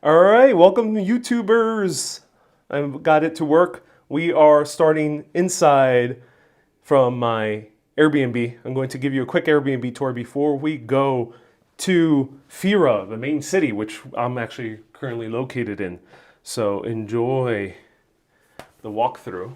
All right, welcome to YouTubers. I've got it to work. We are starting inside from my Airbnb. I'm going to give you a quick Airbnb tour before we go to Fira, the main city, which I'm actually currently located in. So enjoy the walkthrough.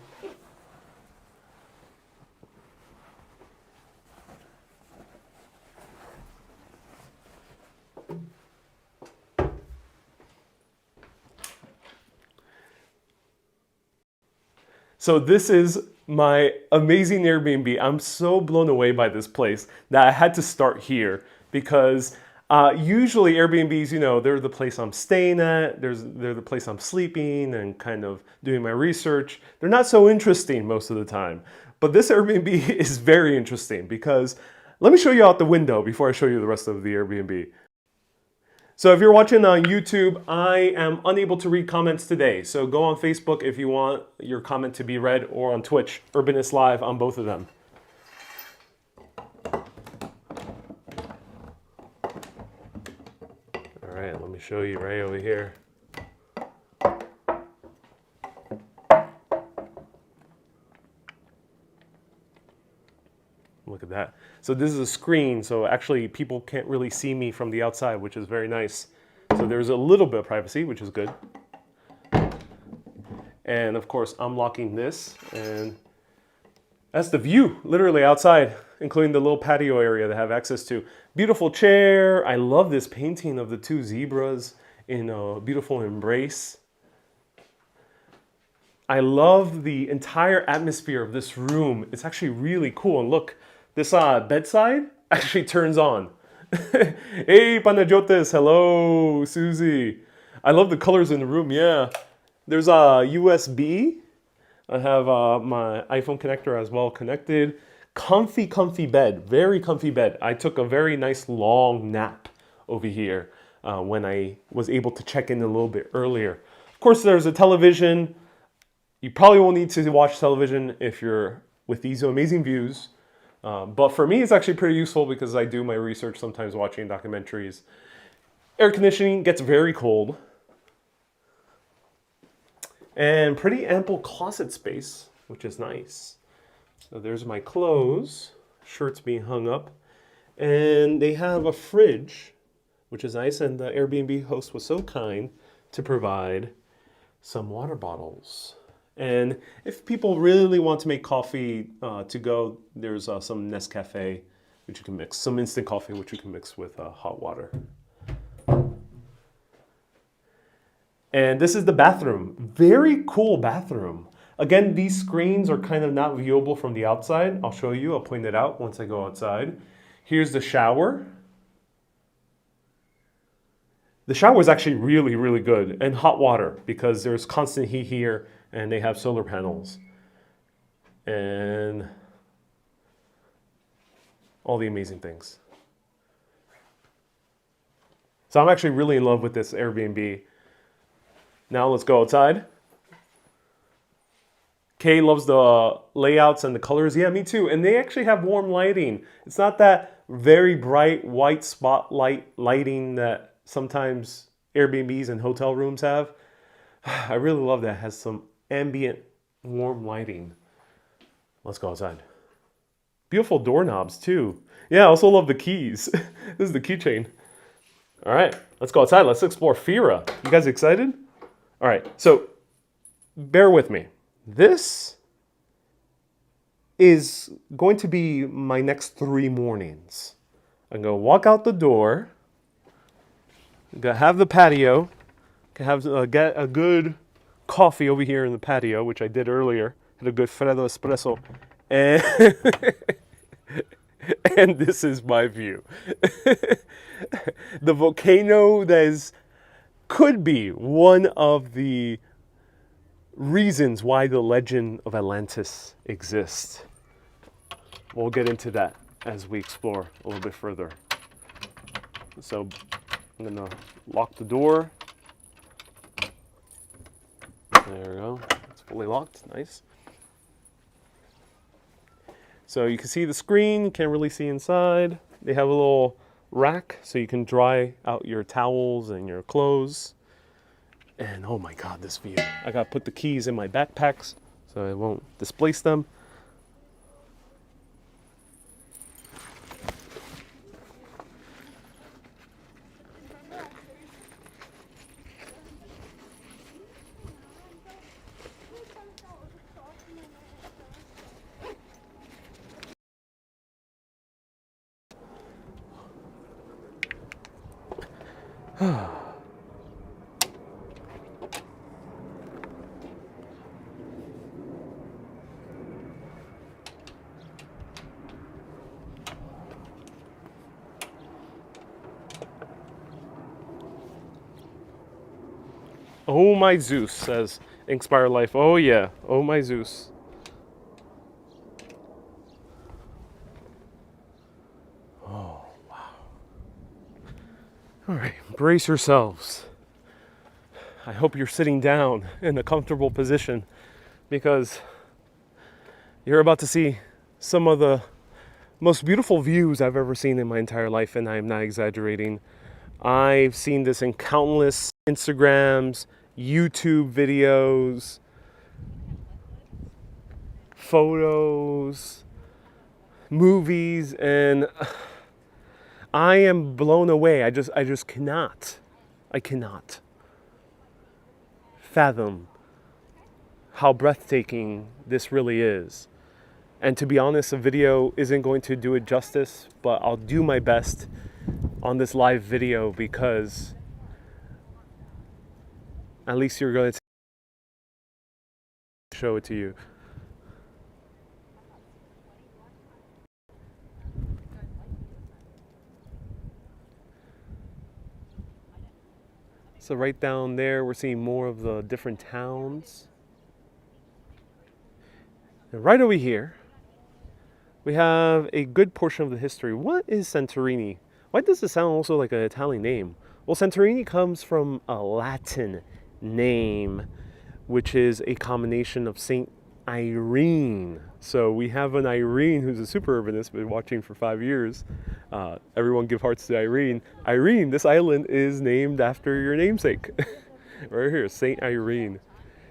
So this is my amazing Airbnb. I'm so blown away by this place that I had to start here because usually Airbnbs, they're the place I'm staying at, they're the place I'm sleeping and kind of doing my research. They're not so interesting most of the time. But this Airbnb is very interesting because let me show you out the window before I show you the rest of the Airbnb. So if you're watching on YouTube, I am unable to read comments today. So go on Facebook if you want your comment to be read, or on Twitch, Urbanist Live, on both of them. All right, let me show you right over here. Look at that. So this is a screen, so actually people can't really see me from the outside, which is very nice. So there's a little bit of privacy, which is good. And of course, I'm locking this, and that's the view, literally outside, including the little patio area that I have access to. Beautiful chair. I love this painting of the two zebras in a beautiful embrace. I love the entire atmosphere of this room. It's actually really cool. And look, this bedside actually turns on. Hey, Panajotes. Hello, Susie. I love the colors in the room. Yeah. There's a USB. I have my iPhone connector as well connected. Comfy bed. Very comfy bed. I took a very nice long nap over here when I was able to check in a little bit earlier. Of course, there's a television. You probably won't need to watch television if you're with these amazing views. But for me, it's actually pretty useful because I do my research sometimes watching documentaries. Air conditioning gets very cold. And pretty ample closet space, which is nice. So there's my clothes, shirts being hung up. And they have a fridge, which is nice. And the Airbnb host was so kind to provide some water bottles. And if people really want to make coffee to go, there's some Nescafe, which you can mix, some instant coffee, which you can mix with hot water. And this is the bathroom. Very cool bathroom. Again, these screens are kind of not viewable from the outside. I'll show you, I'll point it out once I go outside. Here's the shower. The shower is actually really, really good, and hot water because there's constant heat here and they have solar panels and all the amazing things. So I'm actually really in love with this Airbnb. Now let's go outside. Kay loves the layouts and the colors. Yeah, me too. And they actually have warm lighting. It's not that very bright white spotlight lighting that sometimes Airbnbs and hotel rooms have. I really love that. It has some ambient warm lighting. Let's go outside. Beautiful doorknobs too. Yeah, I also love the keys. This is the keychain. All right, let's go outside. Let's explore Fira. You guys excited? All right, so bear with me. This is going to be my next 3 mornings. I'm gonna walk out the door. I'm gonna have the patio. Can have get a good coffee over here in the patio, which I did earlier. Had a good Freddo espresso, and and this is my view. The volcano that could be one of the reasons why the legend of Atlantis exists. We'll get into that as we explore a little bit further. So I'm gonna lock the door. There we go. It's fully locked. Nice. So you can see the screen. You can't really see inside. They have a little rack so you can dry out your towels and your clothes. And oh my God, this view. I gotta put the keys in my backpacks so I won't displace them. Oh my Zeus, says Inspire Life. Oh yeah, oh my Zeus. Oh wow. All right, brace yourselves. I hope you're sitting down in a comfortable position because you're about to see some of the most beautiful views I've ever seen in my entire life, and I'm not exaggerating. I've seen this in countless Instagrams, YouTube videos, photos, movies, and I am blown away. I just cannot fathom how breathtaking this really is. And to be honest, a video isn't going to do it justice, but I'll do my best on this live video because at least you're going to show it to you. So right down there, we're seeing more of the different towns. And right over here, we have a good portion of the history. What is Santorini? Why does it sound also like an Italian name? Well, Santorini comes from a Latin name, which is a combination of Saint Irene. So we have an Irene who's a super urbanist, been watching for 5 years. Everyone give hearts to Irene. Irene, this island is named after your namesake. Right here, Saint Irene.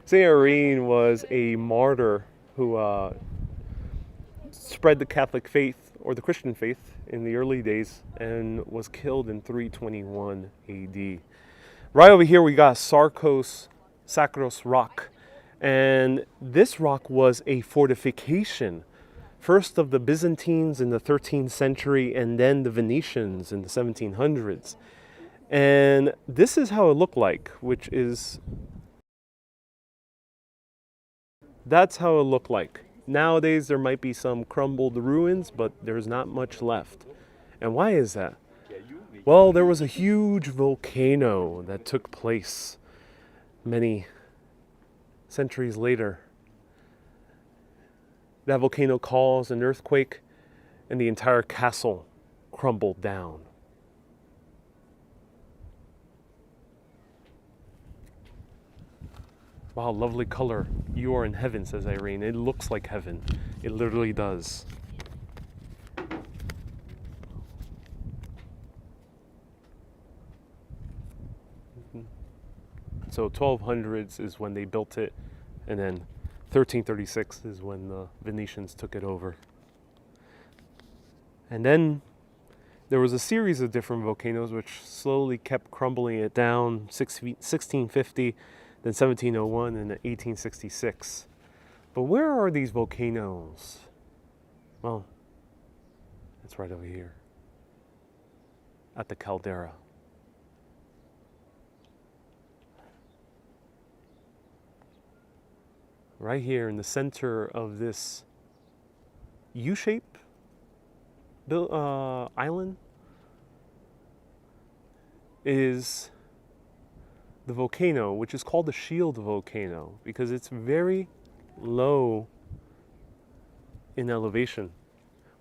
Saint Irene was a martyr who spread the Catholic faith or the Christian faith in the early days and was killed in 321 AD. Right over here we got Sarkos Sakros rock, and this rock was a fortification, first of the Byzantines in the 13th century and then the Venetians in the 1700s. And this is how it looked like, that's how it looked like. Nowadays there might be some crumbled ruins, but there's not much left. And why is that? Well, there was a huge volcano that took place many centuries later. That volcano caused an earthquake and the entire castle crumbled down. Wow, lovely color. You are in heaven, says Irene. It looks like heaven. It literally does. So 1200s is when they built it, and then 1336 is when the Venetians took it over. And then there was a series of different volcanoes which slowly kept crumbling it down, 1650, then 1701, and 1866. But where are these volcanoes? Well, it's right over here at the caldera. Right here in the center of this U-shape island is the volcano, which is called the Shield Volcano because it's very low in elevation.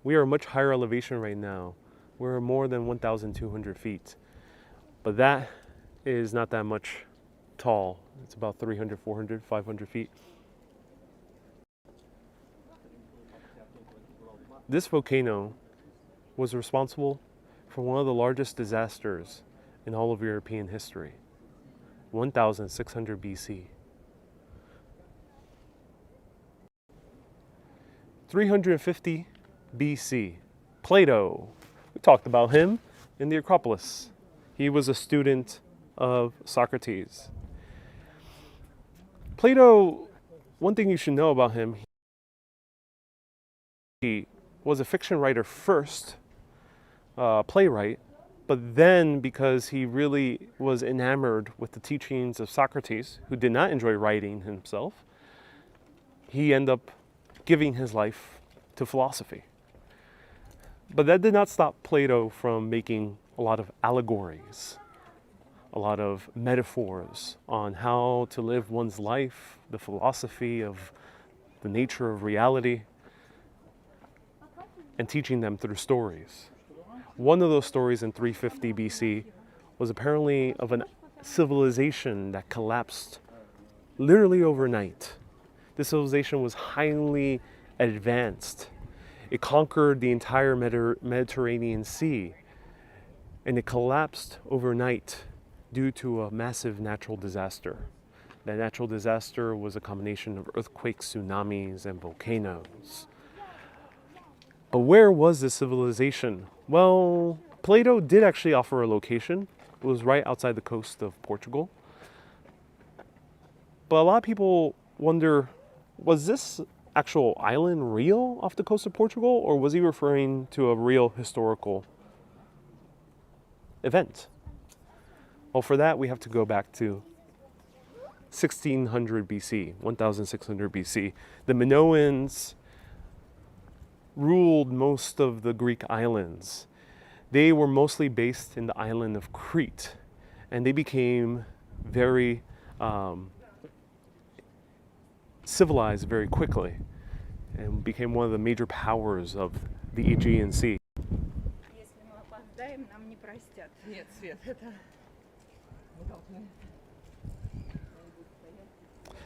We are much higher elevation right now. We're more than 1,200 feet. But that is not that much tall. It's about 300, 400, 500 feet. This volcano was responsible for one of the largest disasters in all of European history. 1600 BC. 350 BC. Plato. We talked about him in the Acropolis. He was a student of Socrates. Plato, one thing you should know about him, he was a fiction writer first, playwright, but then because he really was enamored with the teachings of Socrates, who did not enjoy writing himself, he ended up giving his life to philosophy. But that did not stop Plato from making a lot of allegories, a lot of metaphors on how to live one's life, the philosophy of the nature of reality, and teaching them through stories. One of those stories in 350 BC was apparently of a civilization that collapsed literally overnight. This civilization was highly advanced. It conquered the entire Mediterranean Sea, and it collapsed overnight due to a massive natural disaster. That natural disaster was a combination of earthquakes, tsunamis, and volcanoes. But where was this civilization? Well, Plato did actually offer a location. It was right outside the coast of Portugal. But a lot of people wonder, was this actual island real off the coast of Portugal, or was he referring to a real historical event? Well, for that, we have to go back to 1600 BC, 1600 BC. The Minoans ruled most of the Greek islands. They were mostly based in the island of Crete, and they became very civilized very quickly and became one of the major powers of the Aegean Sea.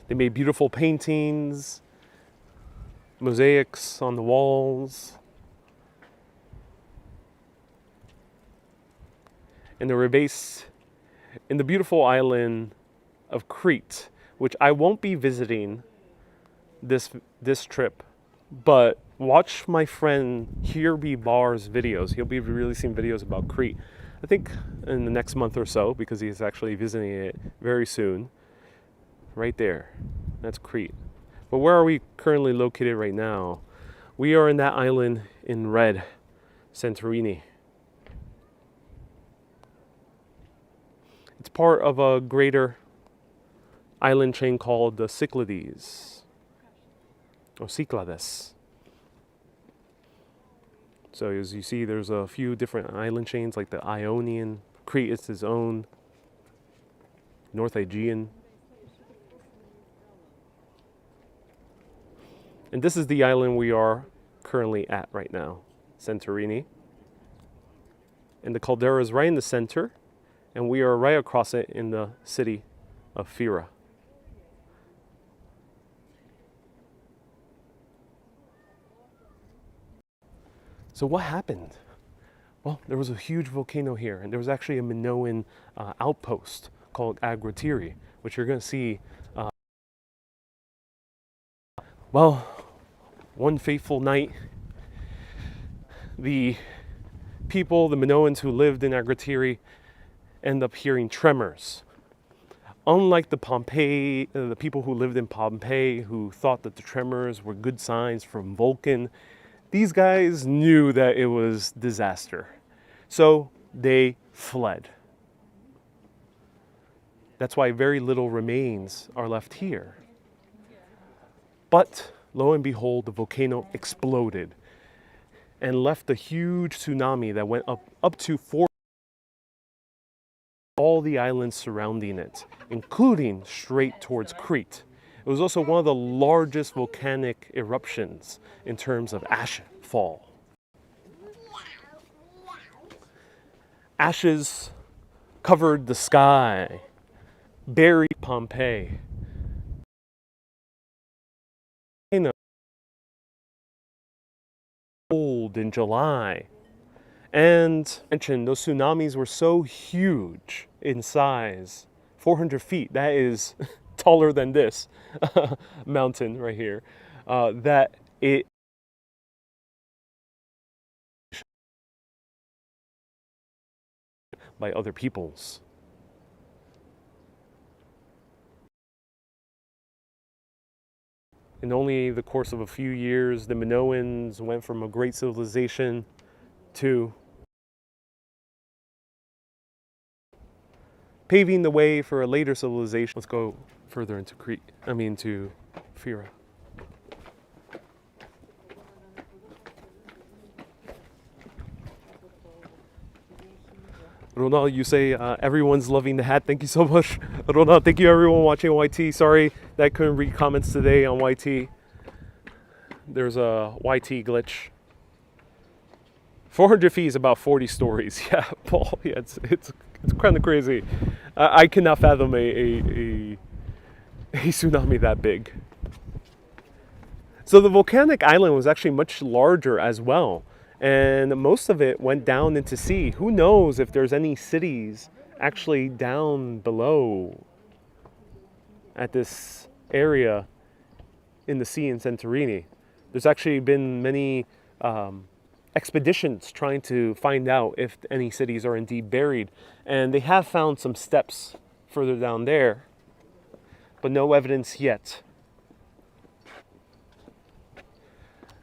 They made beautiful paintings, mosaics on the walls, and they were based in the beautiful island of Crete, which I won't be visiting this trip, but watch my friend Hearby Barr's videos. He'll be releasing videos about Crete, I think in the next month or so, because he's actually visiting it very soon. Right there, that's Crete. But where are we currently located right now? We are in that island in red, Santorini. It's part of a greater island chain called the Cyclades, or Cyclades. So as you see, there's a few different island chains like the Ionian. Crete is its own. North Aegean. And this is the island we are currently at right now, Santorini. And the caldera is right in the center, and we are right across it in the city of Fira. So what happened? Well, there was a huge volcano here, and there was actually a Minoan outpost called Agrattiri, which you're going to see. Well, one fateful night, the people, the Minoans who lived in Agrattiri, end up hearing tremors. Unlike the people who lived in Pompeii, who thought that the tremors were good signs from Vulcan, these guys knew that it was disaster. So they fled. That's why very little remains are left here. But lo and behold, the volcano exploded and left a huge tsunami that went up to 4 all the islands surrounding it, including straight towards Crete. It was also one of the largest volcanic eruptions in terms of ash fall. Ashes covered the sky, buried Pompeii. Cold in July. And those tsunamis were so huge in size, 400 feet. That is taller than this mountain right here. That it by other peoples. In only the course of a few years, the Minoans went from a great civilization to paving the way for a later civilization. Let's go further into to Fira. Ronald, you say everyone's loving the hat. Thank you so much. Ronald, thank you everyone watching YT. Sorry that I couldn't read comments today on YT. There's a YT glitch. 400 feet is about 40 stories. Yeah, Paul. Yeah, it's kind of crazy. I cannot fathom a tsunami that big. So the volcanic island was actually much larger as well. And most of it went down into sea. Who knows if there's any cities actually down below at this area in the sea in Santorini. There's actually been many expeditions trying to find out if any cities are indeed buried. And they have found some steps further down there, but no evidence yet.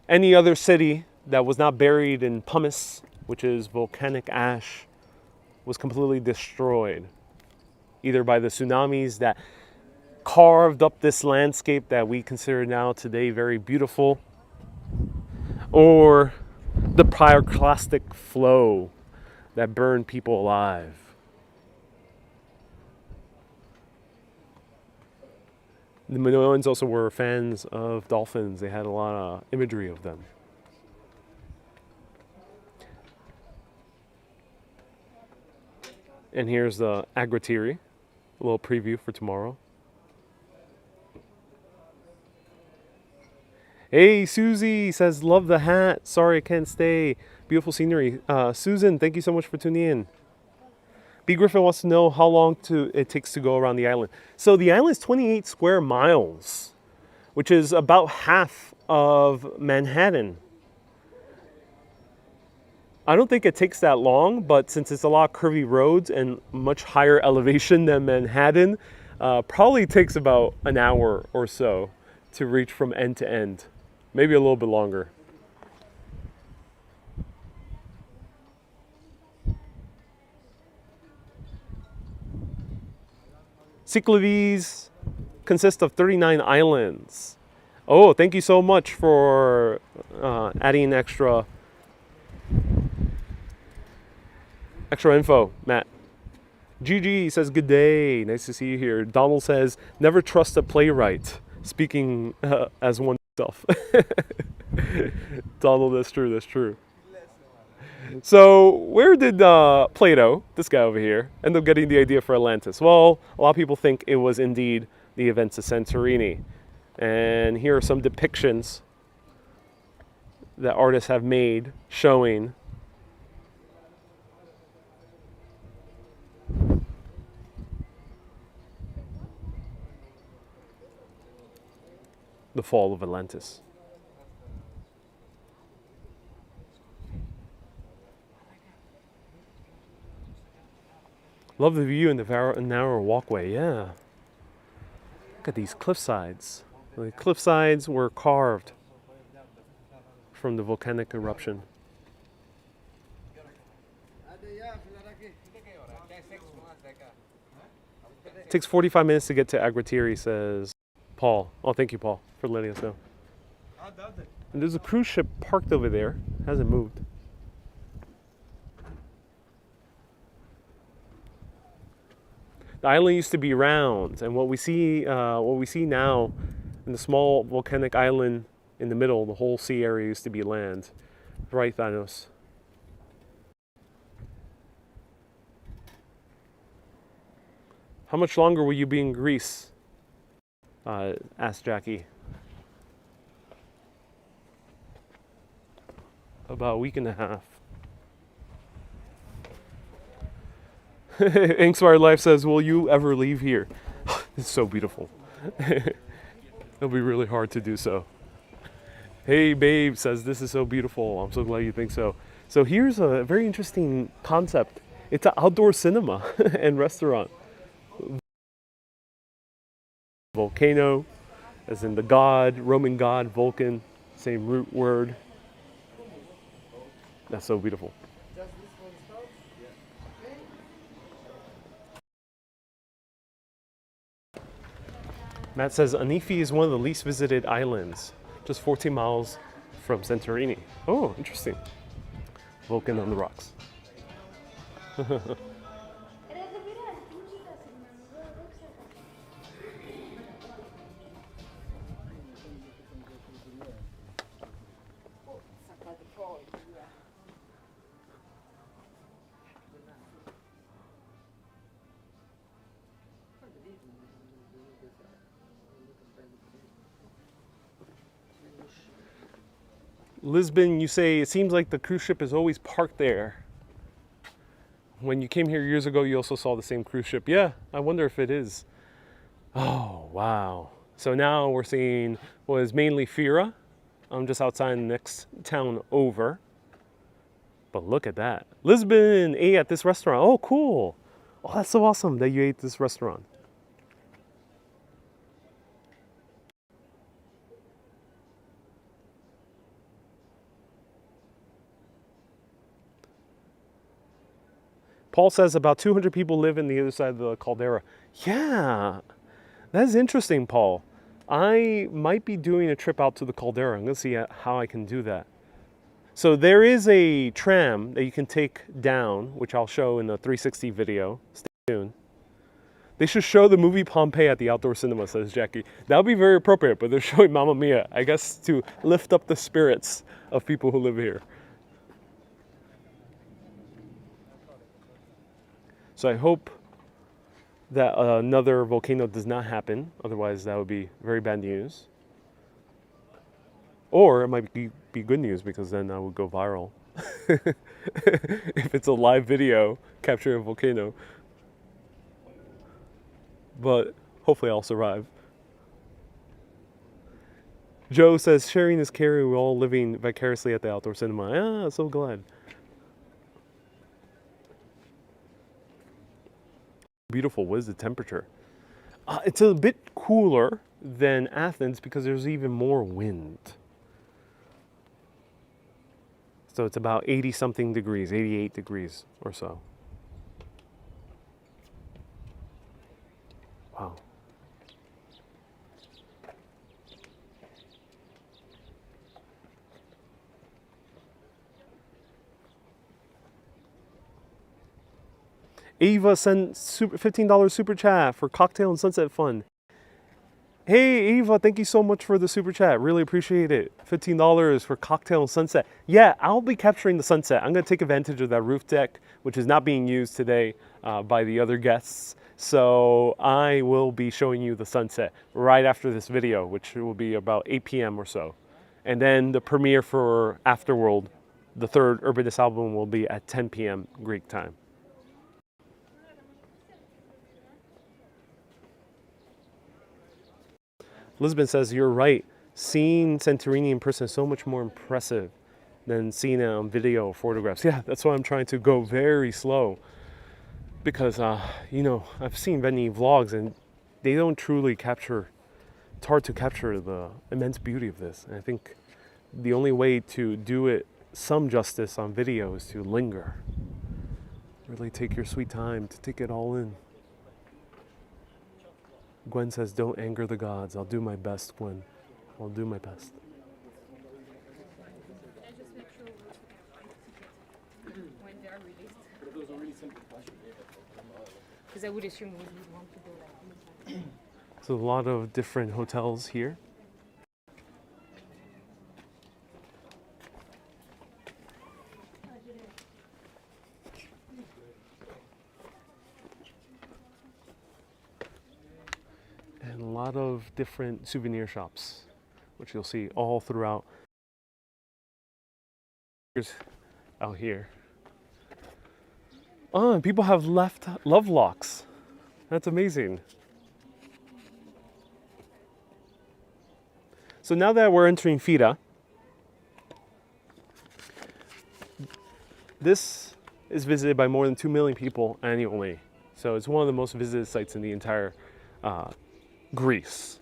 Any other city that was not buried in pumice, which is volcanic ash, was completely destroyed, either by the tsunamis that carved up this landscape that we consider now today very beautiful, or the pyroclastic flow that burned people alive. The Minoans also were fans of dolphins. They had a lot of imagery of them. And here's the Agritiri, a little preview for tomorrow. Hey, Susie says, love the hat. Sorry I can't stay. Beautiful scenery. Susan, thank you so much for tuning in. B. Griffin wants to know how long it takes to go around the island. So the island is 28 square miles, which is about half of Manhattan. I don't think it takes that long, but since it's a lot of curvy roads and much higher elevation than Manhattan, probably takes about an hour or so to reach from end to end. Maybe a little bit longer. Cyclades consist of 39 islands. Oh, thank you so much for adding extra info, Matt. GG says good day. Nice to see you here. Donald says never trust a playwright. Speaking as oneself. Donald, that's true. That's true. So where did Plato, this guy over here, end up getting the idea for Atlantis? Well, a lot of people think it was indeed the events of Santorini. And here are some depictions that artists have made showing the fall of Atlantis. Love the view and the narrow walkway, yeah. Look at these cliff sides. The cliff sides were carved from the volcanic eruption. It takes 45 minutes to get to Agritiri, says Paul. Oh, thank you, Paul, for letting us know. And there's a cruise ship parked over there. Hasn't moved. The island used to be round, and what we see now in the small volcanic island in the middle, the whole sea area used to be land. Right, Thanos? How much longer will you be in Greece? Asked Jackie. About a week and a half. Inkswire Life says, will you ever leave here? It's so beautiful. It'll be really hard to do so. Hey Babe says, this is so beautiful. I'm so glad you think so. So here's a very interesting concept. It's an outdoor cinema and restaurant. Volcano, as in the god, Roman god, Vulcan, same root word. That's so beautiful. Matt says Anifi is one of the least visited islands, just 14 miles from Santorini. Oh, interesting. Vulcan on the rocks. Lisbon, you say it seems like the cruise ship is always parked there. When you came here years ago, you also saw the same cruise ship. Yeah, I wonder if it is. Oh, wow. So now we're seeing what is mainly Fira. I'm just outside the next town over. But look at that. Lisbon, ate at this restaurant. Oh, cool. Oh, that's so awesome that you ate this restaurant. Paul says about 200 people live in the other side of the caldera. Yeah, that is interesting, Paul. I might be doing a trip out to the caldera. I'm going to see how I can do that. So there is a tram that you can take down, which I'll show in the 360 video. Stay tuned. They should show the movie Pompeii at the outdoor cinema, says Jackie. That would be very appropriate, but they're showing Mamma Mia, I guess, to lift up the spirits of people who live here. So I hope that another volcano does not happen. Otherwise, that would be very bad news. Or it might be good news because then I would go viral. If it's a live video capturing a volcano. But hopefully I'll survive. Joe says, sharing is caring. We're all living vicariously at the outdoor cinema. Ah, so glad. Beautiful. What is the temperature? It's a bit cooler than Athens because there's even more wind. So it's about 80 something degrees, 88 degrees or so. Wow. Ava sent $15 super chat for cocktail and sunset fun. Hey Ava, thank you so much for the super chat. Really appreciate it. $15 for cocktail and sunset. Yeah, I'll be capturing the sunset. I'm going to take advantage of that roof deck, which is not being used today by the other guests. So I will be showing you the sunset right after this video, which will be about 8 p.m. or so. And then the premiere for Afterworld, the third Urbanist album, will be at 10 p.m. Greek time. Lisbon says, you're right. Seeing Santorini in person is so much more impressive than seeing it on video or photographs. Yeah, that's why I'm trying to go very slow. Because, I've seen many vlogs and they don't truly capture, it's hard to capture the immense beauty of this. And I think the only way to do it some justice on video is to linger. Really take your sweet time to take it all in. Gwen says, don't anger the gods. I'll do my best, Gwen. I'll do my best. When they are released. But those are really simple questions. Because I would assume we would want to go like. So a lot of different hotels here. And a lot of different souvenir shops, which you'll see all throughout. Here's out here. Oh, and people have left love locks. That's amazing. So now that we're entering Fira, this is visited by more than 2 million people annually. So it's one of the most visited sites in the entire Greece.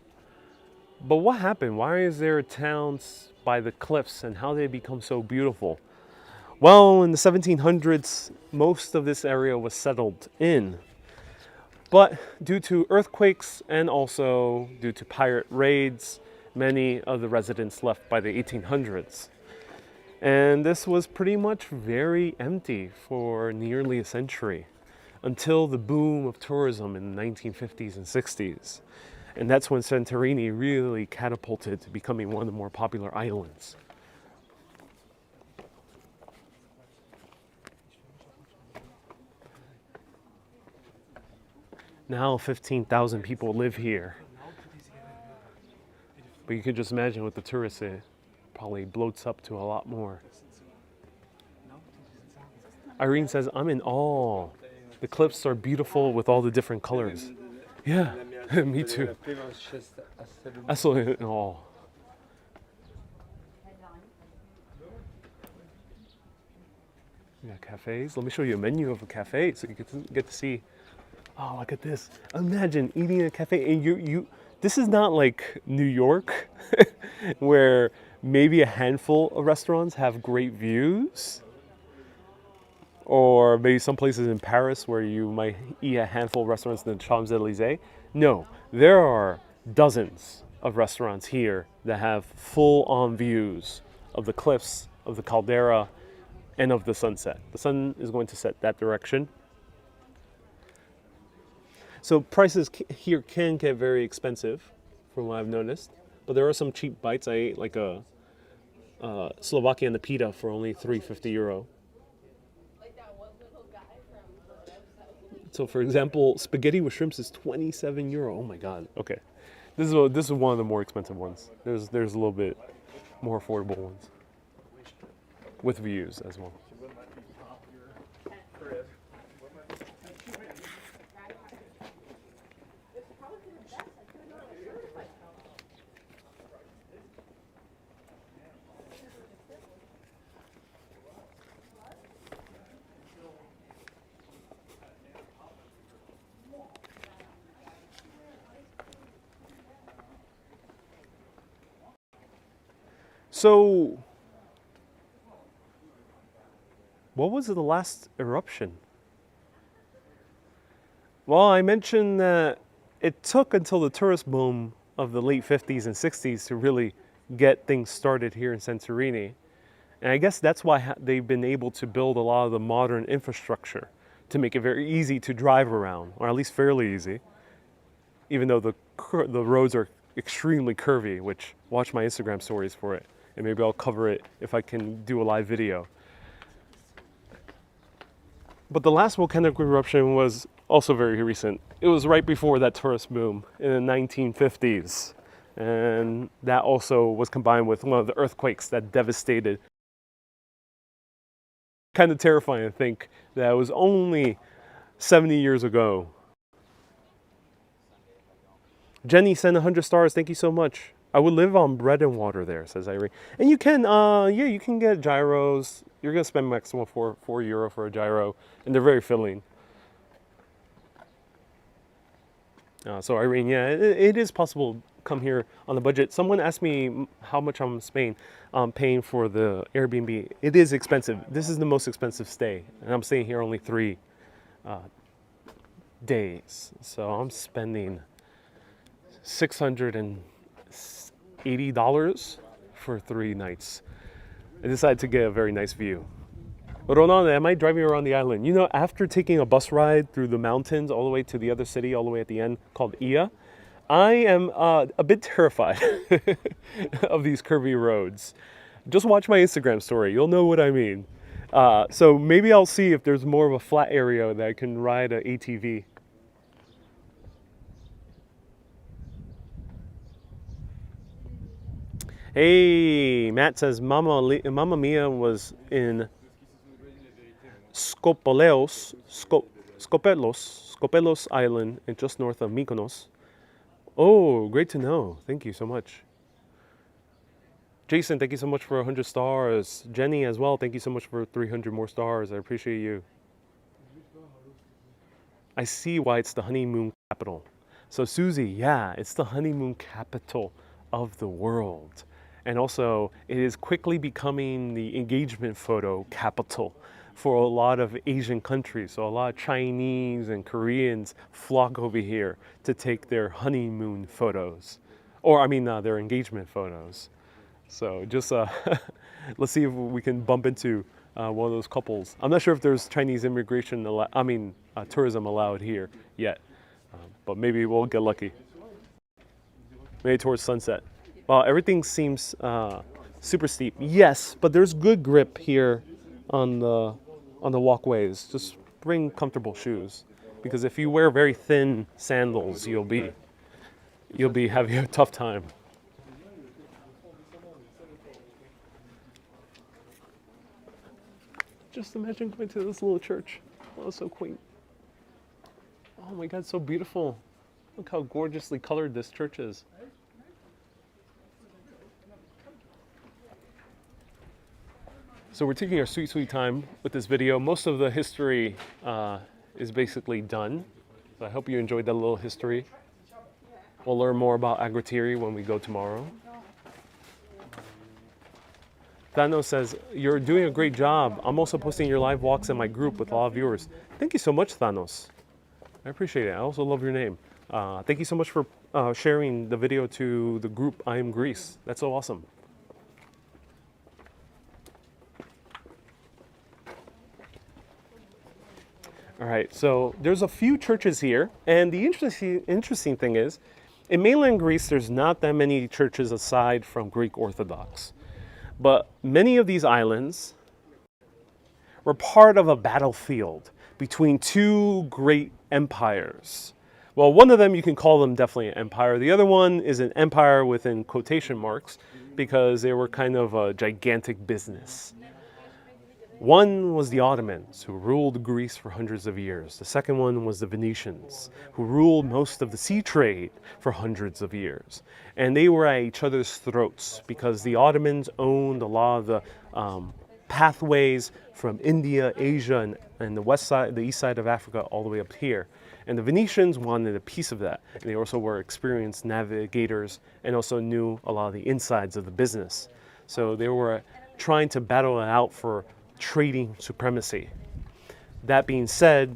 But what happened? Why is there towns by the cliffs and how did they become so beautiful? Well, in the 1700s, most of this area was settled in. But due to earthquakes and also due to pirate raids, many of the residents left by the 1800s. And this was pretty much very empty for nearly a century until the boom of tourism in the 1950s and 60s. And that's when Santorini really catapulted to becoming one of the more popular islands. Now 15,000 people live here. But you can just imagine with the tourists, it probably bloats up to a lot more. Irene says, I'm in awe. The cliffs are beautiful with all the different colors. Yeah, me too. Absolutely in awe. We got cafes. Let me show you a menu of a cafe so you get to see. Oh, look at this. Imagine eating at a cafe and you this is not like New York where maybe a handful of restaurants have great views, or maybe some places in Paris where you might eat a handful of restaurants in the Champs-Elysees. No, there are dozens of restaurants here that have full-on views of the cliffs, of the caldera, and of the sunset. The sun is going to set that direction. So prices here can get very expensive, from what I've noticed. But there are some cheap bites. I ate like a Slovakian pita for only €3.50. So for example, spaghetti with shrimps is €27. Oh my god. Okay, this is one of the more expensive ones. There's a little bit more affordable ones with views as well. So, what was the last eruption? Well, I mentioned that it took until the tourist boom of the late 50s and 60s to really get things started here in Santorini. And I guess that's why they've been able to build a lot of the modern infrastructure to make it very easy to drive around, or at least fairly easy, even though the roads are extremely curvy, which watch my Instagram stories for it. And maybe I'll cover it if I can do a live video. But the last volcanic eruption was also very recent. It was right before that tourist boom in the 1950s. And that also was combined with one of the earthquakes that devastated. Kind of terrifying to think that it was only 70 years ago. Jenny sent 100 stars. Thank you so much. I would live on bread and water there, says Irene. And you can, you can get gyros. You're going to spend maximum €4 for a gyro, and they're very filling. So Irene, yeah, it is possible to come here on a budget. Someone asked me how much I'm paying for the Airbnb. It is expensive. This is the most expensive stay, and I'm staying here only 3 days. So I'm spending $680 for 3 nights. I decided to get a very nice view. Ronan, am I driving around the island? You know, after taking a bus ride through the mountains all the way to the other city, all the way at the end, called Ia, I am a bit terrified of these curvy roads. Just watch my Instagram story. You'll know what I mean. So maybe I'll see if there's more of a flat area that I can ride an ATV. Hey, Matt says Mamma Mia was in Skopelos Island, and just north of Mykonos. Oh, great to know. Thank you so much. Jason, thank you so much for 100 stars. Jenny as well, thank you so much for 300 more stars. I appreciate you. I see why it's the honeymoon capital. So Susie, yeah, it's the honeymoon capital of the world. And also, it is quickly becoming the engagement photo capital for a lot of Asian countries. So a lot of Chinese and Koreans flock over here to take their honeymoon photos. Or, their engagement photos. So just let's see if we can bump into one of those couples. I'm not sure if there's Chinese immigration, tourism allowed here yet, but maybe we'll get lucky. Maybe towards sunset. Well, everything seems super steep. Yes, but there's good grip here on the walkways. Just bring comfortable shoes, because if you wear very thin sandals, you'll be having a tough time. Just imagine going to this little church. Oh, it's so quaint. Oh my God, so beautiful. Look how gorgeously colored this church is. So we're taking our sweet, sweet time with this video. Most of the history is basically done. So I hope you enjoyed that little history. We'll learn more about Agrotieri when we go tomorrow. Thanos says, you're doing a great job. I'm also posting your live walks in my group with a lot of viewers. Thank you so much, Thanos. I appreciate it. I also love your name. Thank you so much for sharing the video to the group I Am Greece. That's so awesome. All right, so there's a few churches here. And the interesting thing is, in mainland Greece, there's not that many churches aside from Greek Orthodox. But many of these islands were part of a battlefield between two great empires. Well, one of them, you can call them definitely an empire. The other one is an empire within quotation marks, because they were kind of a gigantic business. One was the Ottomans, who ruled Greece for hundreds of years. The second one was the Venetians, who ruled most of the sea trade for hundreds of years. And they were at each other's throats, because the Ottomans owned a lot of the pathways from India, Asia, and the west side, the east side of Africa, all the way up here. And the Venetians wanted a piece of that. And they also were experienced navigators and also knew a lot of the insides of the business. So they were trying to battle it out for trading supremacy. That being said,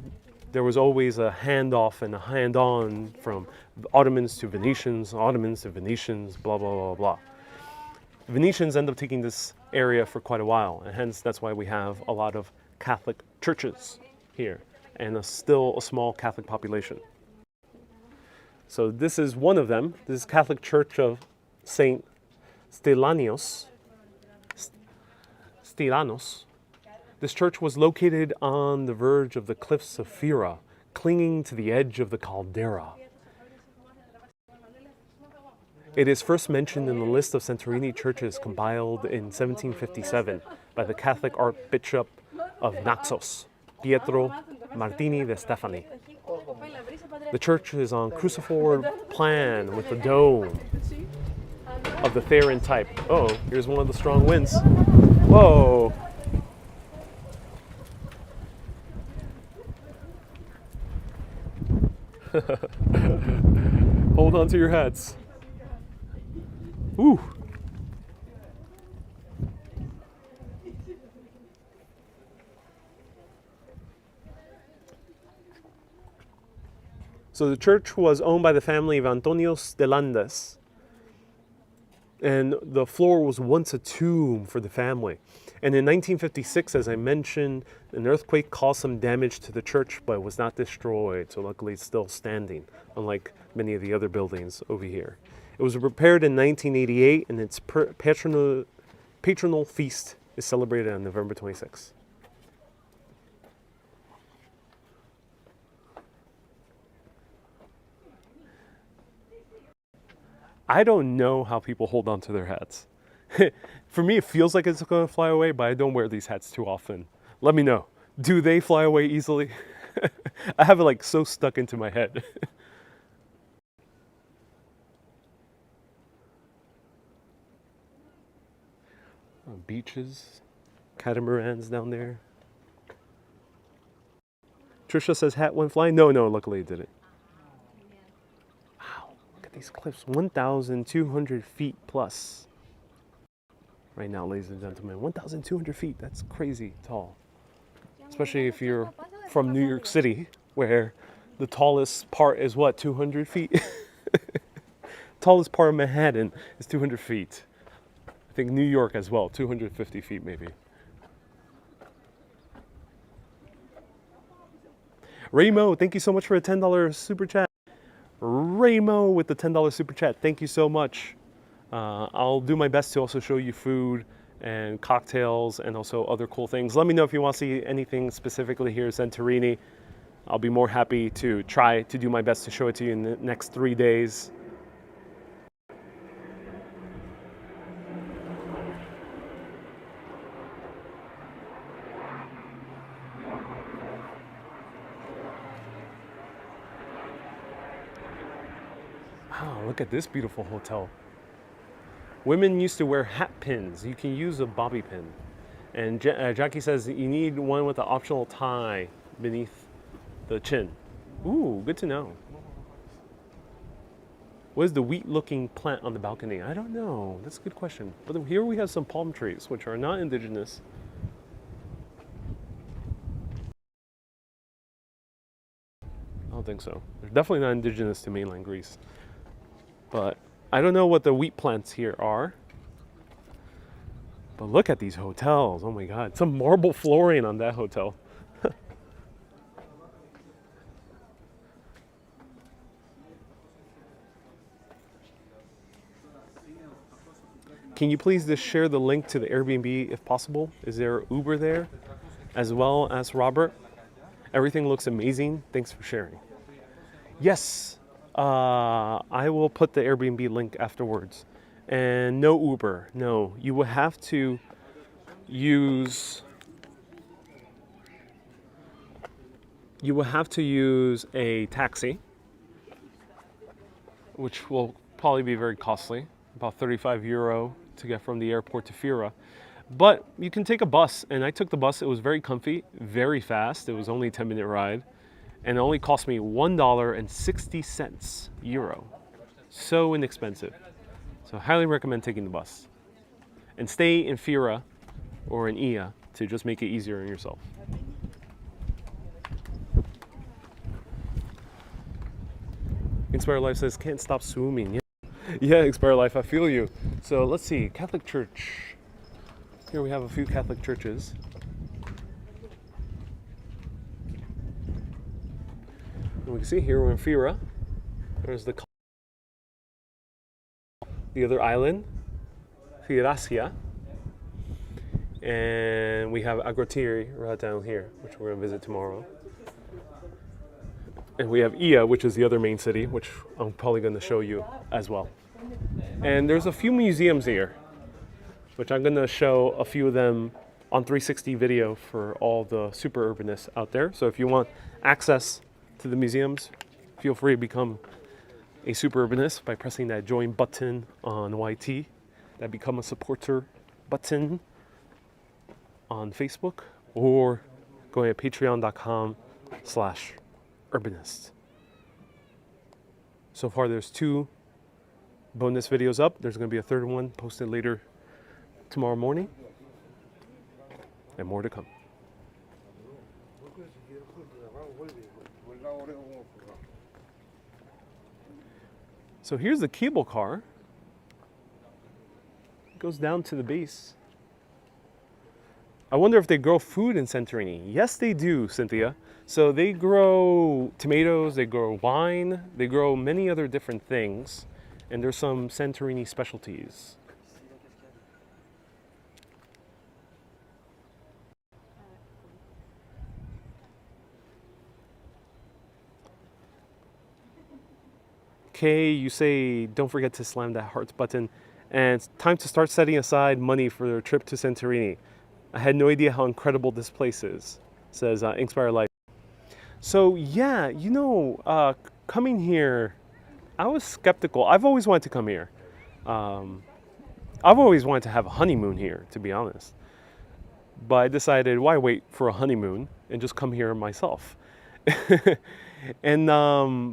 there was always a handoff and a hand-on from Ottomans to Venetians, Ottomans to Venetians, blah, blah, blah, blah. The Venetians end up taking this area for quite a while, and hence that's why we have a lot of Catholic churches here, and still a small Catholic population. So this is one of them. This is Catholic Church of Saint Stylianos. This church was located on the verge of the cliffs of Fira, clinging to the edge of the caldera. It is first mentioned in the list of Santorini churches compiled in 1757 by the Catholic Archbishop of Naxos, Pietro Martini de Stefani. The church is on cruciform plan with a dome of the Theron type. Oh, here's one of the strong winds. Whoa! Hold on to your hats. Ooh. So the church was owned by the family of Antonios de Landes, and the floor was once a tomb for the family. And in 1956, as I mentioned, an earthquake caused some damage to the church, but it was not destroyed. So luckily it's still standing, unlike many of the other buildings over here. It was repaired in 1988, and its patronal feast is celebrated on November 26th. I don't know how people hold on to their hats. For me, it feels like it's going to fly away, but I don't wear these hats too often. Let me know. Do they fly away easily? I have it like so stuck into my head. Beaches, catamarans down there. Trisha says hat went flying. No, luckily it didn't. Wow, look at these cliffs. 1,200 feet plus. Right now, ladies and gentlemen, 1,200 feet. That's crazy tall. Especially if you're from New York City, where the tallest part is what, 200 feet? Tallest part of Manhattan is 200 feet. I think New York as well, 250 feet maybe. Raymo, thank you so much for a $10 super chat. Raymo with the $10 super chat, thank you so much. I'll do my best to also show you food and cocktails and also other cool things. Let me know if you want to see anything specifically here in Santorini. I'll be more happy to try to do my best to show it to you in the next 3 days. Wow, look at this beautiful hotel. Women used to wear hat pins. You can use a bobby pin. And Jackie says you need one with an optional tie beneath the chin. Ooh, good to know. What is the wheat-looking plant on the balcony? I don't know. That's a good question. But here we have some palm trees, which are not indigenous. I don't think so. They're definitely not indigenous to mainland Greece. But I don't know what the wheat plants here are. But look at these hotels. Oh my God. Some marble flooring on that hotel. Can you please just share the link to the Airbnb if possible? Is there Uber there? As well as Robert. Everything looks amazing. Thanks for sharing. Yes. I will put the Airbnb link afterwards. And no Uber. No. You will have to use a taxi, which will probably be very costly, about 35 euro to get from the airport to Fira. But you can take a bus, and I took the bus. It was very comfy, very fast. It was only a 10-minute ride, and it only cost me $1.60 euro. So inexpensive. So I highly recommend taking the bus. And stay in Fira or in Ia to just make it easier on yourself. Inspire Life says, can't stop swimming. Yeah, Inspire Life, I feel you. So let's see, Catholic Church. Here we have a few Catholic churches. And we can see here we're in Fira. There's the other island, Firasia. And we have Agrotiri right down here, which we're going to visit tomorrow. And we have Ia, which is the other main city, which I'm probably going to show you as well. And there's a few museums here, which I'm going to show a few of them on 360 video for all the super urbanists out there. So if you want access to the museums, feel free to become a super urbanist by pressing that join button on YT, that become a supporter button on Facebook, or going to patreon.com/urbanist. So far there's 2 bonus videos up. There's going to be a third one posted later tomorrow morning, and more to come. So here's the cable car. It goes down to the base. I wonder if they grow food in Santorini. Yes, they do, Cynthia. So they grow tomatoes, they grow wine, they grow many other different things. And there's some Santorini specialties. Kay, you say don't forget to slam that hearts button. And it's time to start setting aside money for a trip to Santorini. I had no idea how incredible this place is. says Inspire Life. So yeah, coming here, I was skeptical. I've always wanted to come here. I've always wanted to have a honeymoon here, to be honest. But I decided, why wait for a honeymoon and just come here myself? And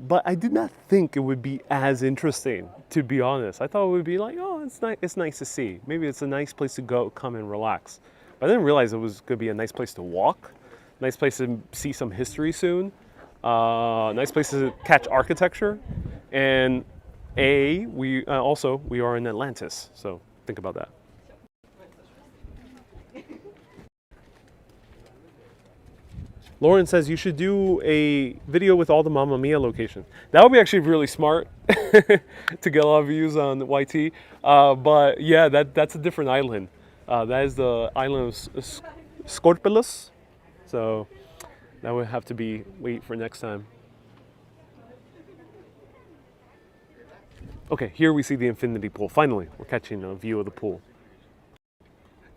but I did not think it would be as interesting, to be honest. I thought it would be like, oh, it's nice to see. Maybe it's a nice place to go, come and relax. But I didn't realize it was going to be a nice place to walk, nice place to see some history soon, nice place to catch architecture, and we are in Atlantis, so think about that. Lauren says you should do a video with all the Mamma Mia locations. That would be actually really smart to get a lot of views on YT. But yeah, that's a different island. That is the island of Scorpulus. So that would have to be wait for next time. Okay, here we see the infinity pool. Finally, we're catching a view of the pool.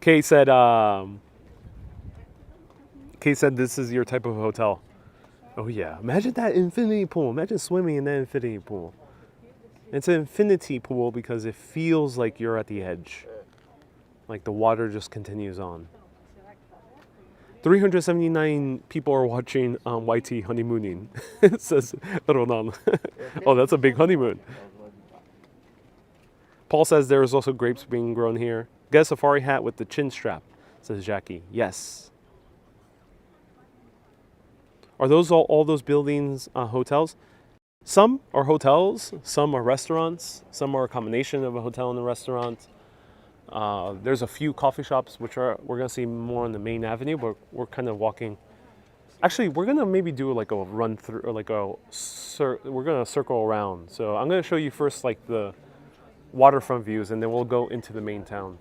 Kay said this is your type of hotel. Oh yeah, imagine that infinity pool. Imagine swimming in that infinity pool. It's an infinity pool because it feels like you're at the edge. Like the water just continues on. 379 people are watching YT honeymooning, says Ronan. Oh, that's a big honeymoon. Paul says there is also grapes being grown here. Get a safari hat with the chin strap, says Jackie. Yes. Are those all those buildings hotels? Some are hotels, some are restaurants, some are a combination of a hotel and a restaurant. There's a few coffee shops which we're gonna see more on the main avenue, but we're kind of walking. Actually, we're gonna maybe do like a run through, or like we're gonna circle around. So I'm gonna show you first like the waterfront views, and then we'll go into the main town.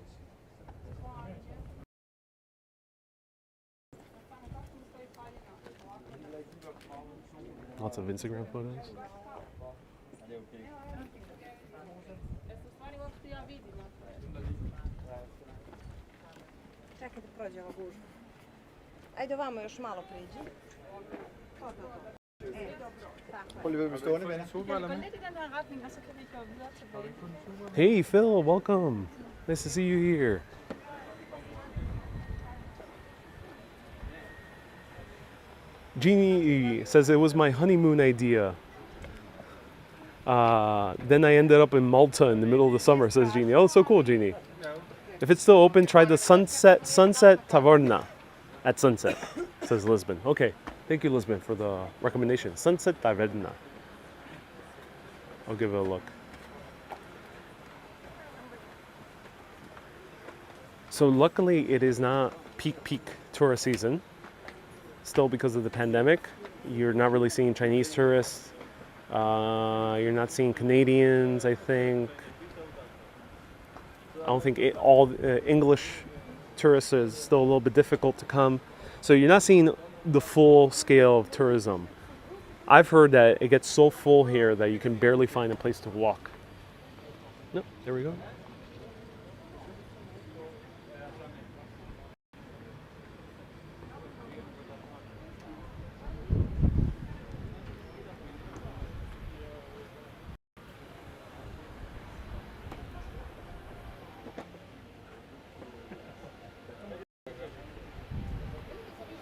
Lots of Instagram photos. Čekaj da prođe ova gužva. Ajde ovamo još malo priđi. Hey Phil, welcome. Nice to see you here. Jeannie says it was my honeymoon idea. Then I ended up in Malta in the middle of the summer, says Jeannie. Oh, so cool, Jeannie. If it's still open, try the Sunset Taverna at sunset, says Lisbon. Okay, thank you, Lisbon, for the recommendation. Sunset Taverna. I'll give it a look. So luckily, it is not peak tourist season. Still, because of the pandemic, you're not really seeing Chinese tourists. You're not seeing Canadians, I think. I don't think all English tourists is still a little bit difficult to come. So you're not seeing the full scale of tourism. I've heard that it gets so full here that you can barely find a place to walk. No, there we go.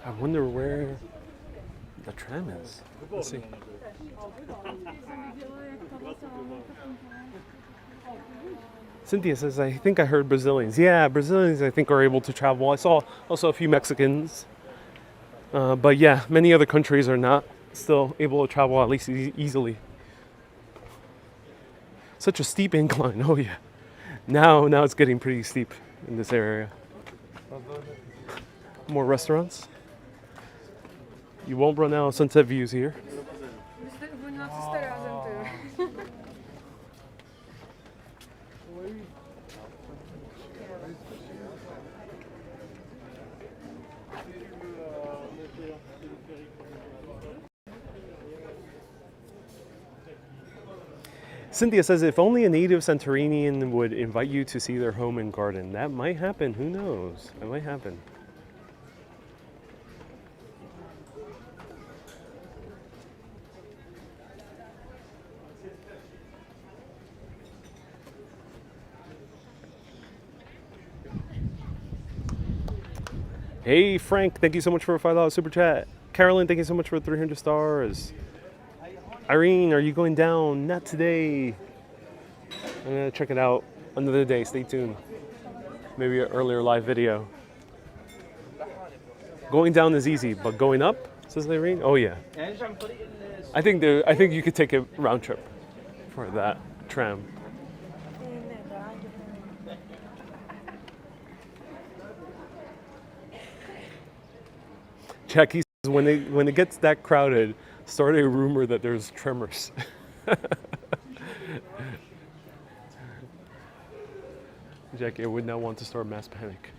I wonder where the tram is. Let's see. Cynthia says, I think I heard Brazilians. Yeah, Brazilians I think are able to travel. I saw also a few Mexicans. But yeah, many other countries are not still able to travel at least easily. Such a steep incline. Oh yeah. Now it's getting pretty steep in this area. More restaurants. You won't run out of sunset views here. Cynthia says, if only a native Santorinian would invite you to see their home and garden. That might happen. Who knows? That might happen. Hey, Frank, thank you so much for a $5 super chat. Carolyn, thank you so much for 300 stars. Irene, are you going down? Not today. I'm gonna check it out another day. Stay tuned. Maybe an earlier live video. Going down is easy, but going up, says Irene. Oh yeah. I think you could take a round trip for that tram. Jackie says when it gets that crowded, start a rumor that there's tremors. Jackie, I would not want to start mass panic.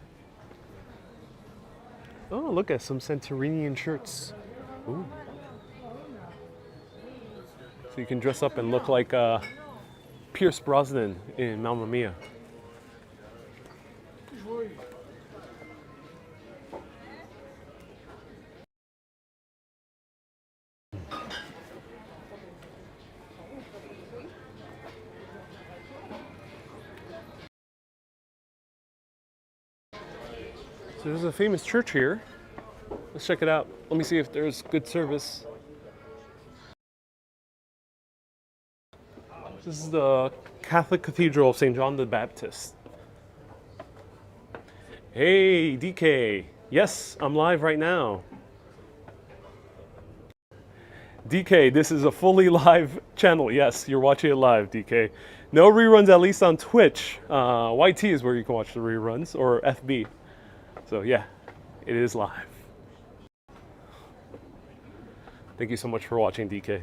Oh, look at some Santorini shirts. Ooh. So you can dress up and look like Pierce Brosnan in Mamma Mia. So there's a famous church here. Let's check it out. Let me see if there's good service. This is the Catholic Cathedral of St. John the Baptist. Hey, DK. Yes, I'm live right now. DK, this is a fully live channel. Yes, you're watching it live, DK. No reruns, at least on Twitch. YT is where you can watch the reruns, or FB. So yeah, it is live. Thank you so much for watching, DK.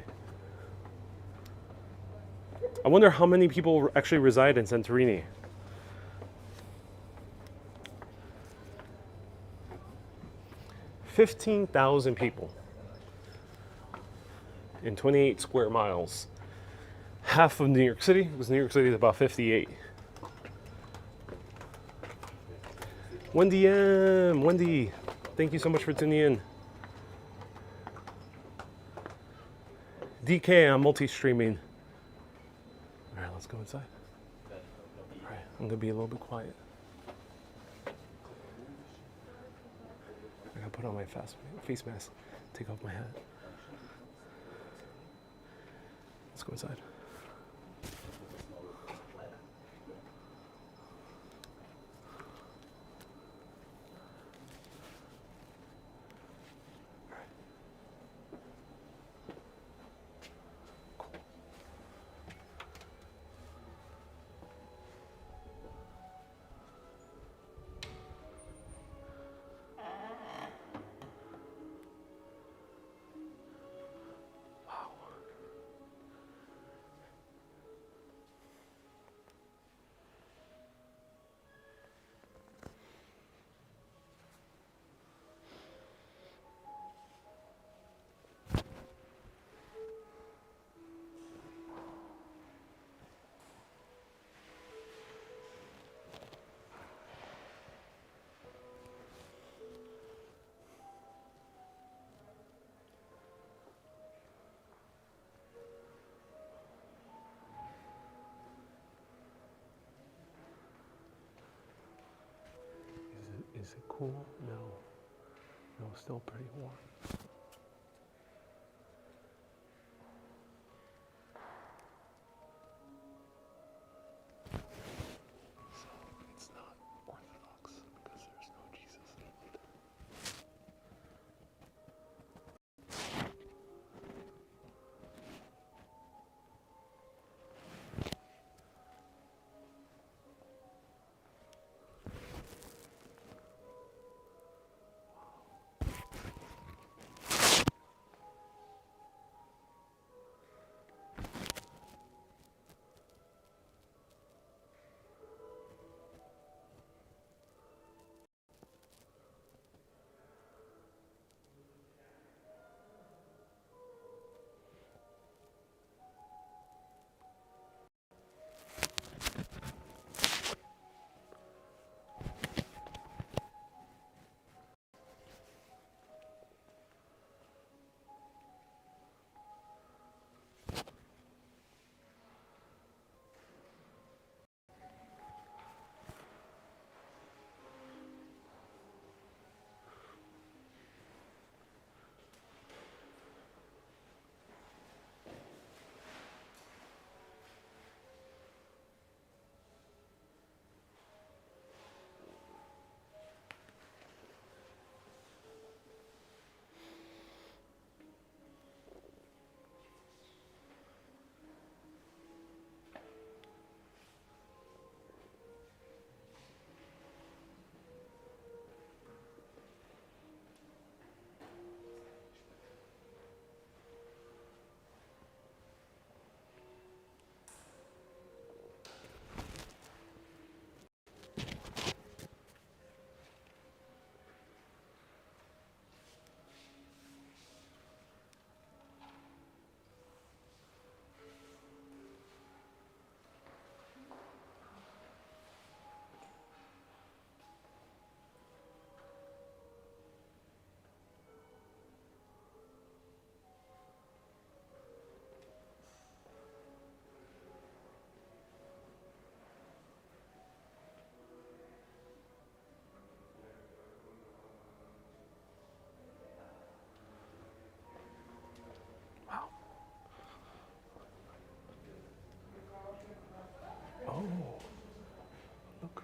I wonder how many people actually reside in Santorini. $15,000 people in 28 square miles. Half of New York City, because New York City is about 58. Wendy, thank you so much for tuning in. DK, I'm multi-streaming. All right, let's go inside. All right, I'm gonna be a little bit quiet. I gotta put on my face mask, take off my hat. Let's go inside. Is it cool? No. No, still pretty warm. So it's not Orthodox because there's no Jesus in it.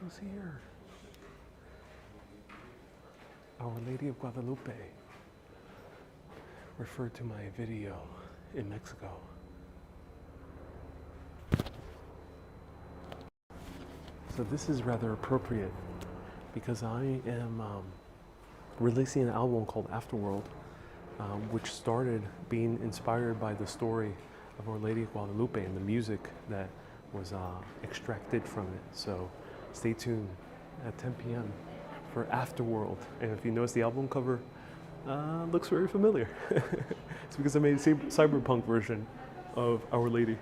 who's here? Our Lady of Guadalupe, referred to my video in Mexico. So this is rather appropriate because I am releasing an album called Afterworld, which started being inspired by the story of Our Lady of Guadalupe and the music that was extracted from it. So stay tuned at 10 p.m. for Afterworld. And if you notice, the album cover looks very familiar. It's because I made a cyberpunk version of Our Lady.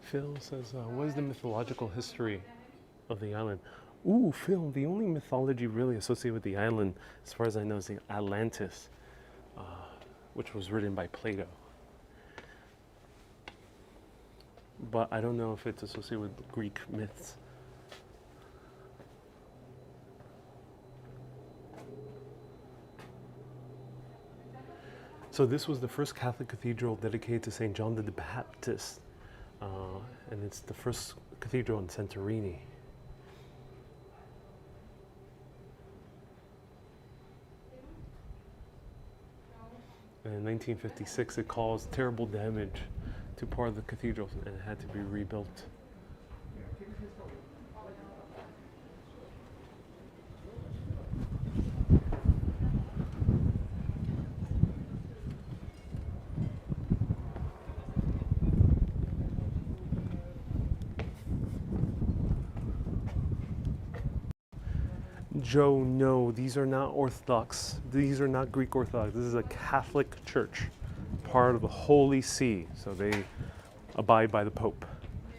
Phil says, what is the mythological history of the island? Ooh, Phil, the only mythology really associated with the island, as far as I know, is the Atlantis, which was written by Plato. But I don't know if it's associated with Greek myths. So this was the first Catholic cathedral dedicated to St. John the Baptist. And it's the first cathedral in Santorini. And in 1956, it caused terrible damage to part of the cathedral and it had to be rebuilt. Joe, no, these are not Orthodox. These are not Greek Orthodox. This is a Catholic church, part of the Holy See. So they abide by the Pope.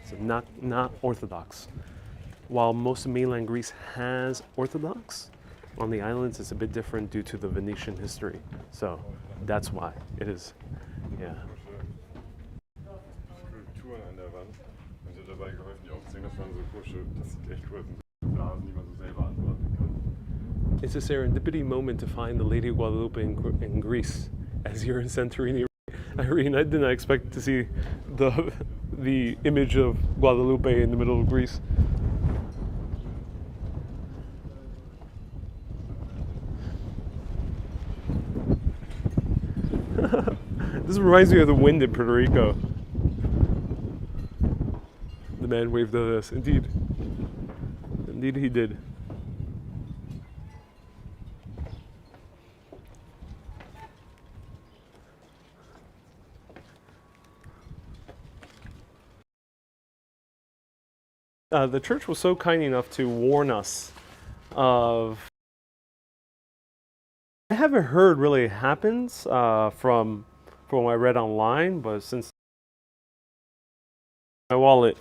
So not Orthodox. While most of mainland Greece has Orthodox, on the islands it's a bit different due to the Venetian history. So that's why it is, yeah. Skulpturen an der Wand und sie hat dabei geholfen, die aufzuhängen. Das waren so komische, das sieht echt cool aus. Blasen, die man so selber antworten kann. It's a serendipity moment to find the Lady of Guadalupe in Greece as you're in Santorini. Irene, I did not expect to see the image of Guadalupe in the middle of Greece. This reminds me of the wind in Puerto Rico. The man waved at us. Indeed. Indeed he did. The church was so kind enough to warn us of... I haven't heard really it happens from what I read online, but since my wallet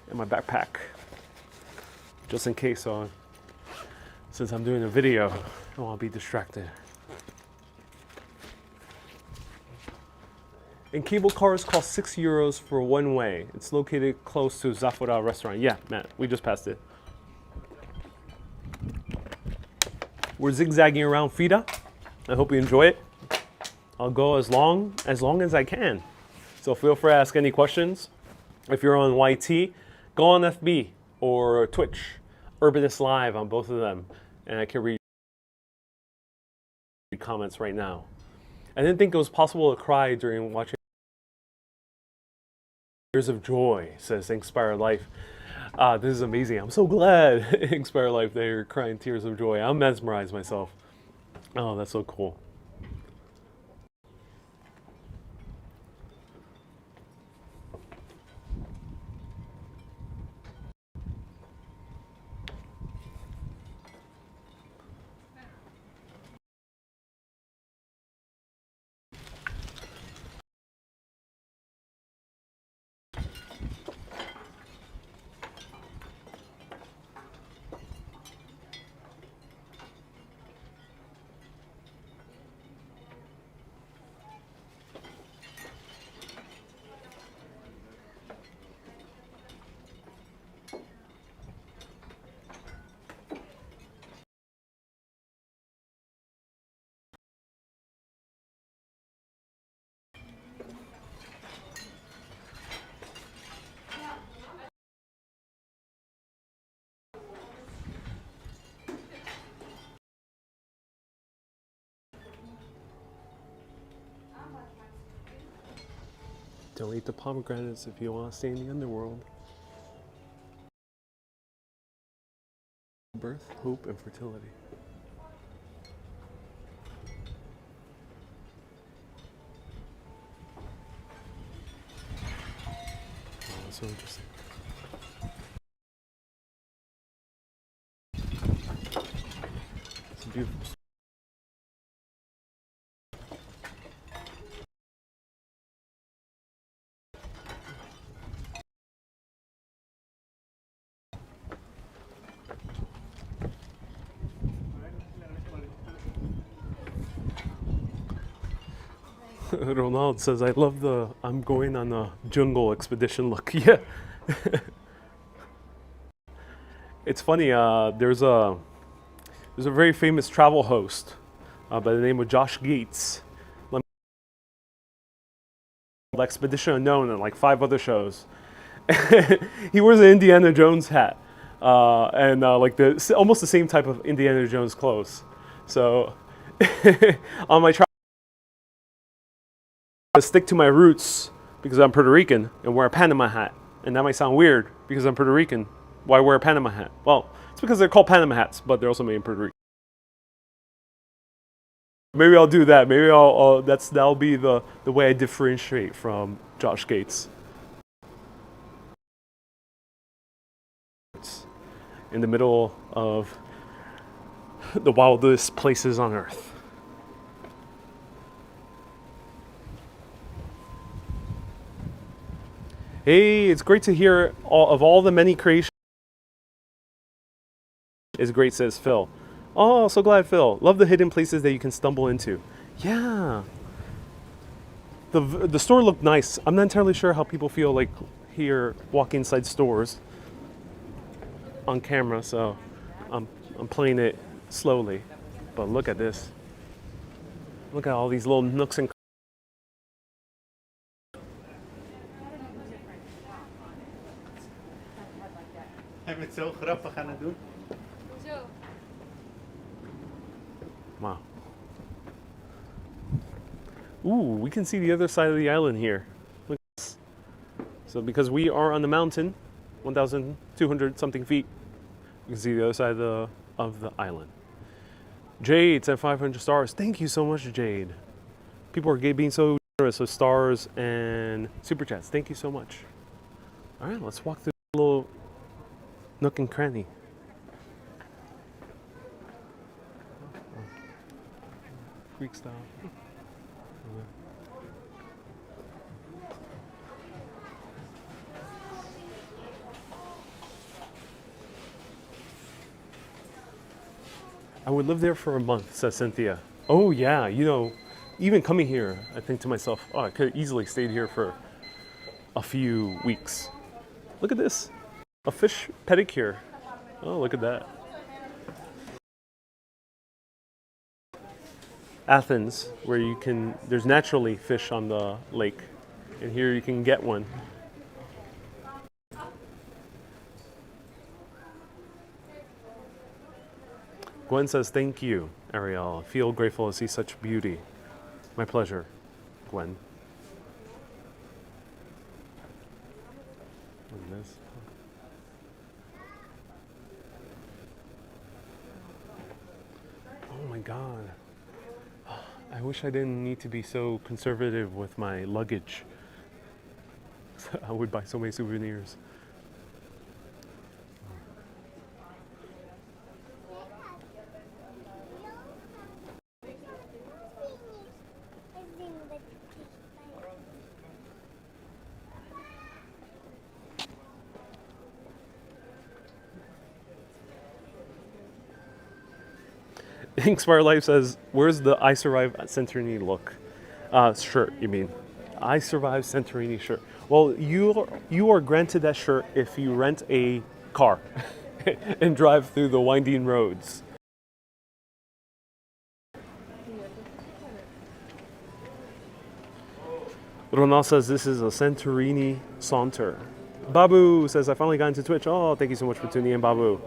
and my backpack, just in case, since I'm doing a video, I don't want to be distracted. And cable cars cost €6 for one way. It's located close to Zafora restaurant. Yeah, Matt, we just passed it. We're zigzagging around Fira. I hope you enjoy it. I'll go as long as I can. So feel free to ask any questions. If you're on YT, go on FB or Twitch, Urbanist Live on both of them, and I can read comments right now. I didn't think it was possible to cry during watching Tears of Joy, says Inspire Life. This is amazing. I'm so glad, Inspire Life, they're crying tears of joy. I'm mesmerized myself. Oh, that's so cool. Don't eat the pomegranates if you want to stay in the underworld. Birth, hope, and fertility. Oh, that's so interesting. It's beautiful. Ronald says, I love the I'm going on a jungle expedition look. Yeah. It's funny, there's a very famous travel host by the name of Josh Gates. Expedition Unknown and like 5 other shows. He wears an Indiana Jones hat and like almost the same type of Indiana Jones clothes. So on my travel, I stick to my roots because I'm Puerto Rican and wear a Panama hat. And that might sound weird because I'm Puerto Rican. Why wear a Panama hat? Well, it's because they're called Panama hats, but they're also made in Puerto Rico. Maybe I'll do that. Maybe that'll be the way I differentiate from Josh Gates. In the middle of the wildest places on earth. Hey, it's great to hear of all the many creations. It's great, says Phil. Oh, so glad, Phil. Love the hidden places that you can stumble into. Yeah. The store looked nice. I'm not entirely sure how people feel like here walking inside stores on camera, so I'm playing it slowly. But look at this. Look at all these little nooks and Hebben het zo grappig aan het doen? Zo. Wow. Ooh, we can see the other side of the island here. Look at this. So because we are on the mountain, 1,200 something feet, you can see the other side of the island. Jade at 500 stars. Thank you so much, Jade. People are being so generous with stars and super chats. Thank you so much. All right, let's walk through the little nook and cranny. Greek style. I would live there for a month, says Cynthia. Oh yeah, you know, even coming here, I think to myself, oh, I could have easily stayed here for a few weeks. Look at this, a fish pedicure. Oh, look at that. Athens, where there's naturally fish on the lake, and here you can get one. Gwen says, thank you, Ariel. I feel grateful to see such beauty. My pleasure, Gwen. Look at this. Oh my God. I wish I didn't need to be so conservative with my luggage. I would buy so many souvenirs. Inkspire Life says, where's the I Survive Santorini look? Shirt, you mean. I Survive Santorini shirt. Well, you are granted that shirt if you rent a car and drive through the winding roads. Ronald says this is a Santorini saunter. Babu says, I finally got into Twitch. Oh, thank you so much for tuning in, Babu.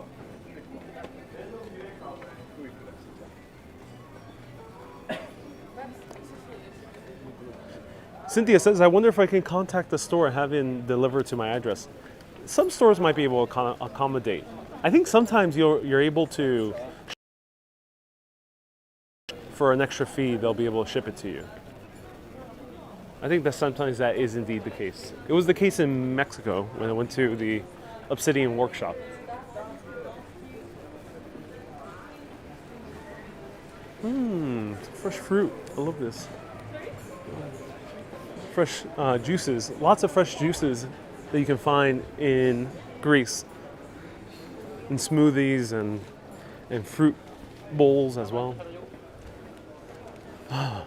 Cynthia says, I wonder if I can contact the store and have it delivered to my address. Some stores might be able to accommodate. I think sometimes you're able to, for an extra fee, they'll be able to ship it to you. I think that sometimes that is indeed the case. It was the case in Mexico when I went to the Obsidian workshop. Fresh fruit. I love this. Fresh juices. Lots of fresh juices that you can find in Greece. And smoothies and fruit bowls as well. Wow.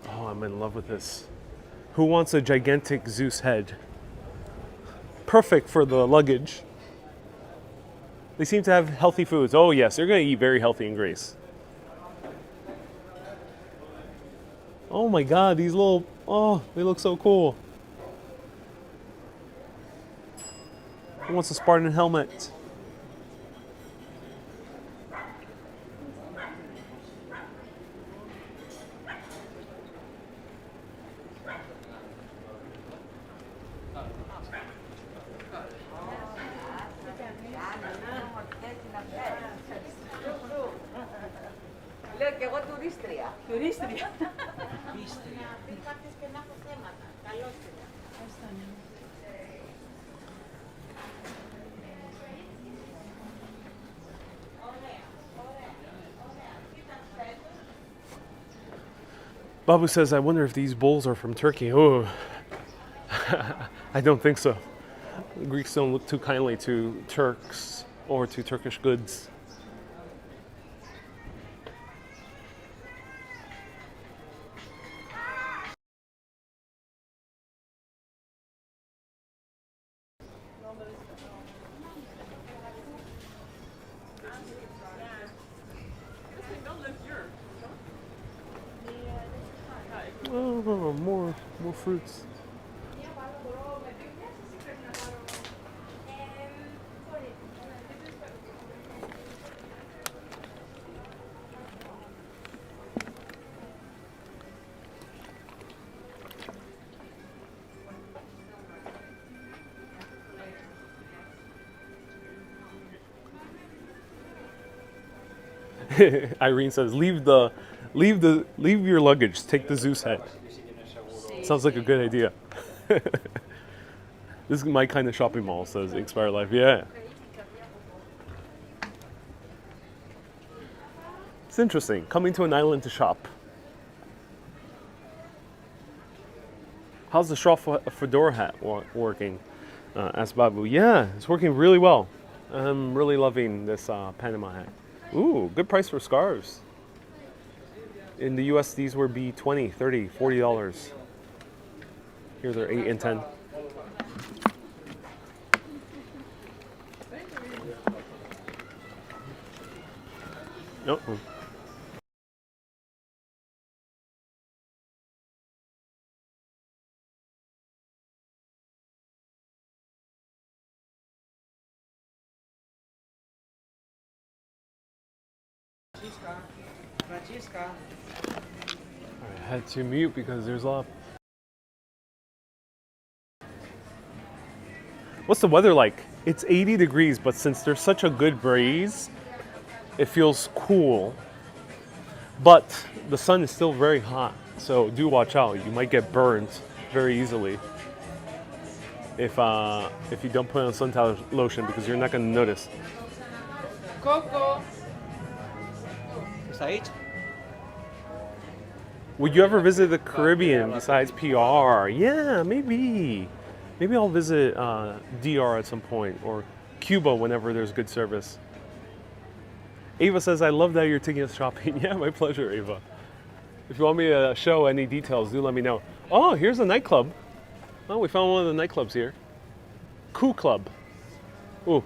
Oh, I'm in love with this. Who wants a gigantic Zeus head? Perfect for the luggage. They seem to have healthy foods. Oh yes, they're going to eat very healthy in Greece. Oh my God, these little, oh, they look so cool. Who wants a Spartan helmet? Λέω και εγώ τουρίστρια. Τουρίστρια. Babu says, I wonder if these bowls are from Turkey. Oh, I don't think so. The Greeks don't look too kindly to Turks or to Turkish goods. Oh, more fruits. Irene says, leave your luggage. Take the Zeus head. Sounds like a good idea. This is my kind of shopping mall, says Expire Life. Yeah. It's interesting, coming to an island to shop. How's the straw fedora hat working? Asked Babu. Yeah, it's working really well. I'm really loving this Panama hat. Ooh, good price for scarves. In the US, these would be $20, $30, $40. Here they're 8 and 10. Nope. Francisca. I had to mute because there's a lot. What's the weather like? It's 80 degrees, but since there's such a good breeze, it feels cool. But the sun is still very hot, so do watch out. You might get burned very easily if you don't put on suntan lotion, because you're not going to notice. Coco. Está hecho. Would you ever visit the Caribbean besides PR? Yeah, maybe. Maybe I'll visit DR at some point, or Cuba whenever there's good service. Ava says, I love that you're taking us shopping. Yeah, my pleasure, Ava. If you want me to show any details, do let me know. Oh, here's a nightclub. Oh, we found one of the nightclubs here. Cool Club. Ooh.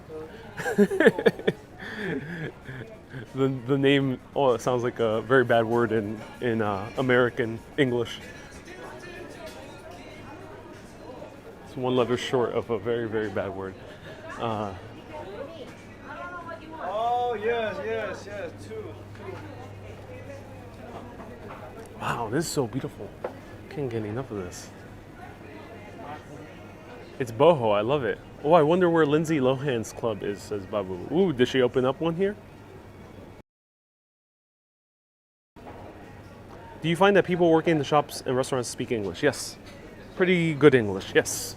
The name, oh, it sounds like a very bad word in American English. It's one letter short of a very, very bad word. Oh, yes, two. Wow, this is so beautiful. Can't get enough of this. It's boho. I love it. Oh, I wonder where Lindsay Lohan's club is, says Babu. Ooh, did she open up one here? Do you find that people working in the shops and restaurants speak English? Yes. Pretty good English, yes.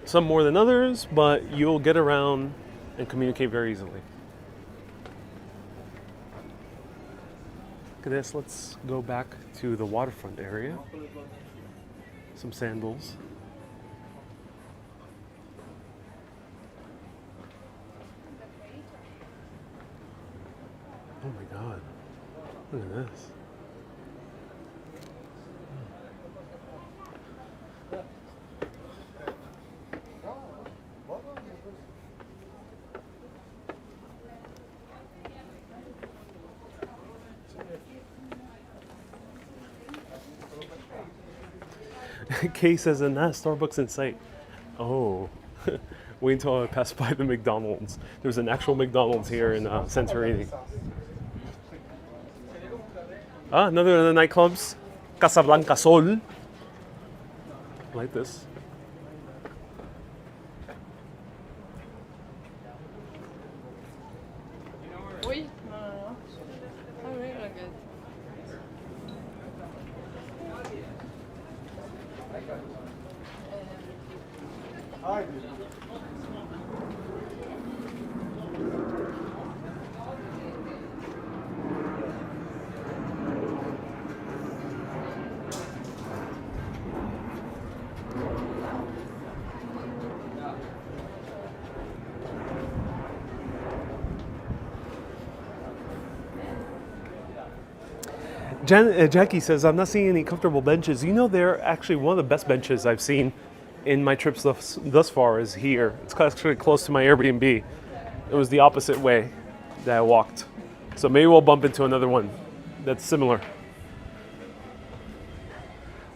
Some more than others, but you'll get around and communicate very easily. Look at this. Let's go back to the waterfront area. Some sandals. Oh my God. Look at this. Kay says, and that Starbucks in sight. Oh, wait until I pass by the McDonald's. There's an actual McDonald's here in Santorini. Ah, another of the nightclubs. Casablanca Sol. Like this. Uy, no. Oh, really good. Jackie says, I'm not seeing any comfortable benches. You know, they're actually one of the best benches I've seen in my trips thus far is here. It's actually close to my Airbnb. It was the opposite way that I walked. So maybe we'll bump into another one that's similar.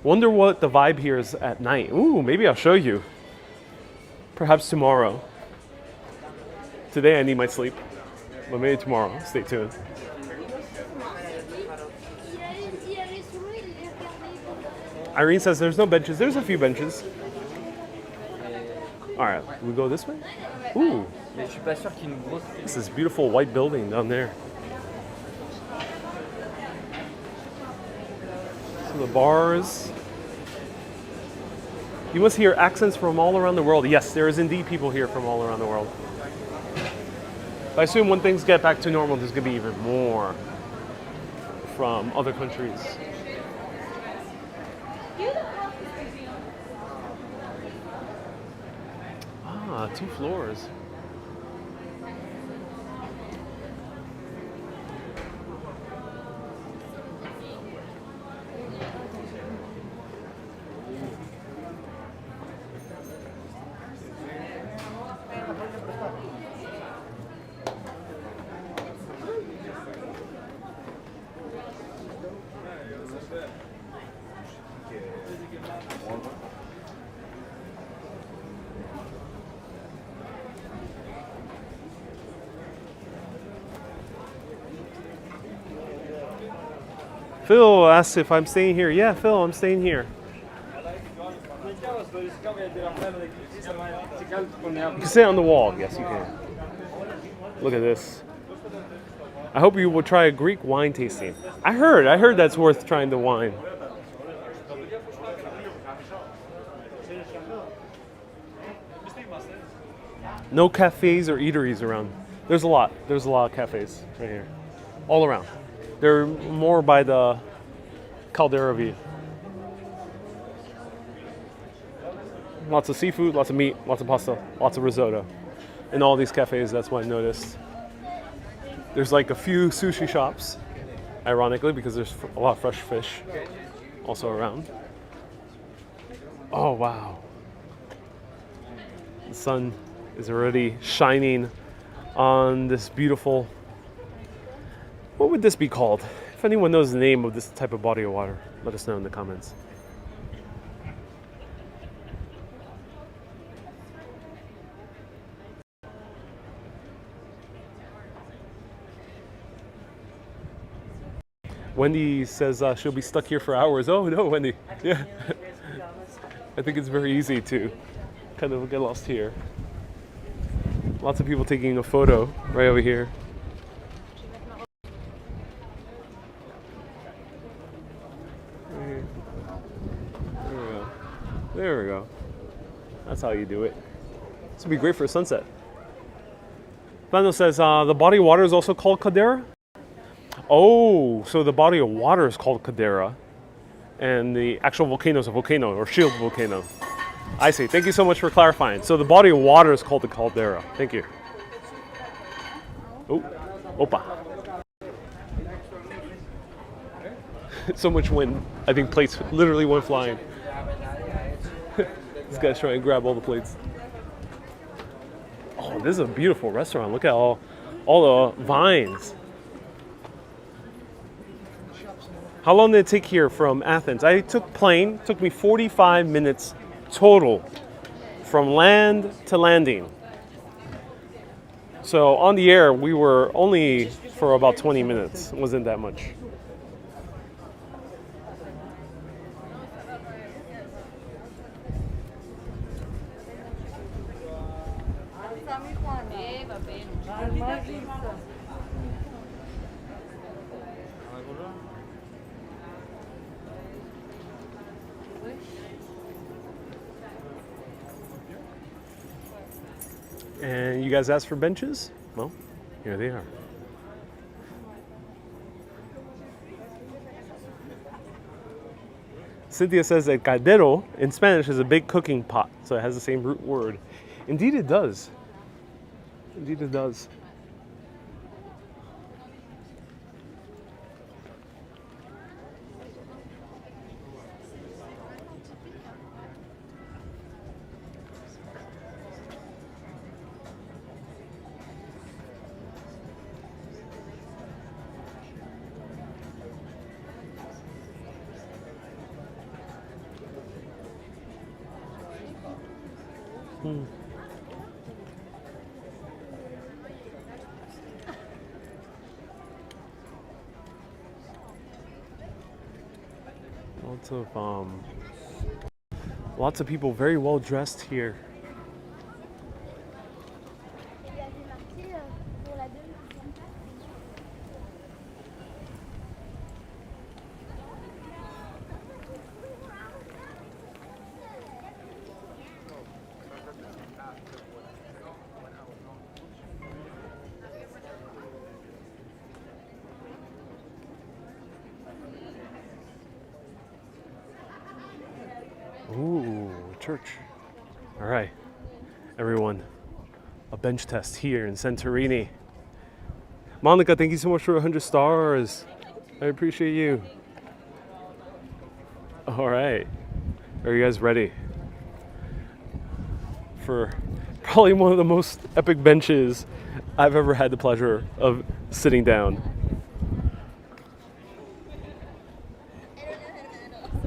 Wonder what the vibe here is at night. Ooh, maybe I'll show you. Perhaps tomorrow. Today I need my sleep, but maybe tomorrow. Stay tuned. Irene says there's no benches. There's a few benches. All right, we go this way? Ooh. This is beautiful white building down there. So the bars. You must hear accents from all around the world. Yes, there is indeed people here from all around the world. But I assume when things get back to normal, there's going to be even more from other countries. Ah, 2 floors. Phil asks if I'm staying here. Yeah, Phil, I'm staying here. You can sit on the wall. Yes, you can. Look at this. I hope you will try a Greek wine tasting. I heard that's worth trying the wine. No cafes or eateries around. There's a lot of cafes right here. All around. They're more by the Caldera view. Lots of seafood, lots of meat, lots of pasta, lots of risotto. In all these cafes, that's what I noticed. There's like a few sushi shops, ironically, because there's a lot of fresh fish also around. Oh, wow. The sun is already shining on this beautiful... What would this be called? If anyone knows the name of this type of body of water, let us know in the comments. Wendy says she'll be stuck here for hours. Oh no, Wendy. Yeah. I think it's very easy to kind of get lost here. Lots of people taking a photo right over here. There we go. There we go. That's how you do it. This would be great for a sunset. Fernando says the body of water is also called caldera. Oh, so the body of water is called caldera, and the actual volcano is a volcano, or Shield Volcano. I see. Thank you so much for clarifying. So the body of water is called the caldera. Thank you. Oh, opa. So much wind. I think plates literally went flying. This guy's trying to grab all the plates. Oh, this is a beautiful restaurant. Look at all the vines. How long did it take here from Athens? I took plane. Took me 45 minutes total from land to landing. So on the air, we were only for about 20 minutes. It wasn't that much. And you guys asked for benches? Well, here they are. Cynthia says that caldero in Spanish is a big cooking pot, so it has the same root word. Indeed it does. Indeed it does. Lots of people very well dressed here. Ooh, church. All right, everyone. A bench test here in Santorini. Monica, thank you so much for 100 stars. I appreciate you. All right. Are you guys ready for probably one of the most epic benches I've ever had the pleasure of sitting down?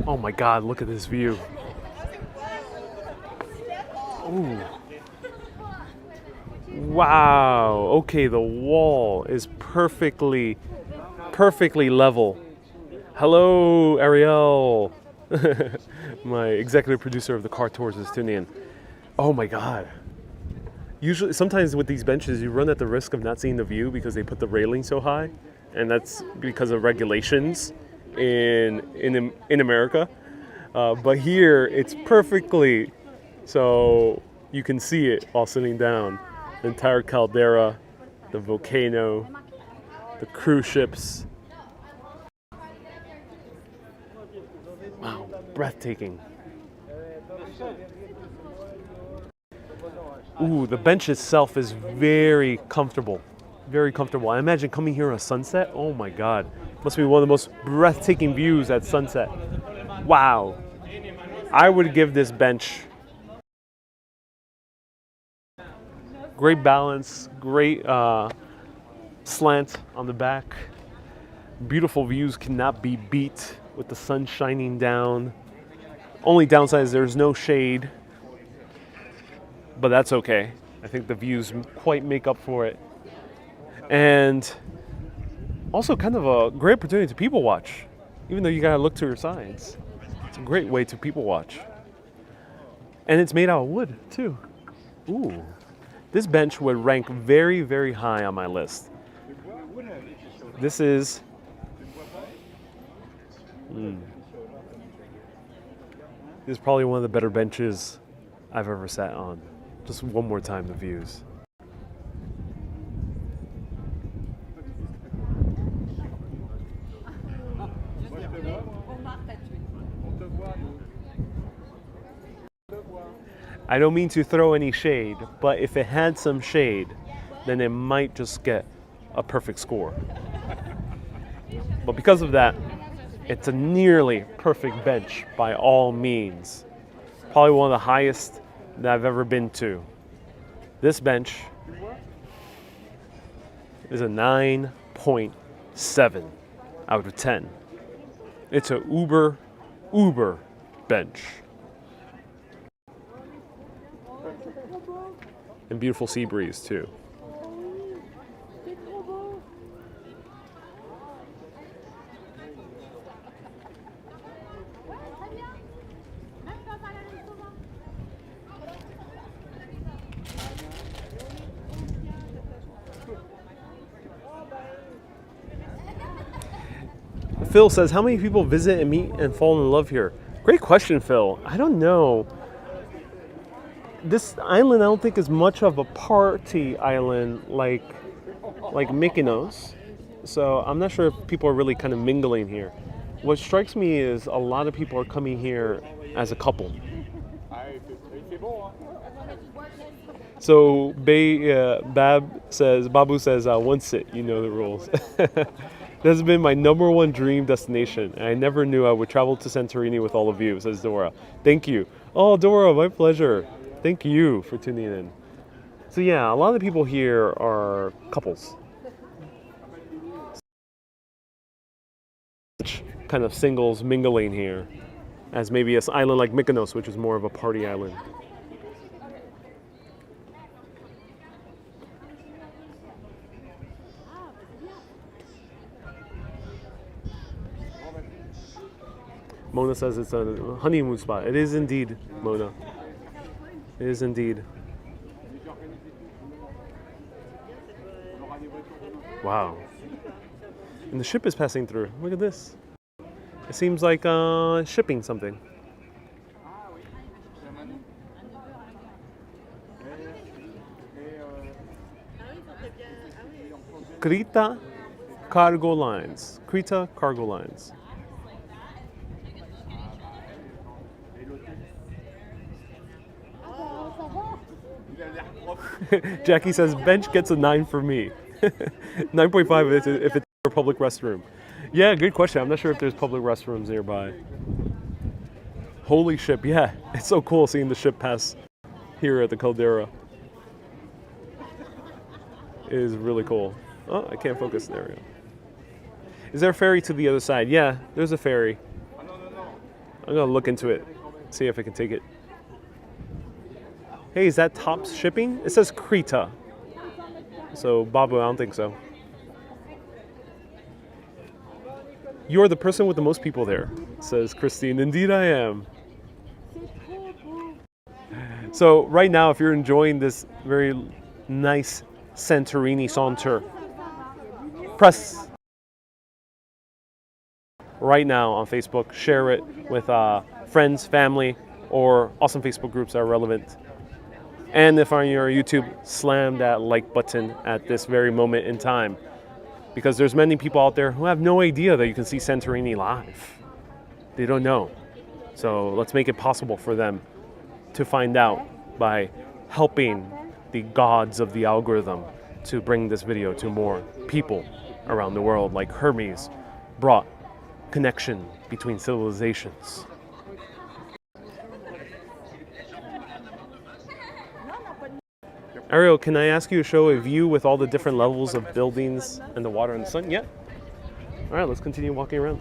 Oh my God, look at this view. Ooh. Wow. Okay, the wall is perfectly level. Hello, Ariel. My executive producer of the car tours is tuning in. Oh my God. Usually, sometimes with these benches, you run at the risk of not seeing the view because they put the railing so high, and that's because of regulations in America. But here, it's perfectly so you can see it while sitting down. The entire caldera, the volcano, the cruise ships. Wow, breathtaking. Ooh, the bench itself is very comfortable. Very comfortable. I imagine coming here on a sunset. Oh my God. Must be one of the most breathtaking views at sunset. Wow. I would give this bench great balance, great slant on the back. Beautiful views cannot be beat with the sun shining down. Only downside is there's no shade, but that's okay. I think the views quite make up for it. And Also kind of a great opportunity to people watch, even though you gotta look to your sides. It's a great way to people watch. And it's made out of wood too. Ooh. This bench would rank very, very high on my list. This is this is probably one of the better benches I've ever sat on. Just one more time, the views. I don't mean to throw any shade, but if it had some shade, then it might just get a perfect score. But because of that, it's a nearly perfect bench by all means. Probably one of the highest that I've ever been to. This bench is a 9.7 out of 10. It's a uber bench. And beautiful sea breeze too. Phil says, how many people visit and meet and fall in love here? Great question, Phil. I don't know. This island I don't think is much of a party island like Mykonos. So I'm not sure if people are really kind of mingling here. What strikes me is a lot of people are coming here as a couple. So Babu says, one sit, you know the rules. This has been my number one dream destination, and I never knew I would travel to Santorini with all of you, says Dora. Thank you. Oh, Dora, my pleasure. Thank you for tuning in. So yeah, a lot of the people here are couples. Kind of singles mingling here, as maybe an island like Mykonos, which is more of a party island. Mona says it's a honeymoon spot. It is indeed, Mona. It is indeed. Wow. And the ship is passing through. Look at this. It seems like shipping something. Krita Cargo Lines. Krita Cargo Lines. Jackie says, bench gets a 9 for me. 9.5 if it's a public restroom. Yeah, good question. I'm not sure if there's public restrooms nearby. Holy ship, yeah. It's so cool seeing the ship pass here at the caldera. It is really cool. Oh, I can't focus. There we go. Is there a ferry to the other side? Yeah, there's a ferry. I'm going to look into it, see if I can take it. Hey, is that Tops Shipping? It says Krita. So, Babu, I don't think so. You're the person with the most people there, says Christine. Indeed I am. So, right now, if you're enjoying this very nice Santorini saunter, press right now on Facebook, share it with friends, family, or awesome Facebook groups that are relevant. And if on your YouTube, slam that like button at this very moment in time. Because there's many people out there who have no idea that you can see Santorini live. They don't know. So let's make it possible for them to find out by helping the gods of the algorithm to bring this video to more people around the world, like Hermes brought connection between civilizations. Ariel, can I ask you to show a view with all the different levels of buildings and the water and the sun? Yeah. All right, let's continue walking around.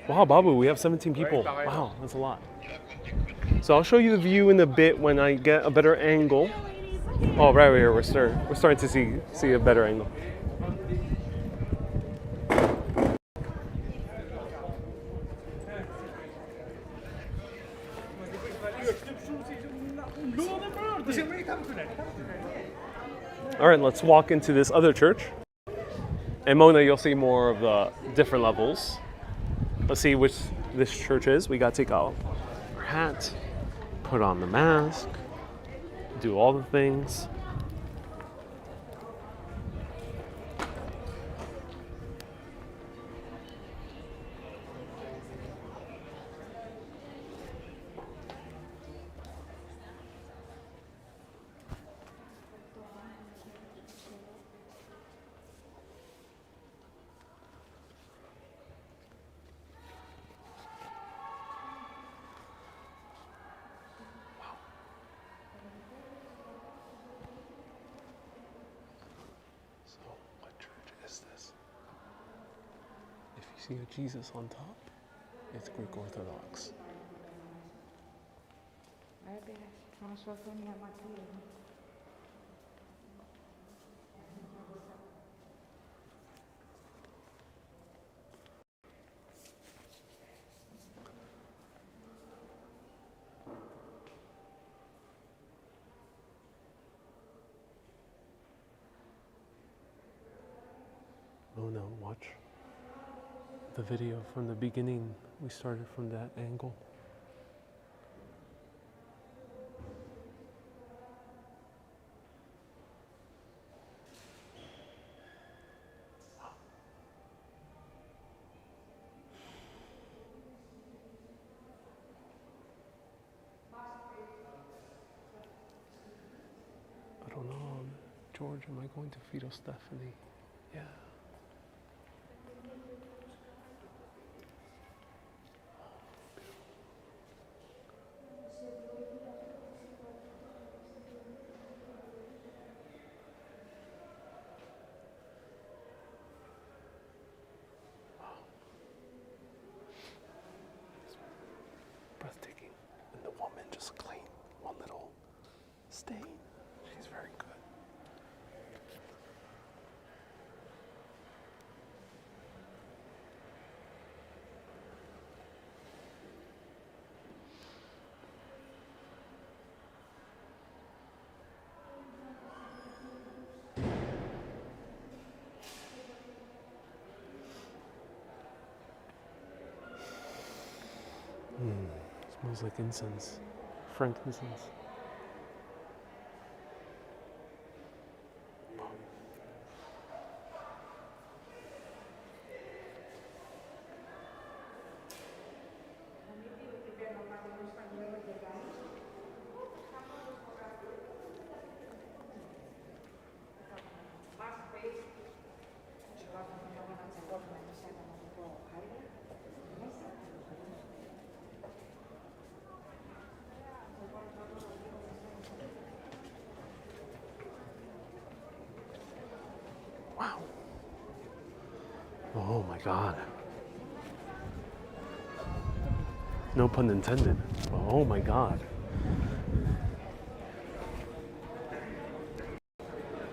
Wow, Babu, we have 17 people. Wow, that's a lot. So I'll show you the view in a bit when I get a better angle. Oh, right here. We're starting to see a better angle. All right, let's walk into this other church. And Mona, you'll see more of the different levels. Let's see which this church is. We got to take off our hat, put on the mask, do all the things. See a Jesus on top? It's Greek Orthodox. Oh no, watch. The video from the beginning, we started from that angle. I don't know, George, am I going to feed Stephanie? Yeah. Breathtaking. And the woman just cleaned one little stain. She's very good. Smells like incense, frankincense. Wow. Oh my God. No pun intended. Oh my God.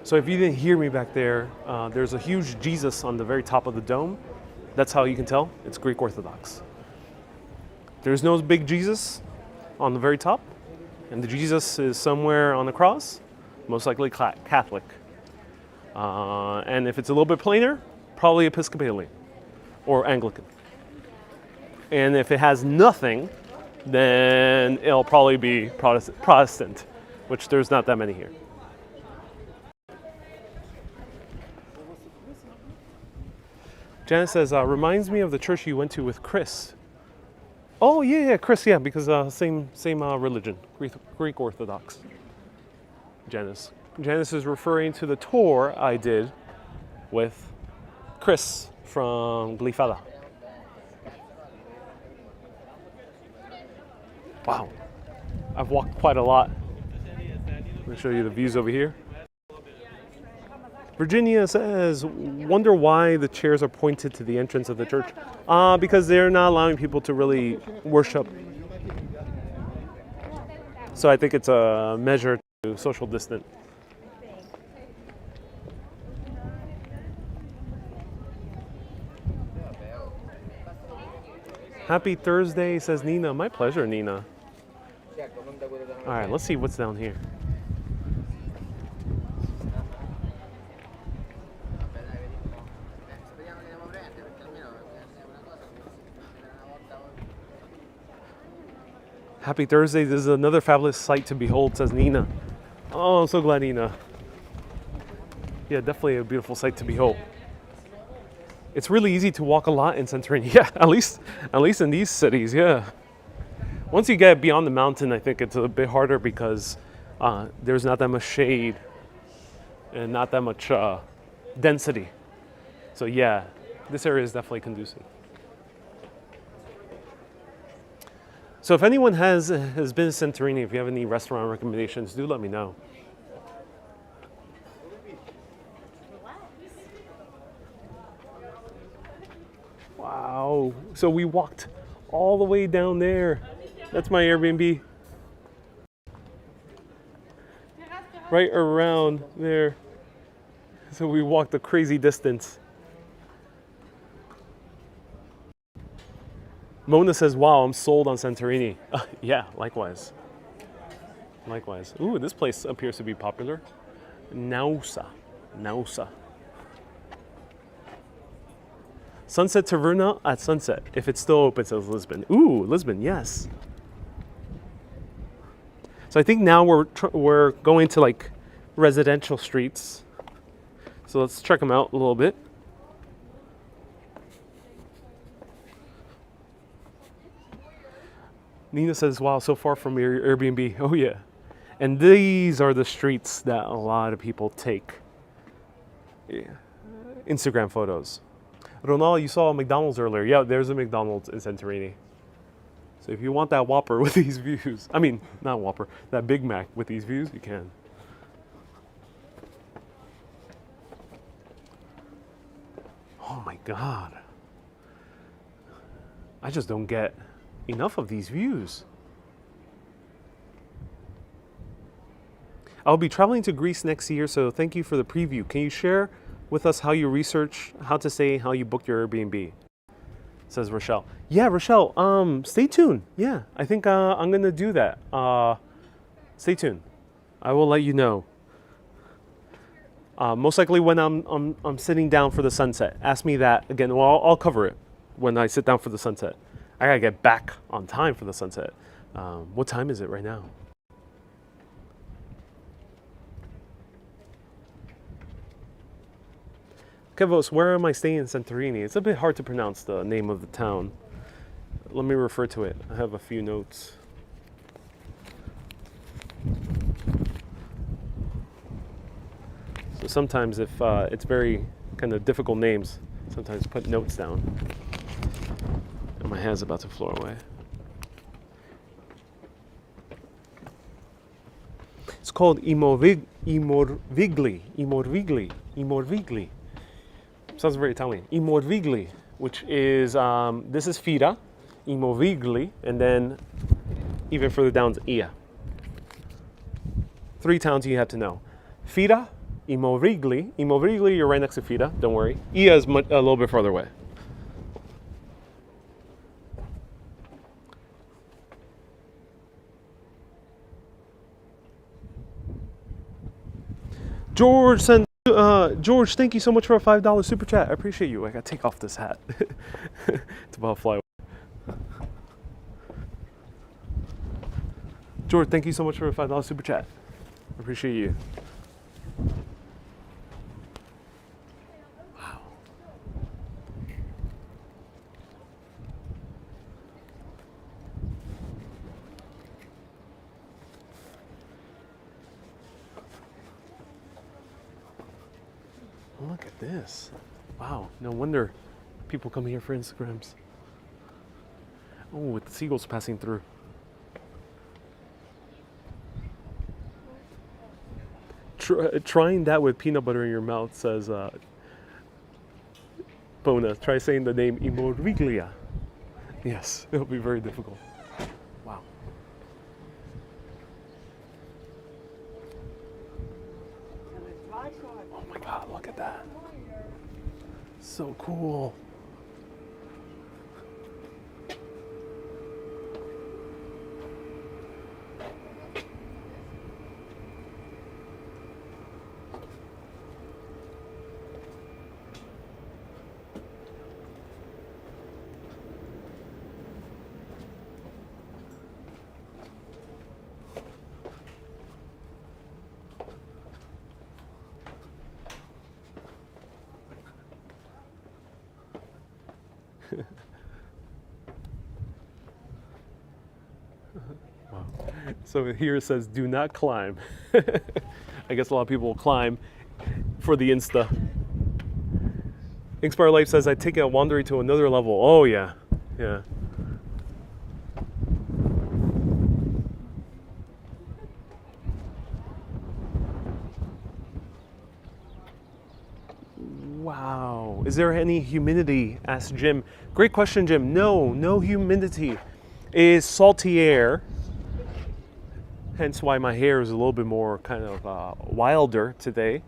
So if you didn't hear me back there, there's a huge Jesus on the very top of the dome. That's how you can tell it's Greek Orthodox. There's no big Jesus on the very top, and the Jesus is somewhere on the cross, most likely Catholic. And if it's a little bit plainer, probably Episcopalian or Anglican. And if it has nothing, then it'll probably be Protestant, which there's not that many here. Janet says, reminds me of the church you went to with Chris. Oh, yeah, Chris, yeah, because same religion, Greek Orthodox. Janice is referring to the tour I did with Chris from Glyfada. Wow, I've walked quite a lot. Let me show you the views over here. Virginia says, wonder why the chairs are pointed to the entrance of the church. Because they're not allowing people to really worship. So I think it's a measure to social distance. Happy Thursday, says Nina. My pleasure, Nina. All right, let's see what's down here. Happy Thursday. This is another fabulous sight to behold, says Nina. Oh, I'm so glad, Nina. Yeah, definitely a beautiful sight to behold. It's really easy to walk a lot in Santorini. Yeah, at least in these cities, yeah. Once you get beyond the mountain, I think it's a bit harder because there's not that much shade and not that much density. So yeah, this area is definitely conducive. So if anyone has been to Santorini, if you have any restaurant recommendations, do let me know. Wow. So we walked all the way down there. That's my Airbnb. Right around there. So we walked a crazy distance. Mona says, wow, I'm sold on Santorini. Yeah, likewise. Likewise. Ooh, this place appears to be popular. Nausa. Sunset Taverna at sunset, if it's still open, says Lisbon. Ooh, Lisbon, yes. So I think now we're going to like residential streets. So let's check them out a little bit. Nina says, wow, so far from your Airbnb. Oh yeah. And these are the streets that a lot of people take. Yeah. Instagram photos. Ronald, you saw a McDonald's earlier. Yeah, there's a McDonald's in Santorini. So if you want that Whopper with these views, I mean, not Whopper, that Big Mac with these views, you can. Oh my God. I just don't get enough of these views. I'll be traveling to Greece next year, so thank you for the preview. Can you share with us how you research, how to say, how you booked your Airbnb? Says Rochelle. Yeah, Rochelle, stay tuned. Yeah, I think I'm gonna do that. Stay tuned. I will let you know. Most likely when I'm sitting down for the sunset. Ask me that again. Well, I'll cover it when I sit down for the sunset. I gotta get back on time for the sunset. What time is it right now? Kevos, where am I staying in Santorini? It's a bit hard to pronounce the name of the town. Let me refer to it. I have a few notes. So sometimes if it's very kind of difficult names, sometimes put notes down. And my hand's about to flow away. It's called Imorvigli. Sounds very Italian. Imorvigli, which is, this is Fira, Imorvigli, and then even further down is Ia. 3 towns you have to know. Fira, Imorvigli, you're right next to Fira, don't worry. Ia is a little bit farther away. George sent, George, thank you so much for a $5 super chat. I appreciate you. I gotta take off this hat. It's about to fly away. George, thank you so much for a $5 super chat. I appreciate you. Wow. Look at this. Wow, no wonder people come here for Instagrams. Oh, with the seagulls passing through. Trying that with peanut butter in your mouth, says Bona. Try saying the name Imorviglia. Yes, it'll be very difficult. Wow. Oh my God, look at that. So cool. Wow. So here it says, do not climb. I guess a lot of people will climb for the Insta. Inspire Life says, I take a wandering to another level. Oh yeah, yeah. Wow. Is there any humidity? Asked Jim. Great question, Jim. No, no humidity. It is salty air. Hence why my hair is a little bit more kind of wilder today.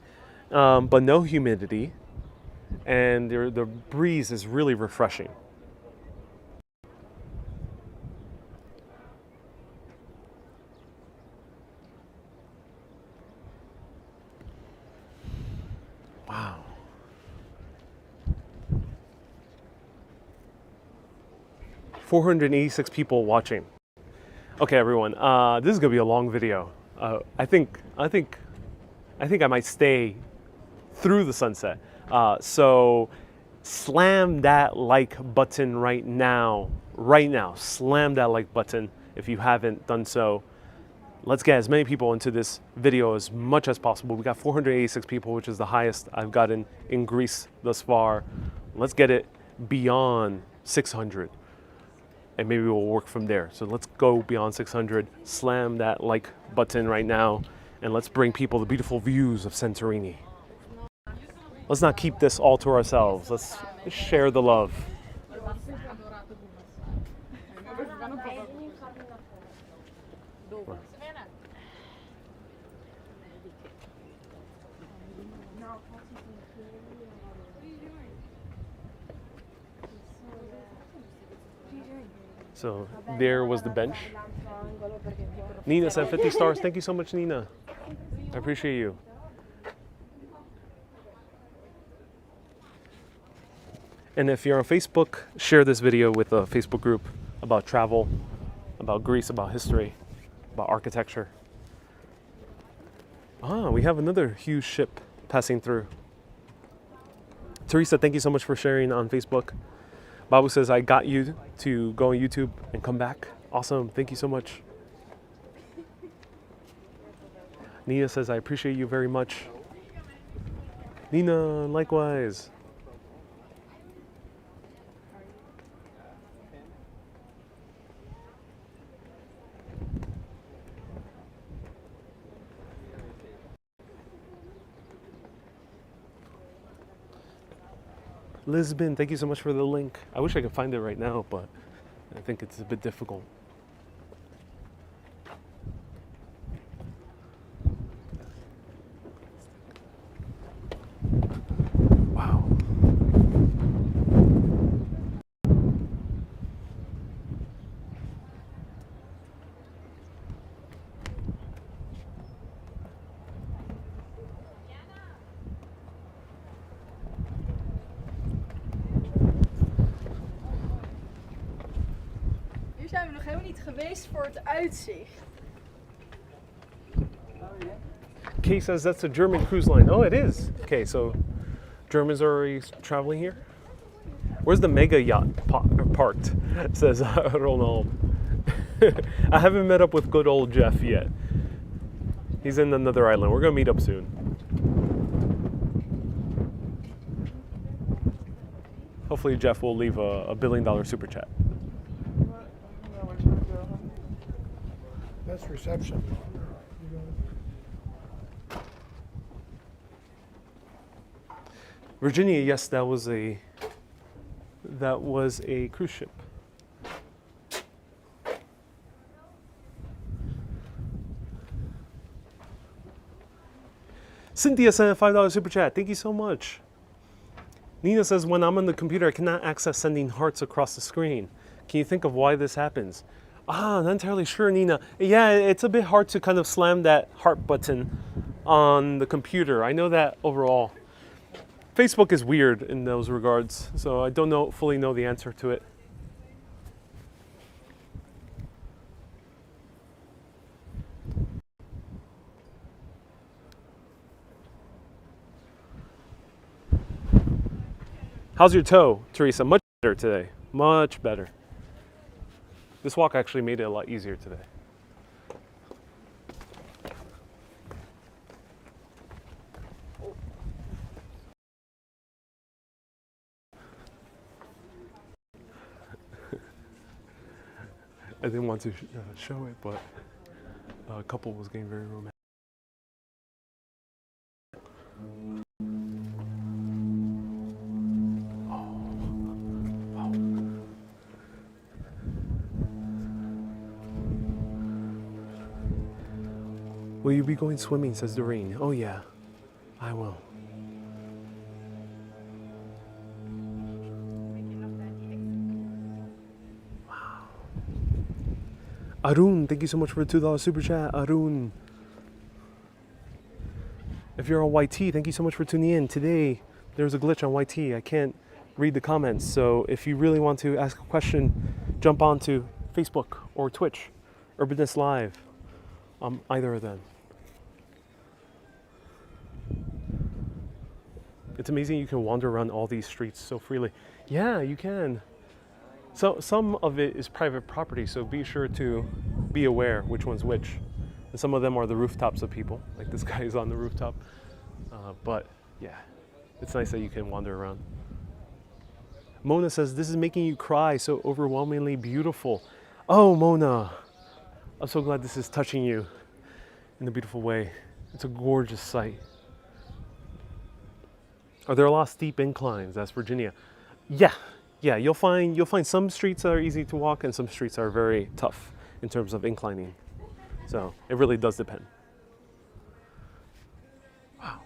But no humidity. And the breeze is really refreshing. Wow. $486 people watching. Okay, everyone. This is gonna be a long video. I think I might stay through the sunset. So slam that like button right now. Right now, slam that like button if you haven't done so. Let's get as many people into this video as much as possible. We got 486 people, which is the highest I've gotten in Greece thus far. Let's get it beyond 600. And maybe we'll work from there. So let's go beyond 600, slam that like button right now, and let's bring people the beautiful views of Santorini. Let's not keep this all to ourselves. Let's share the love. So there was the bench. Nina sent 50 stars. Thank you so much, Nina. I appreciate you. And if you're on Facebook, share this video with a Facebook group about travel, about Greece, about history, about architecture. Ah, we have another huge ship passing through. Teresa, thank you so much for sharing on Facebook. Babu says, I got you to go on YouTube and come back. Awesome. Thank you so much. Nina says, I appreciate you very much. Nina, likewise. Lisbon, thank you so much for the link. I wish I could find it right now, but I think it's a bit difficult. Wow. Hier zijn we nog helemaal niet geweest voor het uitzicht. Kay says that's a German cruise line. Oh, it is. Okay, so Germans are already traveling here. Where's the mega yacht parked? Says Ronald. I haven't met up with good old Jeff yet. He's in another island. We're gonna meet up soon. Hopefully Jeff will leave a $1 billion super chat. That's reception. Virginia, yes, that was a cruise ship. Cynthia sent a $5 super chat. Thank you so much. Nina says, when I'm on the computer, I cannot access sending hearts across the screen. Can you think of why this happens? Not entirely sure, Nina. Yeah, it's a bit hard to kind of slam that heart button on the computer. I know that overall. Facebook is weird in those regards, so I don't fully know the answer to it. How's your toe, Teresa? Much better today. Much better. This walk actually made it a lot easier today. I didn't want to show it, but a couple was getting very romantic. Will you be going swimming, says Doreen. Oh yeah, I will. Wow. Arun, thank you so much for the $2 super chat, Arun. If you're on YT, thank you so much for tuning in. Today, there's a glitch on YT. I can't read the comments, so if you really want to ask a question, jump onto Facebook or Twitch, Urbanist Live, either of them. It's amazing you can wander around all these streets so freely. Yeah, you can. So some of it is private property, so be sure to be aware which one's which. And some of them are the rooftops of people, like this guy is on the rooftop. But yeah, it's nice that you can wander around. Mona says, this is making you cry, so overwhelmingly beautiful. Oh, Mona, I'm so glad this is touching you in a beautiful way. It's a gorgeous sight. Are there a lot of steep inclines? That's Virginia. Yeah, you'll find some streets that are easy to walk and some streets are very tough in terms of inclining. So it really does depend. Wow.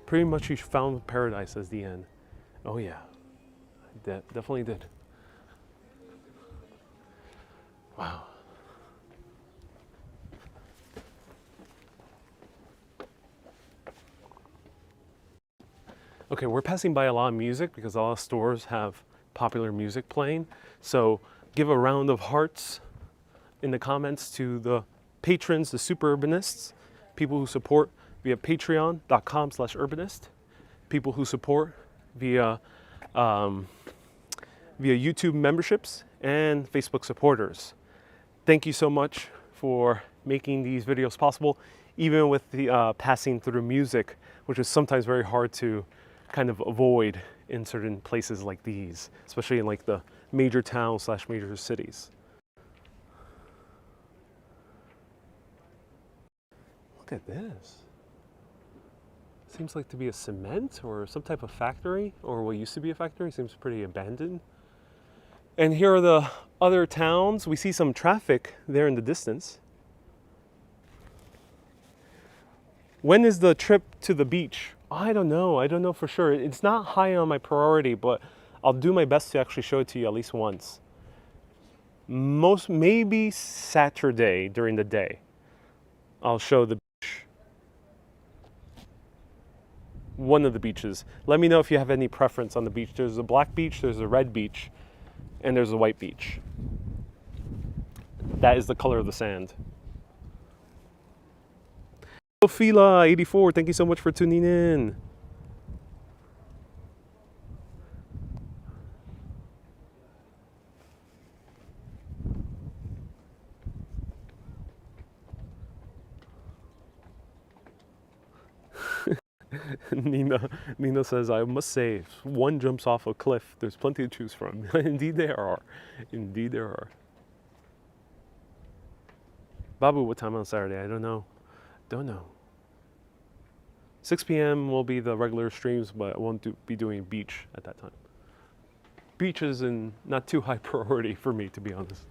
Pretty much you found paradise as the end. Oh yeah, I definitely did. Wow. Okay, we're passing by a lot of music because a lot of stores have popular music playing. So give a round of hearts in the comments to the patrons, the super urbanists, people who support via patreon.com/urbanist, people who support via YouTube memberships, and Facebook supporters. Thank you so much for making these videos possible, even with the passing through music, which is sometimes very hard to kind of avoid in certain places like these, especially in like the major towns / major cities. Look at this. Seems like to be a cement or some type of factory, or what used to be a factory. Seems pretty abandoned. And here are the other towns. We see some traffic there in the distance. When is the trip to the beach? I don't know for sure. It's not high on my priority, but I'll do my best to actually show it to you at least once. Maybe Saturday during the day, I'll show the beach. One of the beaches. Let me know if you have any preference on the beach. There's a black beach, there's a red beach, and there's a white beach. That is the color of the sand. Fila 84, thank you so much for tuning in. Nina says, I must say, if one jumps off a cliff, there's plenty to choose from. Indeed there are. Indeed there are. Babu, what time on Saturday? I don't know. Don't know. 6 p.m. will be the regular streams, but I won't be doing beach at that time. Beach is in not too high priority for me, to be honest.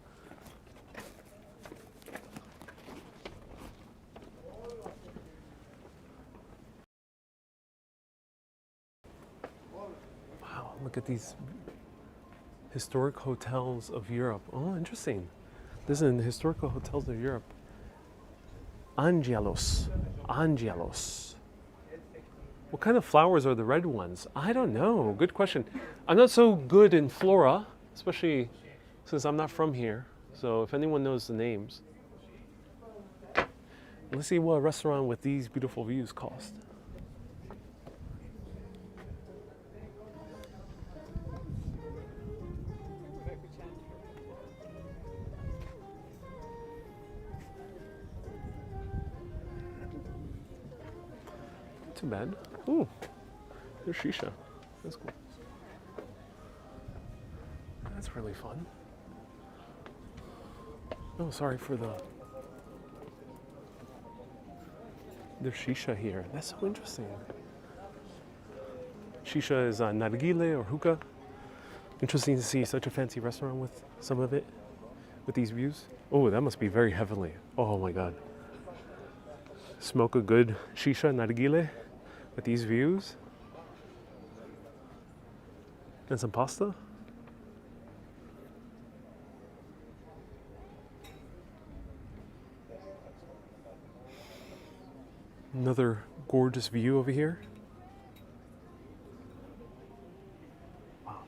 Wow, look at these historic hotels of Europe. Oh, interesting. This is in the historical hotels of Europe. Angelos. What kind of flowers are the red ones? I don't know. Good question. I'm not so good in flora, especially since I'm not from here. So if anyone knows the names. Let's see what a restaurant with these beautiful views cost. too bad. Ooh, there's shisha. That's cool. That's really fun. Oh, sorry for the shisha here. That's so interesting. Shisha is nargile or hookah. Interesting to see such a fancy restaurant with some of it, with these views. Oh, that must be very heavenly. Oh my God. Smoke a good shisha nargile with these views. And some pasta. Another gorgeous view over here. Wow.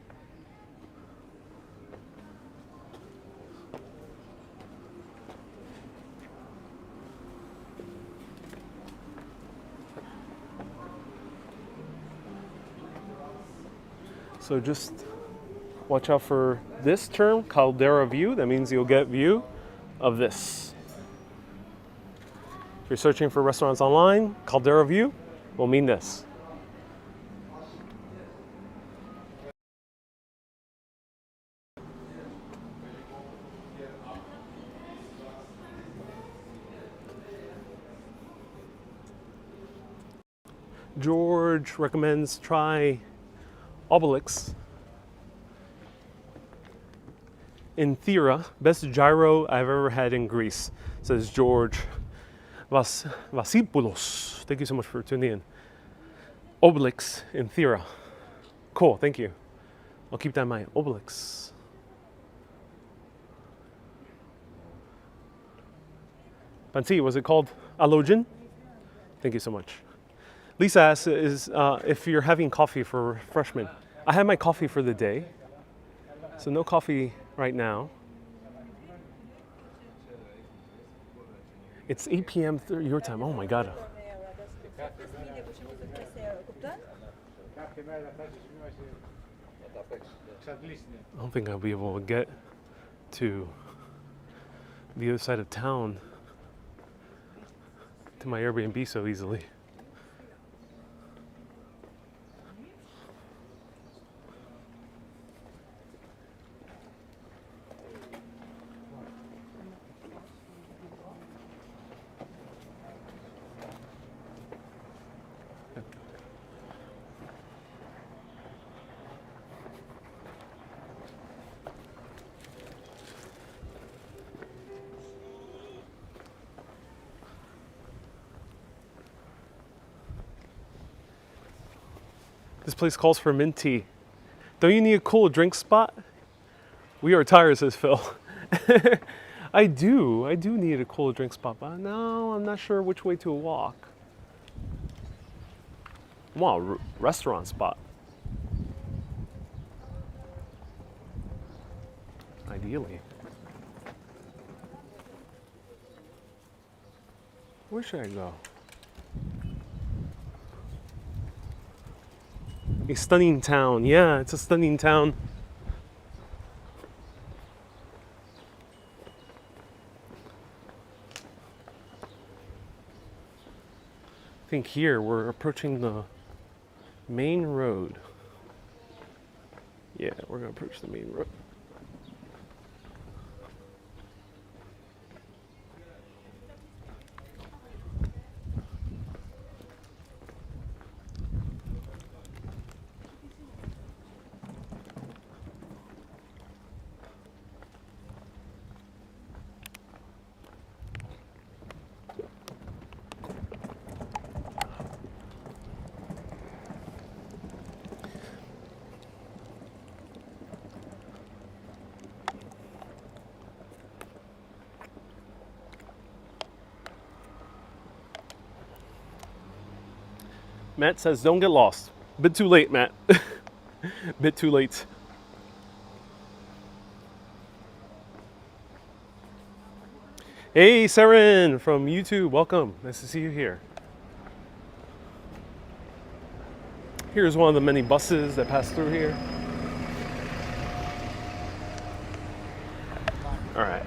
So just watch out for this term, caldera view. That means you'll get view of this. If you're searching for restaurants online, caldera view will mean this. George recommends try Obelix in Fira, best gyro I've ever had in Greece, says George Vasipoulos. Thank you so much for tuning in. Obelix in Fira. Cool, thank you. I'll keep that in mind. Obelix. Panti, was it called Alogen? Thank you so much. Lisa asks if you're having coffee for refreshment. I had my coffee for the day, so no coffee right now. It's 8 p.m. your time. Oh my God. I don't think I'll be able to get to the other side of town to my Airbnb so easily. This place calls for mint tea. Don't you need a cool drink spot? We are tired, says Phil. I do need a cool drink spot, but no, I'm not sure which way to walk. Wow, restaurant spot. Ideally. Where should I go? A stunning town. Yeah, it's a stunning town. I think here we're approaching the main road. Yeah, we're gonna approach the main road. Matt says, don't get lost. Bit too late, Matt. Bit too late. Hey, Saren from YouTube. Welcome. Nice to see you here. Here's one of the many buses that pass through here. All right.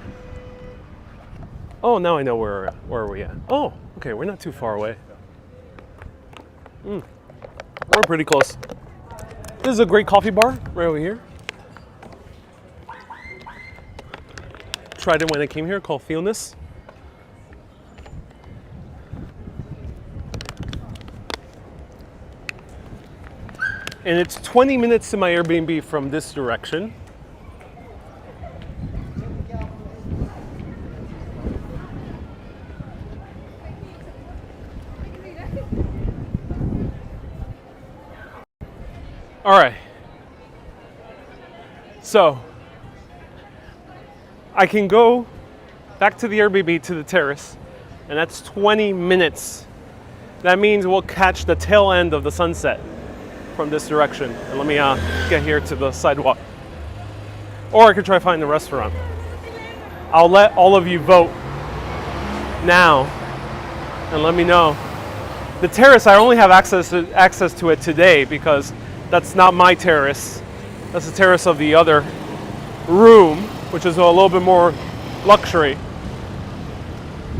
Oh, now I know where are we at. Oh, okay, we're not too far away. We're pretty close. This is a great coffee bar right over here. Tried it when I came here, called Feelness. And it's 20 minutes to my Airbnb from this direction. All right. So I can go back to the Airbnb to the terrace, and that's 20 minutes. That means we'll catch the tail end of the sunset from this direction. And let me get here to the sidewalk. Or I could try to find a restaurant. I'll let all of you vote now and let me know. The terrace, I only have access to it today because that's not my terrace. That's the terrace of the other room, which is a little bit more luxury.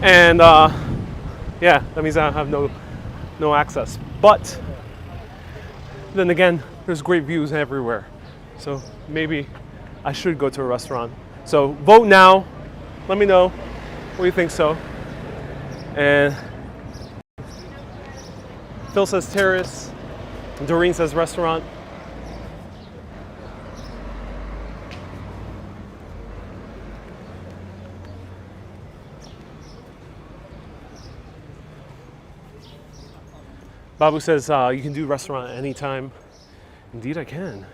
And yeah, that means I have no access. But then again, there's great views everywhere. So maybe I should go to a restaurant. So vote now. Let me know what you think so. And Phil says terrace. Doreen says restaurant. Babu says you can do restaurant anytime. Indeed I can.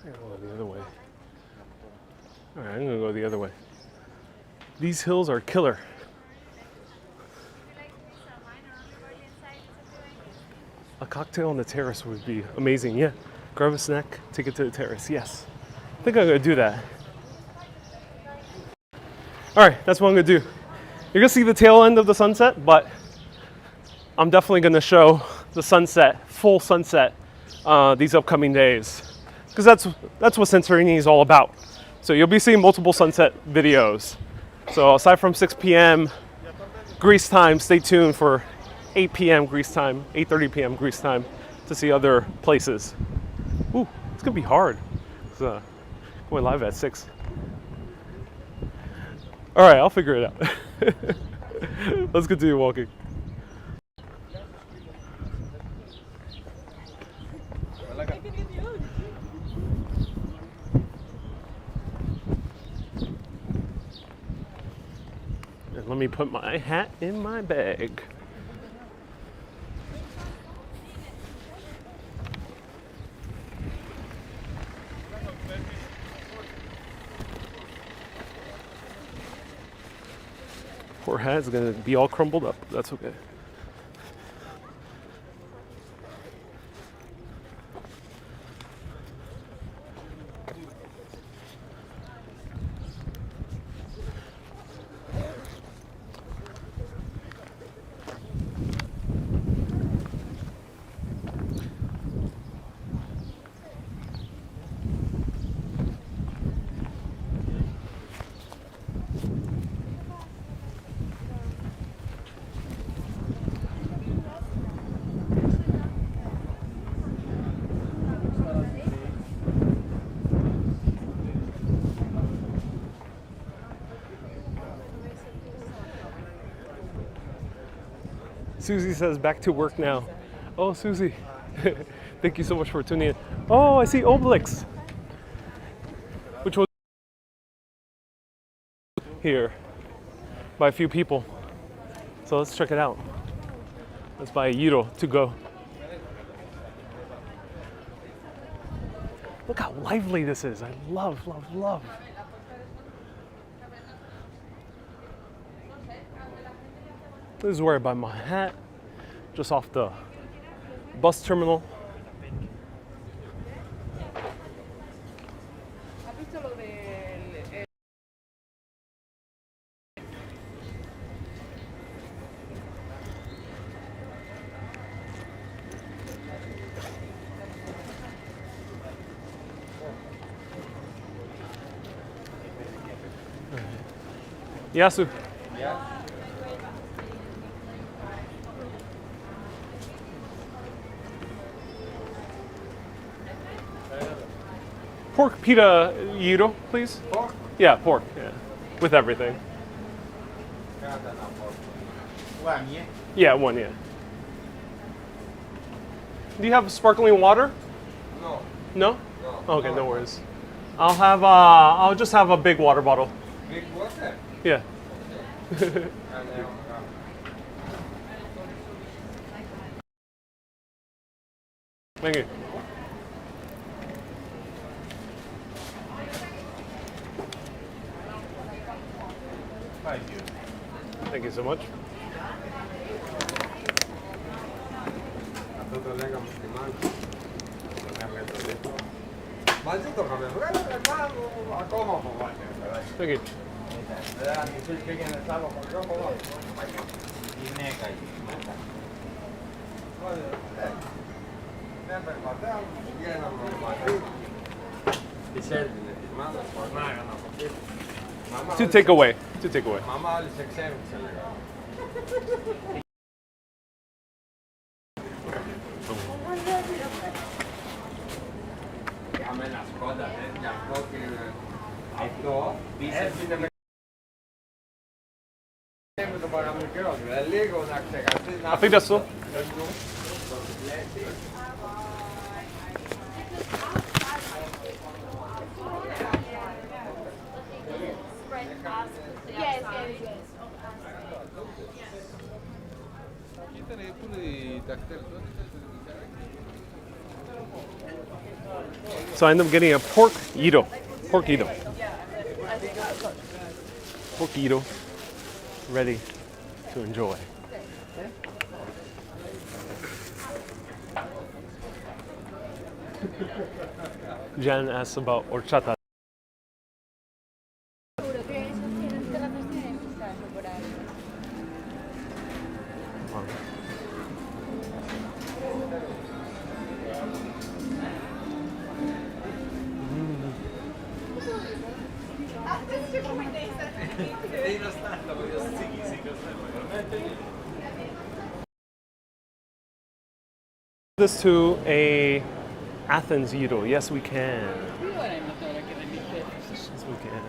I'm gonna go the other way. All right, I'm gonna go the other way. These hills are killer. A cocktail on the terrace would be amazing. Yeah, grab a snack, take it to the terrace. Yes, I think I'm gonna do that. All right, that's what I'm gonna do. You're gonna see the tail end of the sunset, but I'm definitely gonna show the sunset, full sunset, these upcoming days. Because that's what Santorini is all about. So you'll be seeing multiple sunset videos. So aside from 6 p.m. Greece time, stay tuned for 8 p.m. Greece time, 8:30 p.m. Greece time to see other places. Ooh, it's gonna be hard. It's going live at 6. All right, I'll figure it out. Let's continue walking. And let me put my hat in my bag. Poor hat's gonna be all crumbled up. That's okay. Susie says back to work now. Oh, Susie, thank you so much for tuning in. Oh, I see Obelix, which was here by a few people. So let's check it out. Let's buy a euro to go. Look how lively this is. I love, love, love. This is where I buy my hat, just off the bus terminal. ¿Has visto lo del... Yasu. Pork pita gyro, please. Pork? Yeah, pork. Yeah, with everything. One, yeah? Yeah, one. Yeah. Do you have sparkling water? No. No. No. Okay, no worries. I'll have. I'll just have a big water bottle. Big water? Yeah. Thank you. Thank you so much. Thank you. To take away. To take away. Mamma oli seksäämisen. Ja mennä skoda ja kokin no, I think that's so. So I end up getting a pork gyro. Pork gyro. Pork gyro. Ready to enjoy. Jan asks about horchata. Seguro que esos tienen terrazas tienen pistacho por ahí. This to a Athens gyro. Yes, we can. Yes, we can.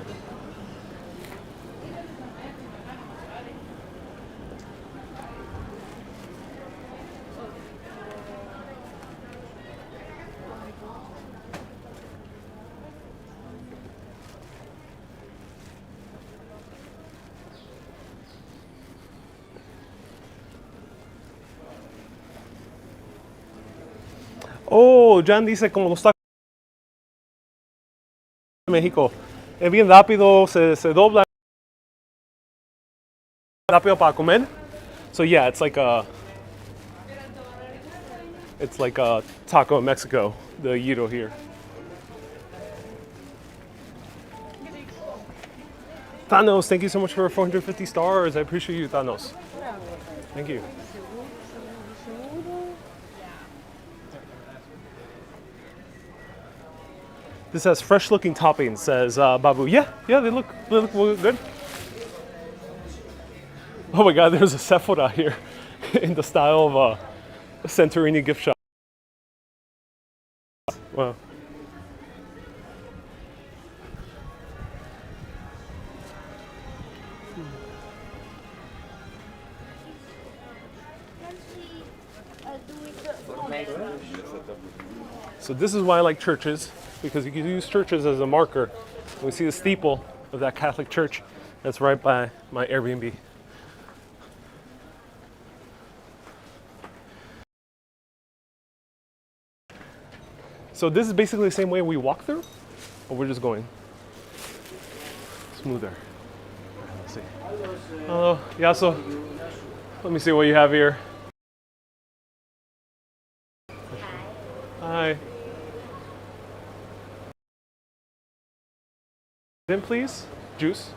Oh, Jan dice como los tacos de México. Es bien rápido, se dobla rápido para comer. So yeah, it's like a taco in Mexico, the gyro here. Thanos, thank you so much for 450 stars. I appreciate you, Thanos. Thank you. This has fresh looking toppings, says Babu. Yeah, they look good. Oh my god, there's a Sephora here in the style of a Santorini gift shop. Wow. So this is why I like churches, because you can use churches as a marker. We see the steeple of that Catholic church that's right by my Airbnb. So this is basically the same way we walk through, or we're just going smoother. All right, let's see. Hello, Yaso. Let me see what you have here. In, please. Juice.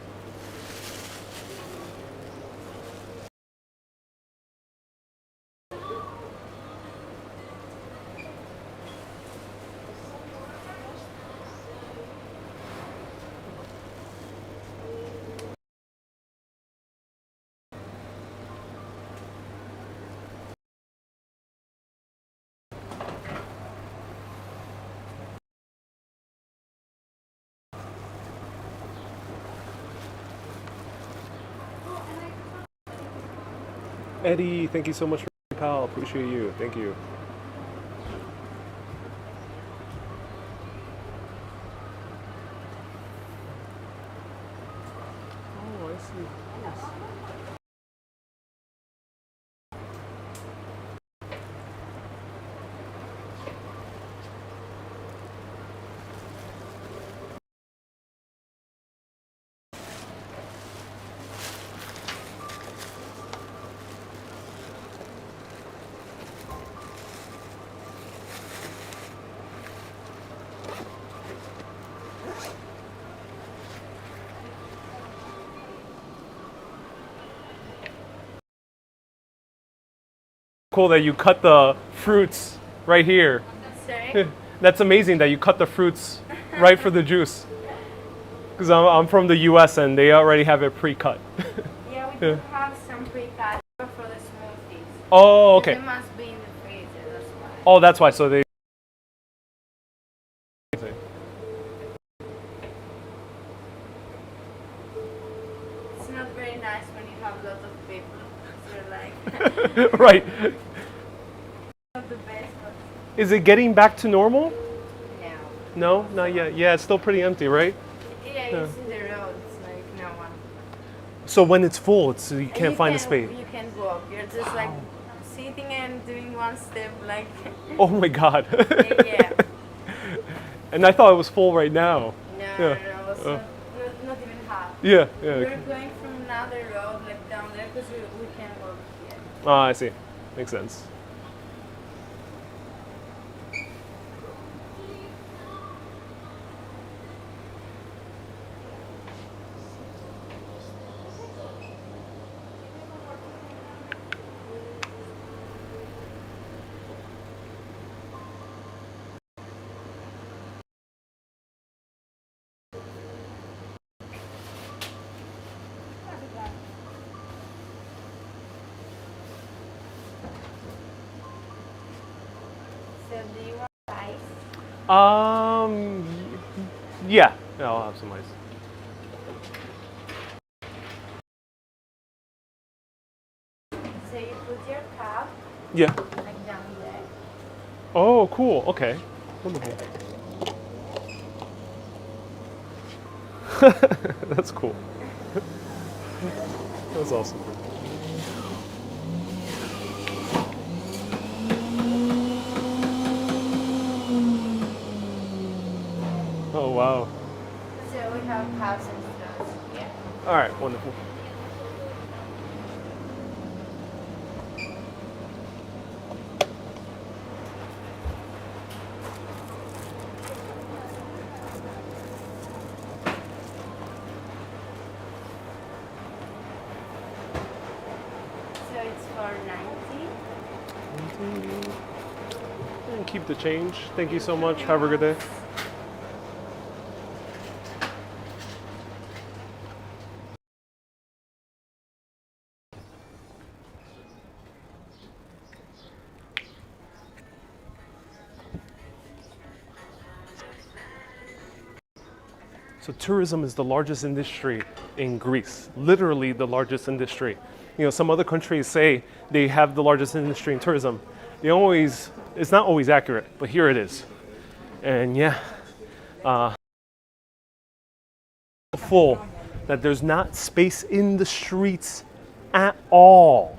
Eddie, thank you so much for your pal. Appreciate you. Thank you. Oh, I see. Yes. Cool that you cut the fruits right here. Sorry? That's amazing that you cut the fruits right for the juice. Because I'm from the US and they already have it pre-cut. Yeah, we do have some pre-cut for the smoothies. Oh, okay. They must be in the freezer, that's why. Oh, that's why. So they. It's not very nice when you have a lot of people. You're like, Right. not the best, but Is it getting back to normal? no. No, not yet. Yeah, it's still pretty empty, right? Yeah, it's in the road. It's like no one. So when it's full, you can't You find a space. You can't walk. You're just like sitting and doing one step, like Oh my God. yeah. And I thought it was full right now. No, Yeah. no, it's not even half. Yeah, We're yeah. going from another road, like down there, because we can't walk yet. Ah, I see. Makes sense. So do you want ice? Yeah. Yeah, I'll have some ice. So you put your cup Yeah. like down there. Oh, cool. Okay. Wonderful. That's cool. That's awesome. Oh, wow. So we have cups and straws here. All right, wonderful. So it's for 90. And keep the change. Thank you so much. Have a good day. So tourism is the largest industry in Greece, literally the largest industry. You know, some other countries say they have the largest industry in tourism. It's not always accurate, but here it is. And yeah, full that there's not space in the streets at all.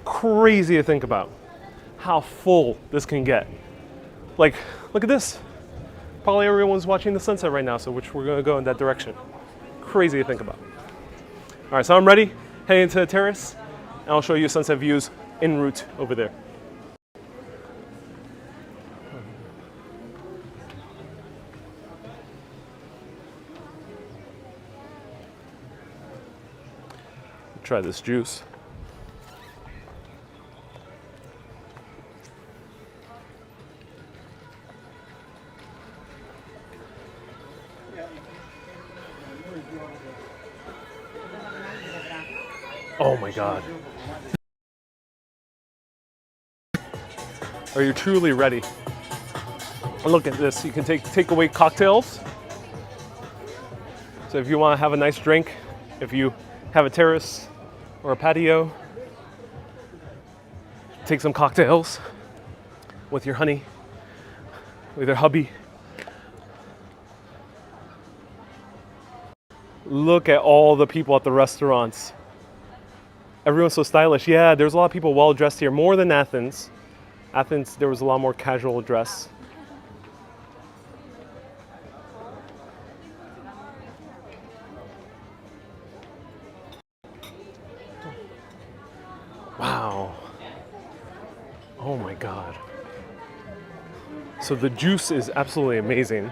Crazy to think about how full this can get. Like, look at this. Probably everyone's watching the sunset right now, so we're gonna go in that direction. Crazy to think about. All right, so I'm ready, heading to the terrace, and I'll show you sunset views en route over there. Try this juice. Oh my God. Are you truly ready? Look at this. You can take away cocktails. So if you want to have a nice drink, if you have a terrace or a patio, take some cocktails with your honey, with your hubby. Look at all the people at the restaurants. Everyone's so stylish. Yeah, there's a lot of people well dressed here, more than Athens. Athens, there was a lot more casual dress. Wow. Oh my God. So the juice is absolutely amazing.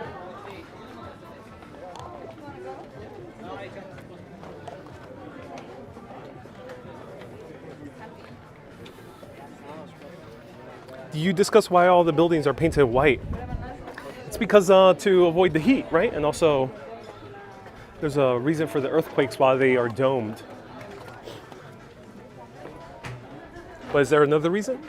Do you discuss why all the buildings are painted white? It's because to avoid the heat, right? And also there's a reason for the earthquakes why they are domed. But is there another reason?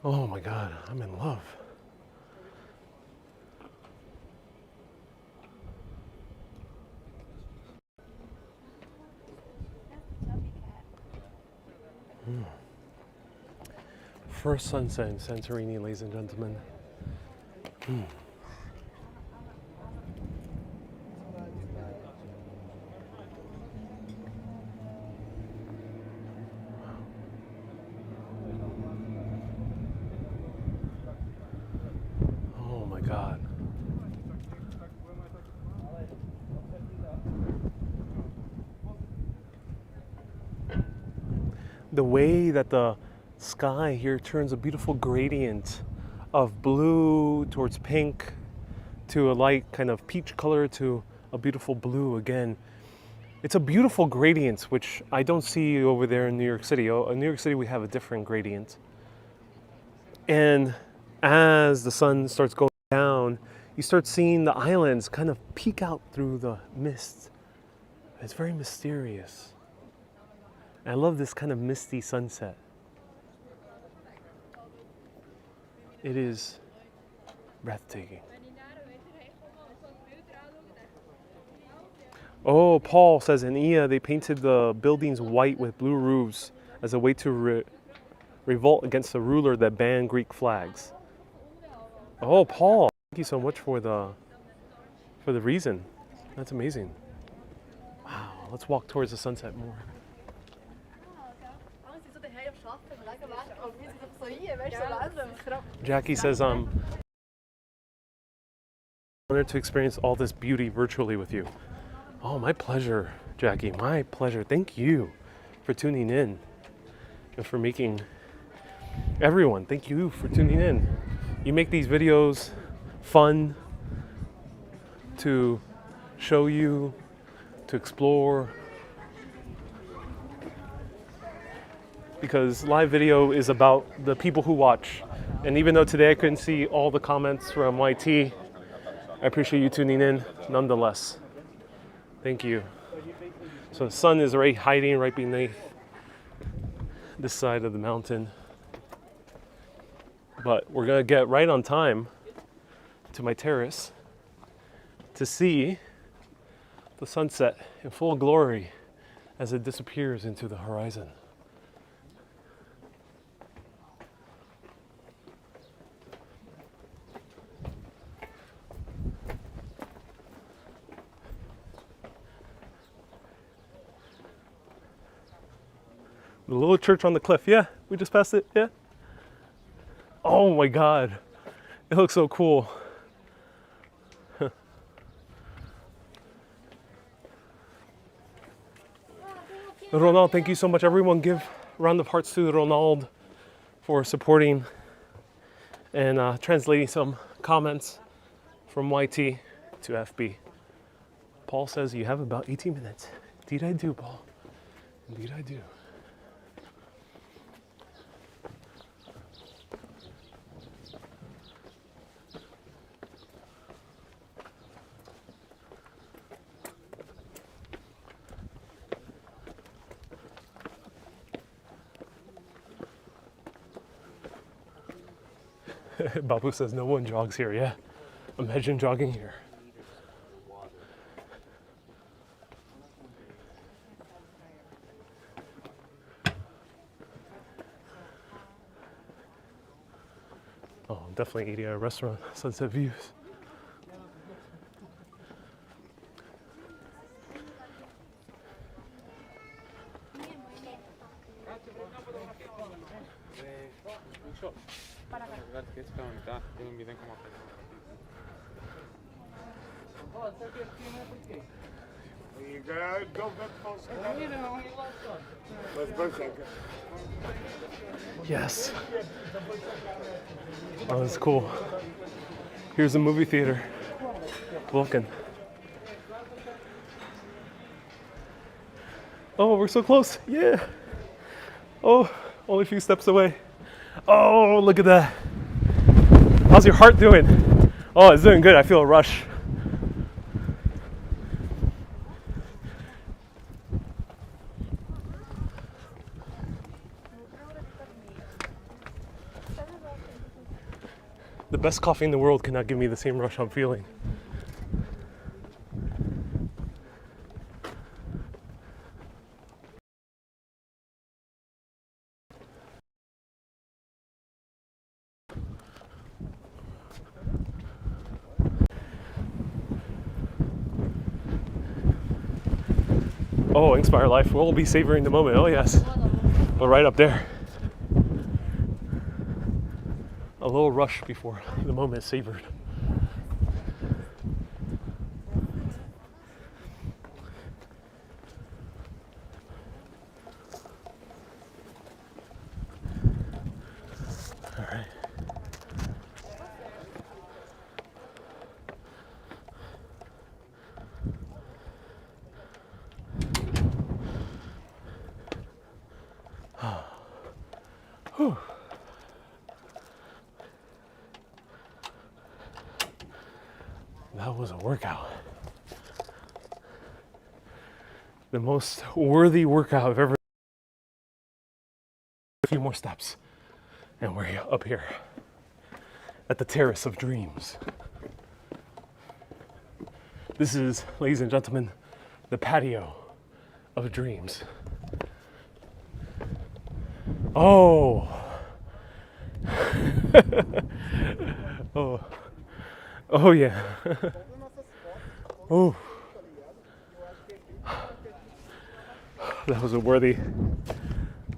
Oh my God, I'm in love. First sunset in Santorini, ladies and gentlemen. Oh my God. The way that the sky here turns a beautiful gradient of blue towards pink to a light kind of peach color to a beautiful blue again. It's a beautiful gradient, which I don't see over there in New York City. In New York City, we have a different gradient. And as the sun starts going down, you start seeing the islands kind of peek out through the mist. It's very mysterious. I love this kind of misty sunset. It is breathtaking. Oh, Paul says in Ia they painted the buildings white with blue roofs as a way to revolt against the ruler that banned Greek flags. Oh, Paul, thank you so much for the reason. That's amazing. Wow, let's walk towards the sunset more. Jackie says, honored to experience all this beauty virtually with you. Oh, my pleasure, Jackie, my pleasure. Thank you for tuning in and for making everyone, thank you for tuning in. You make these videos fun to show you, to explore, because live video is about the people who watch. And even though today I couldn't see all the comments from YT, I appreciate you tuning in nonetheless. Thank you. So the sun is already hiding right beneath this side of the mountain. But we're gonna get right on time to my terrace to see the sunset in full glory as it disappears into the horizon. The little church on the cliff. Yeah, we just passed it. Yeah. Oh my God. It looks so cool. Ronald, thank you so much. Everyone give a round of hearts to Ronald for supporting and translating some comments from YT to FB. Paul says you have about 18 minutes. Indeed I do, Paul. Indeed I do. Babu says no one jogs here. Yeah, imagine jogging here. Oh, definitely eating at a restaurant. Sunset views. Yes. Oh, that's cool. Here's a movie theater. Vulcan. Oh, we're so close. Yeah. Oh, only a few steps away. Oh, look at that. How's your heart doing? Oh, it's doing good. I feel a rush. The best coffee in the world cannot give me the same rush I'm feeling. Oh, Inspire Life. We'll be savoring the moment. Oh, yes. But right up there. A little rush before the moment is savored. All right. Whew. That was a workout. The most worthy workout I've ever done. A few more steps, and we're up here at the Terrace of Dreams. This is, ladies and gentlemen, the patio of dreams. Oh. Oh. Oh yeah. Oh. That was a worthy.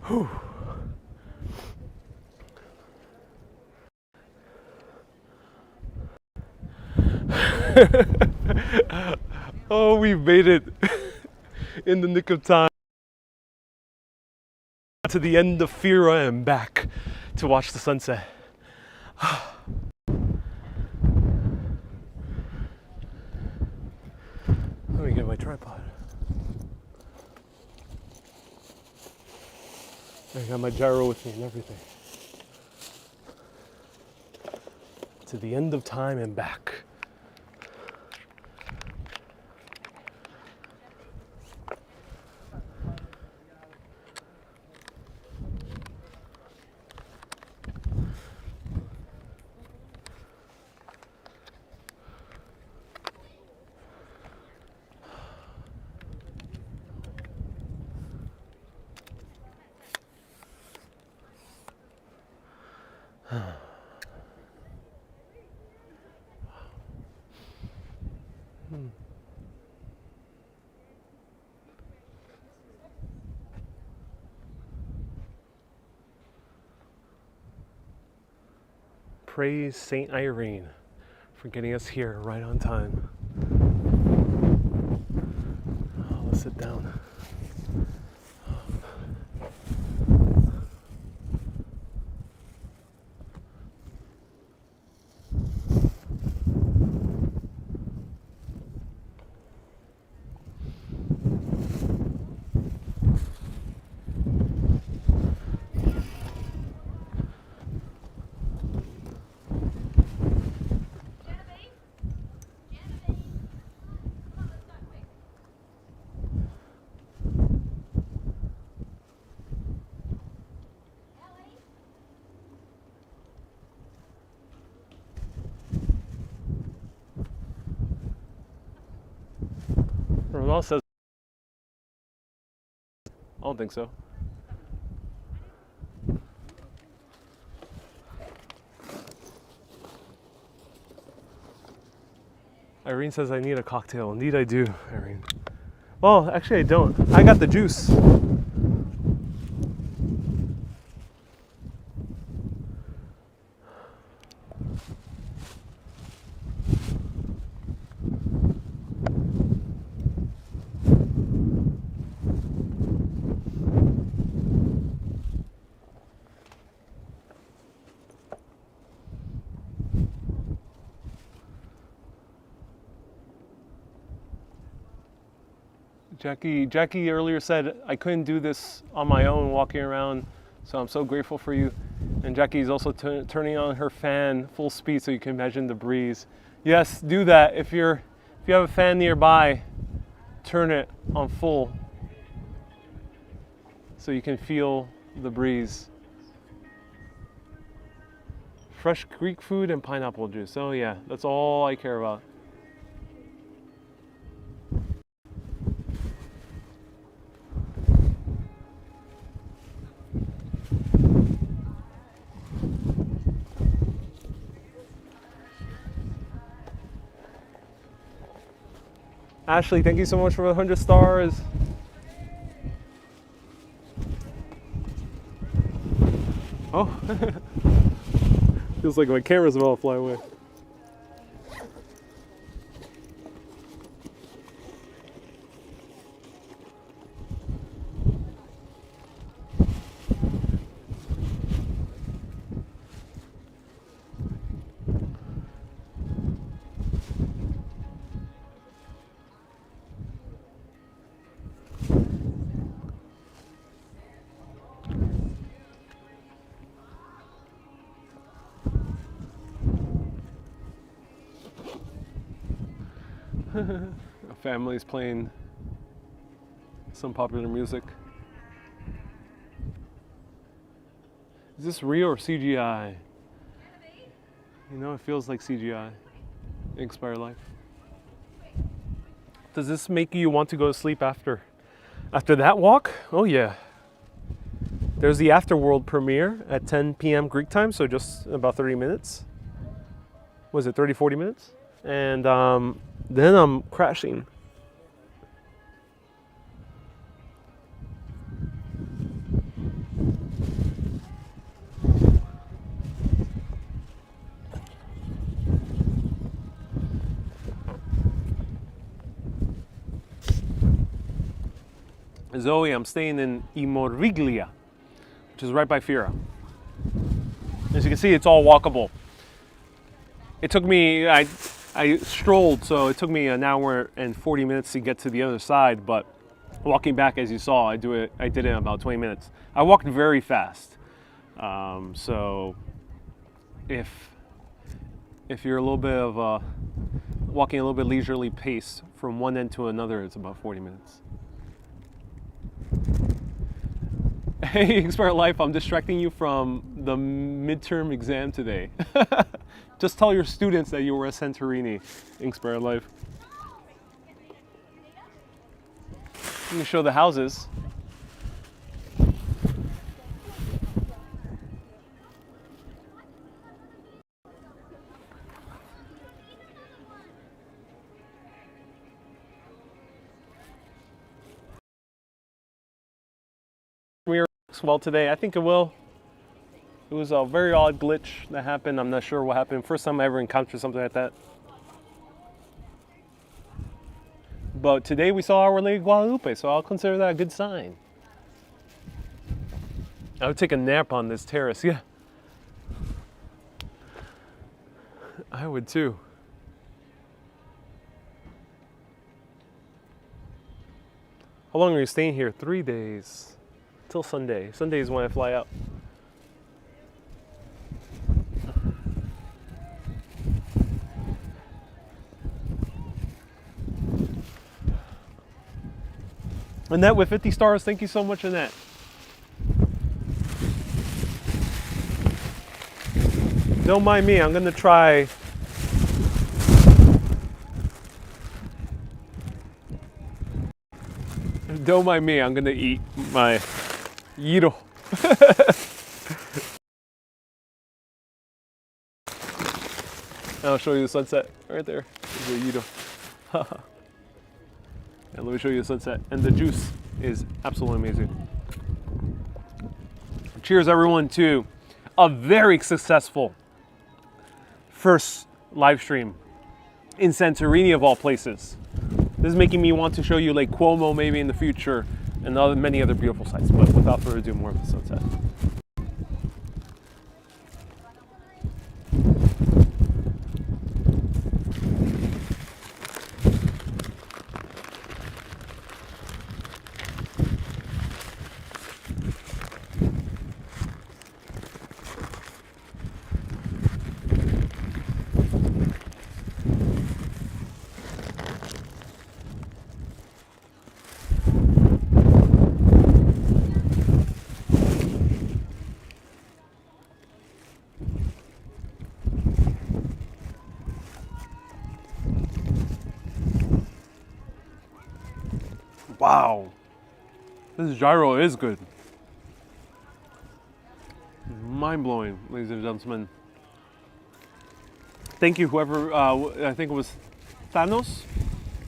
Whew. Oh, we made it in the nick of time to the end of Fira and back to watch the sunset. Let me get my tripod. I got my gyro with me and everything. To the end of time and back. praise Saint Irene for getting us here right on time. Oh, let's sit down. Ronald says, I don't think so. Irene says I need a cocktail. Indeed I do, Irene. Well, actually I don't. I got the juice. Jackie earlier said I couldn't do this on my own walking around, so I'm so grateful for you. And Jackie's also turning on her fan full speed so you can imagine the breeze. Yes, do that. If you have a fan nearby, turn it on full so you can feel the breeze. Fresh Greek food and pineapple juice. Oh yeah, that's all I care about. Ashley, thank you so much for 100 stars. Oh, feels like my camera's about to fly away. A family's playing some popular music. Is this real or CGI? You know, it feels like CGI. Inspire Life. Does this make you want to go to sleep after that walk? Oh yeah. There's the Afterworld premiere at 10 p.m. Greek time, so just about 30 minutes. Was it 30, 40 minutes? And then I'm crashing. Zoe, I'm staying in Imoriglia, which is right by Fira. As you can see, it's all walkable. It took me, I strolled, so it took me an hour and 40 minutes to get to the other side, but walking back, as you saw, I did it in about 20 minutes. I walked very fast. So if you're a little bit of walking a little bit leisurely pace from one end to another, it's about 40 minutes. Hey, Expert Life, I'm distracting you from the midterm exam today. Just tell your students that you were at Santorini, Expert Life. Let me show the houses. Well today, I think it will. It was a very odd glitch that happened. I'm not sure what happened. First time I ever encountered something like that. But today we saw Our Lady of Guadalupe, so I'll consider that a good sign. I would take a nap on this terrace, yeah. I would too. How long are you staying here? 3 days. Till Sunday. Sunday is when I fly out. Annette with 50 stars, thank you so much, Annette. Don't mind me, I'm gonna try. Don't mind me, I'm gonna eat my gyro. I'll show you the sunset right there. There's a gyro. And let me show you the sunset. And the juice is absolutely amazing. Cheers, everyone, to a very successful first live stream in Santorini, of all places. This is making me want to show you Lake Como maybe in the future and many other beautiful sights. But without further ado, more of the sunset. Wow, this gyro is good. Mind-blowing, ladies and gentlemen. Thank you, whoever, I think it was Thanos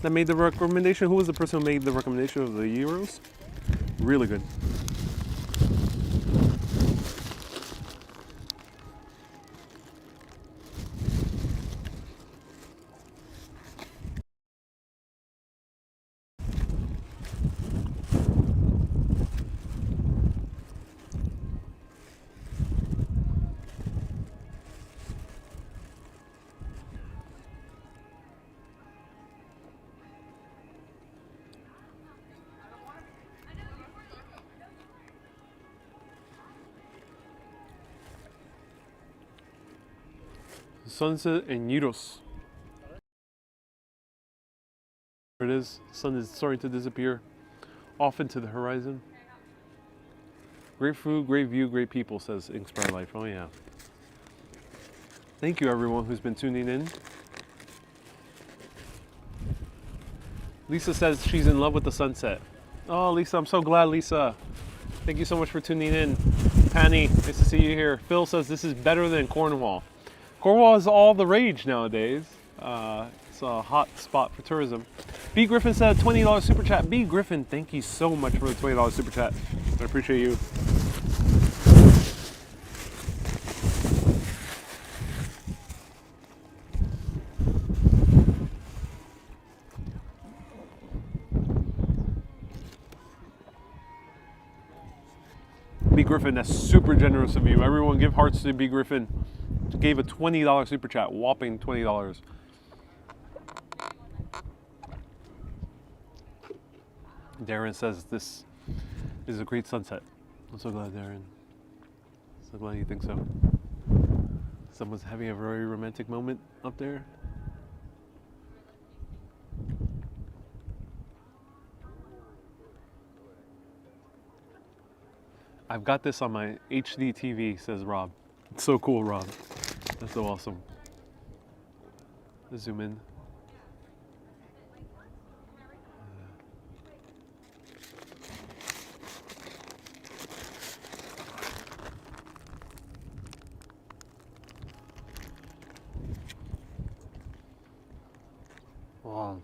that made the recommendation. Who was the person who made the recommendation of the gyros? Really good. Sunset and gyros. There it is. The sun is starting to disappear off into the horizon. Great food, great view, great people, says Inspire Life. Oh yeah. Thank you, everyone who's been tuning in. Lisa says she's in love with the sunset. Oh, Lisa, I'm so glad, Lisa. Thank you so much for tuning in. Penny, nice to see you here. Phil says this is better than Cornwall. Cornwall is all the rage nowadays. It's a hot spot for tourism. B. Griffin said $20 super chat. B. Griffin, thank you so much for the $20 super chat. I appreciate you. B. Griffin, that's super generous of you. Everyone give hearts to B. Griffin. Gave a $20 super chat, whopping $20. Darren says this is a great sunset. I'm so glad, Darren. So glad you think so. Someone's having a very romantic moment up there. I've got this on my HD TV, says Rob. It's so cool, Rob. That's so awesome. Let's zoom in. Wow.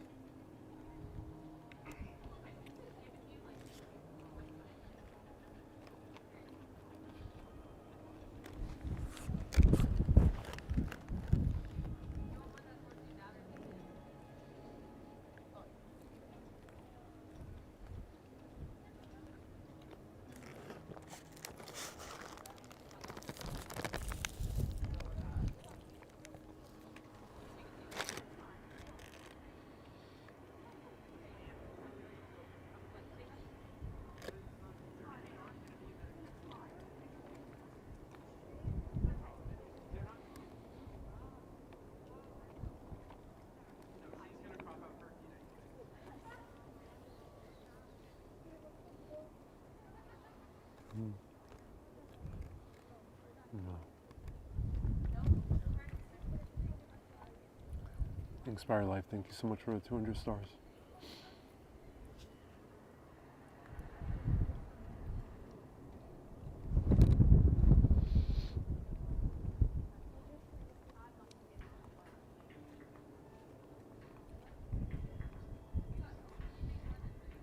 Inspire Life, thank you so much for the 200 stars.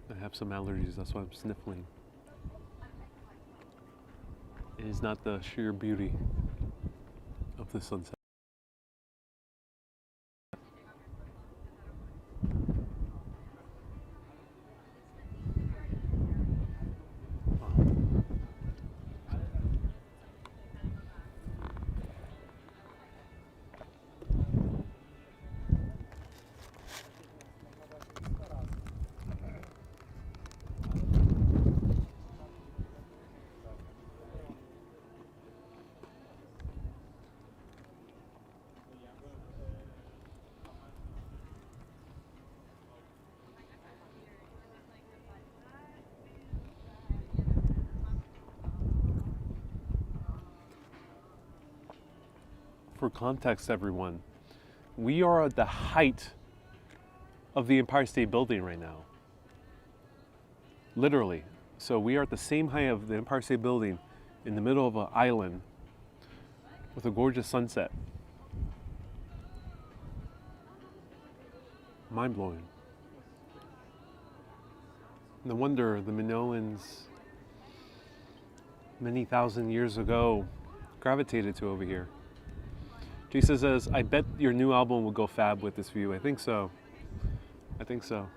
I have some allergies, that's why I'm sniffling. It is not the sheer beauty of the sunset. For context, everyone, we are at the height of the Empire State Building right now. Literally. So we are at the same height of the Empire State Building in the middle of an island with a gorgeous sunset. Mind-blowing. No wonder the Minoans many thousand years ago gravitated to over here. Jason says, I bet your new album will go fab with this view. I think so. I think so.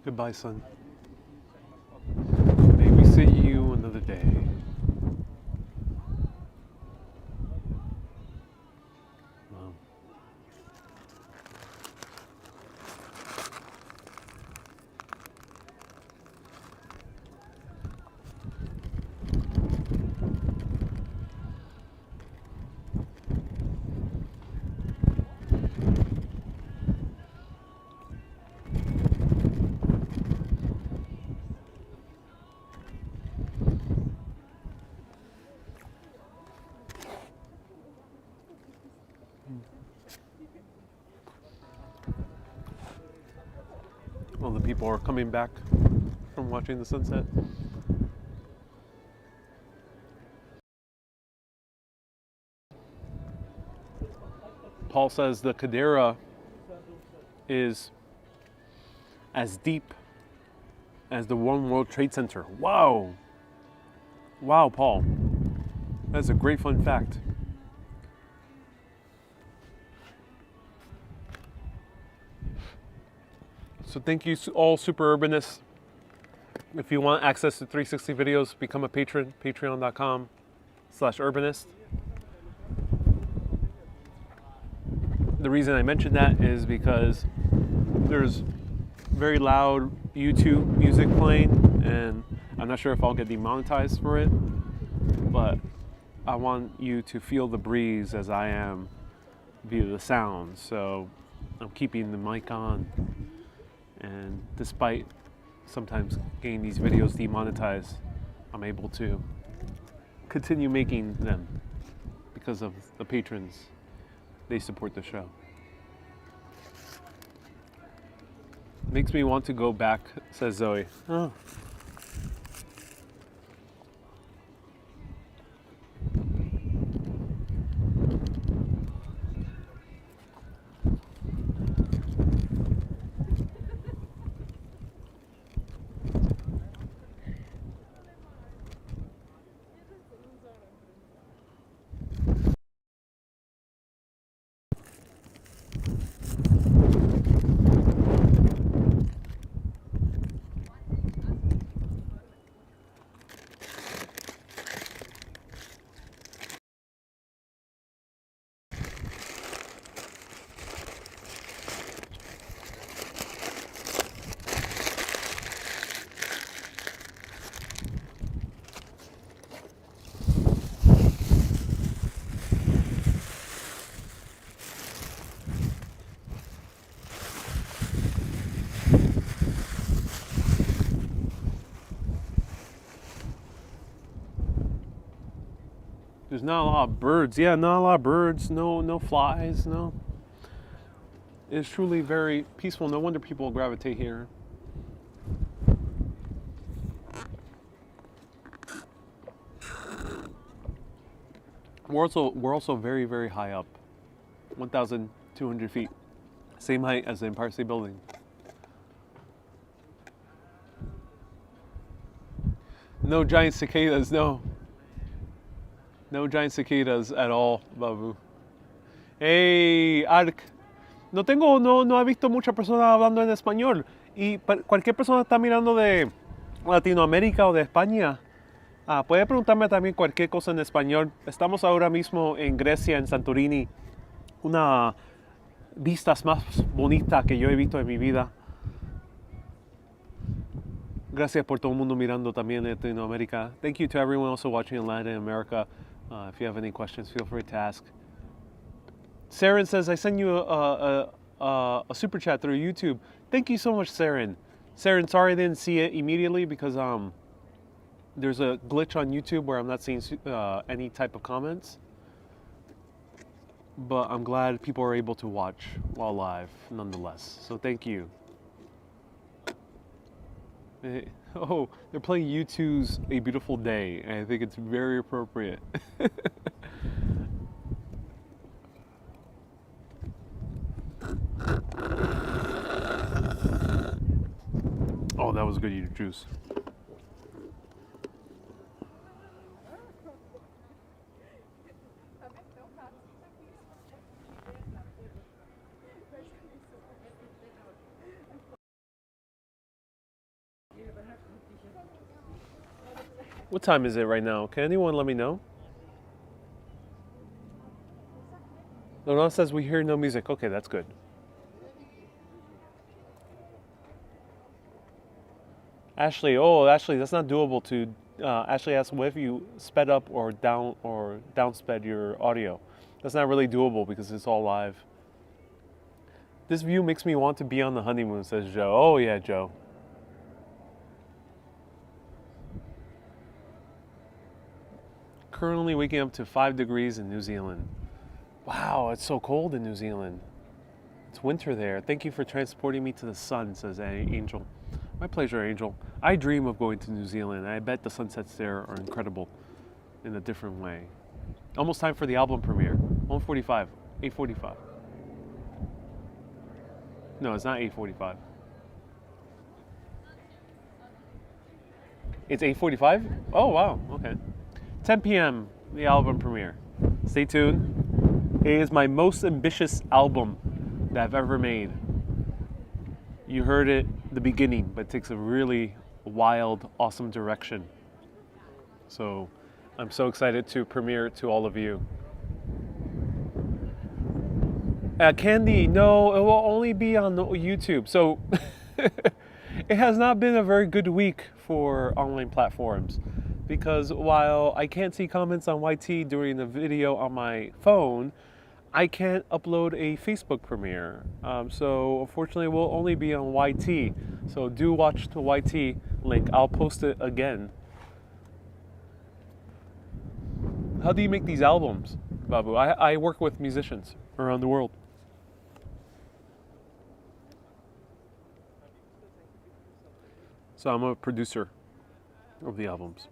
Goodbye, son. May we see you another day. Wow. All the people are coming back from watching the sunset. Paul says the Cathedral is as deep as the One World Trade Center. Wow. Wow, Paul. That's a great fun fact. So thank you all super urbanists. If you want access to 360 videos, become a patron, patreon.com/urbanist. The reason I mentioned that is because there's very loud YouTube music playing, and I'm not sure if I'll get demonetized for it, but I want you to feel the breeze as I am via the sound. So I'm keeping the mic on. And despite sometimes getting these videos demonetized, I'm able to continue making them because of the patrons. They support the show. Makes me want to go back, says Zoe. Oh. There's not a lot of birds. Yeah, not a lot of birds. No flies. No. It's truly very peaceful. No wonder people gravitate here. We're also very, very high up. 1,200 feet. Same height as the Empire State Building. No giant cicadas, no. No giant cicadas at all, Babu. Hey, Ark. No he visto muchas personas hablando en español. Y cualquier persona que está mirando de Latinoamérica o de España, puede preguntarme también cualquier cosa en español. Estamos ahora mismo en Grecia, en Santorini. Una vistas más bonita que yo he visto en mi vida. Gracias por todo el mundo mirando también en Latinoamérica. Thank you to everyone also watching in Latin America. If you have any questions, feel free to ask. Saren says, I sent you a super chat through YouTube. Thank you so much, Saren. Saren, sorry I didn't see it immediately because there's a glitch on YouTube where I'm not seeing any type of comments. But I'm glad people are able to watch while live, nonetheless. So thank you. Oh, they're playing U2's A Beautiful Day, and I think it's very appropriate. Oh, that was good juice. What time is it right now? Can anyone let me know? Laurent says we hear no music. Okay, that's good. Ashley, that's not doable to. Ashley asked if you sped up or downsped your audio. That's not really doable because it's all live. This view makes me want to be on the honeymoon, says Joe. Oh yeah, Joe. Currently waking up to 5 degrees in New Zealand. Wow, it's so cold in New Zealand. It's winter there. Thank you for transporting me to the sun, says Angel. My pleasure, Angel. I dream of going to New Zealand. I bet the sunsets there are incredible in a different way. Almost time for the album premiere. 1:45, 8:45. No, it's not 8:45. It's 8:45? Oh, wow, okay. 10 p.m., the album premiere. Stay tuned. It is my most ambitious album that I've ever made. You heard it at the beginning, but it takes a really wild, awesome direction. So I'm so excited to premiere it to all of you. Candy, no, it will only be on YouTube. So it has not been a very good week for online platforms. Because while I can't see comments on YT during the video on my phone, I can't upload a Facebook premiere. So unfortunately, it will only be on YT. So do watch the YT link. I'll post it again. How do you make these albums, Babu? I work with musicians around the world. So I'm a producer of the albums.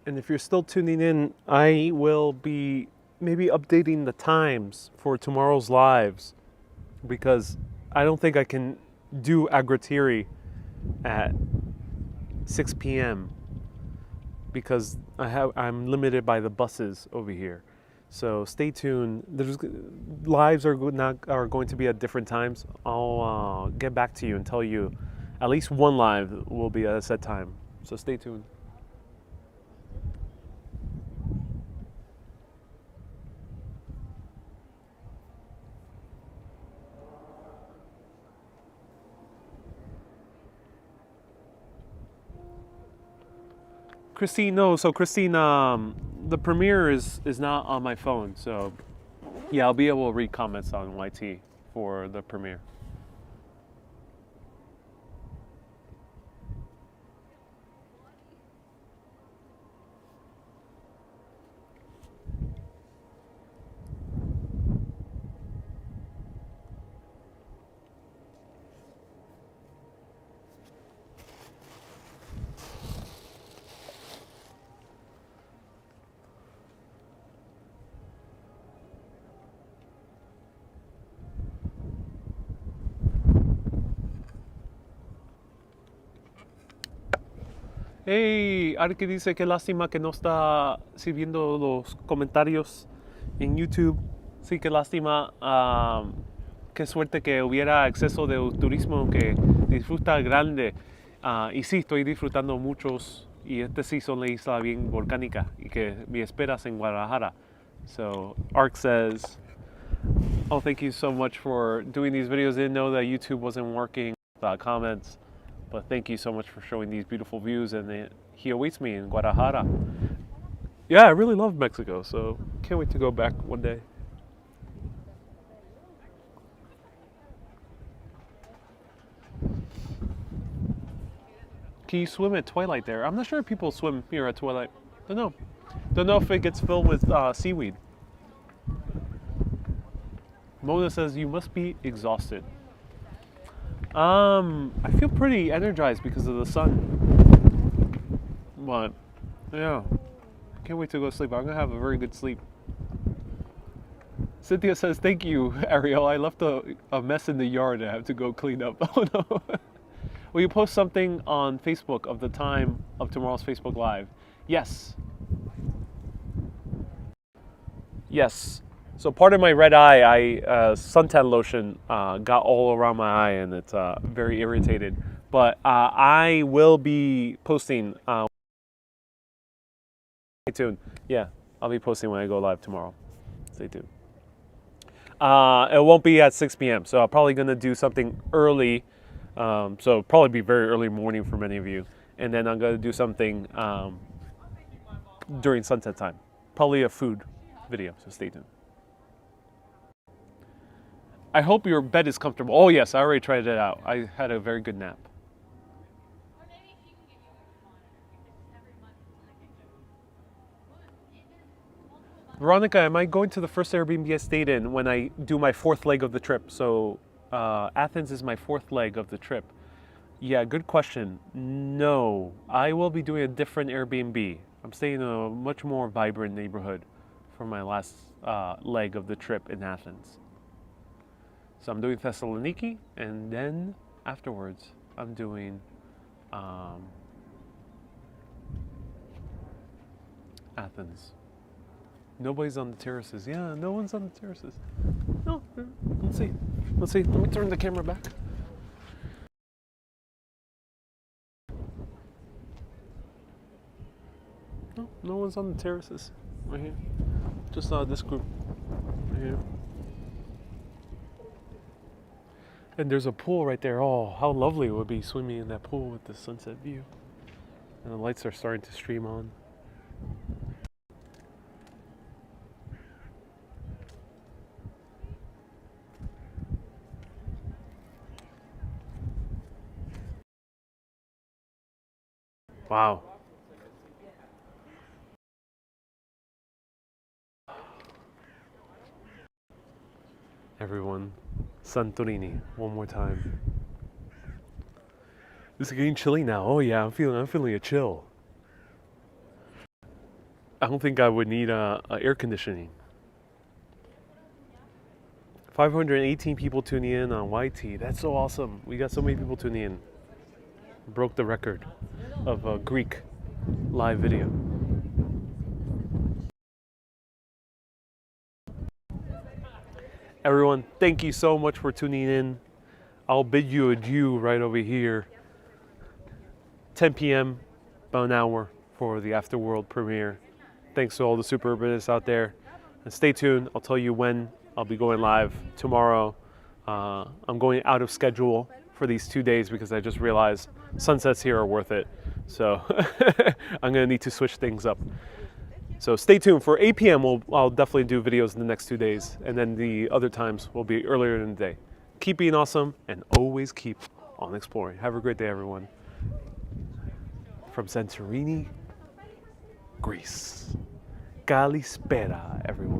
And if you're still tuning in, I will be maybe updating the times for tomorrow's lives because I don't think I can do Agritiri at 6 p.m. because I'm limited by the buses over here. So stay tuned. Lives are going to be at different times. I'll get back to you and tell you At least one live will be at a set time, so stay tuned. Christine, no. So Christine, the premiere is not on my phone. So yeah, I'll be able to read comments on YT for the premiere. Hey, Arke dice que lástima que no está sirviendo los comentarios en YouTube. Sí, que lástima. Qué suerte que hubiera exceso de turismo que disfruta grande. Y sí, estoy disfrutando muchos. Y este sí son la isla bien volcánica. Y que me esperas en Guadalajara. So, Ark says, oh, thank you so much for doing these videos. Didn't know that YouTube wasn't working. Comments. But thank you so much for showing these beautiful views, and he awaits me in Guadalajara. Yeah, I really love Mexico, so can't wait to go back one day. Can you swim at twilight there? I'm not sure if people swim here at twilight. Don't know. Don't know if it gets filled with seaweed. Mona says, you must be exhausted. I feel pretty energized because of the sun. But, yeah. Can't wait to go to sleep. I'm going to have a very good sleep. Cynthia says, thank you, Ariel. I left a mess in the yard I have to go clean up. Oh, no. Will you post something on Facebook of the time of tomorrow's Facebook Live? Yes. Yes. So part of my red eye, suntan lotion got all around my eye, and it's very irritated. But I will be posting. Stay tuned. Yeah, I'll be posting when I go live tomorrow. Stay tuned. It won't be at 6 p.m. So I'm probably gonna do something early. So probably be very early morning for many of you, and then I'm gonna do something during sunset time. Probably a food video. So stay tuned. I hope your bed is comfortable. Oh yes, I already tried it out. I had a very good nap. Veronica, am I going to the first Airbnb I stayed in when I do my fourth leg of the trip? So Athens is my fourth leg of the trip. Yeah, good question. No, I will be doing a different Airbnb. I'm staying in a much more vibrant neighborhood for my last leg of the trip in Athens. So I'm doing Thessaloniki, and then afterwards I'm doing Athens. Nobody's on the terraces. Yeah, no one's on the terraces. No, let's see. Let's see. Let me turn the camera back. No, no one's on the terraces. Right here. Just this group. Right here. And there's a pool right there. Oh, how lovely it would be swimming in that pool with the sunset view. And the lights are starting to stream on. Wow. Everyone, Santorini, one more time. It's getting chilly now. Oh yeah, I'm feeling a chill. I don't think I would need air conditioning. 518 people tuning in on YT. That's so awesome. We got so many people tuning in. Broke the record of a Greek live video. Everyone, thank you so much for tuning in. I'll bid you adieu right over here. 10 p.m., about an hour for the Afterworld premiere. Thanks to all the super urbanists out there. And stay tuned. I'll tell you when I'll be going live tomorrow. I'm going out of schedule for these 2 days because I just realized sunsets here are worth it. So I'm going to need to switch things up. So stay tuned. For 8 p.m. I'll definitely do videos in the next 2 days. And then the other times will be earlier in the day. Keep being awesome and always keep on exploring. Have a great day, everyone. From Santorini, Greece. Kalispera, everyone.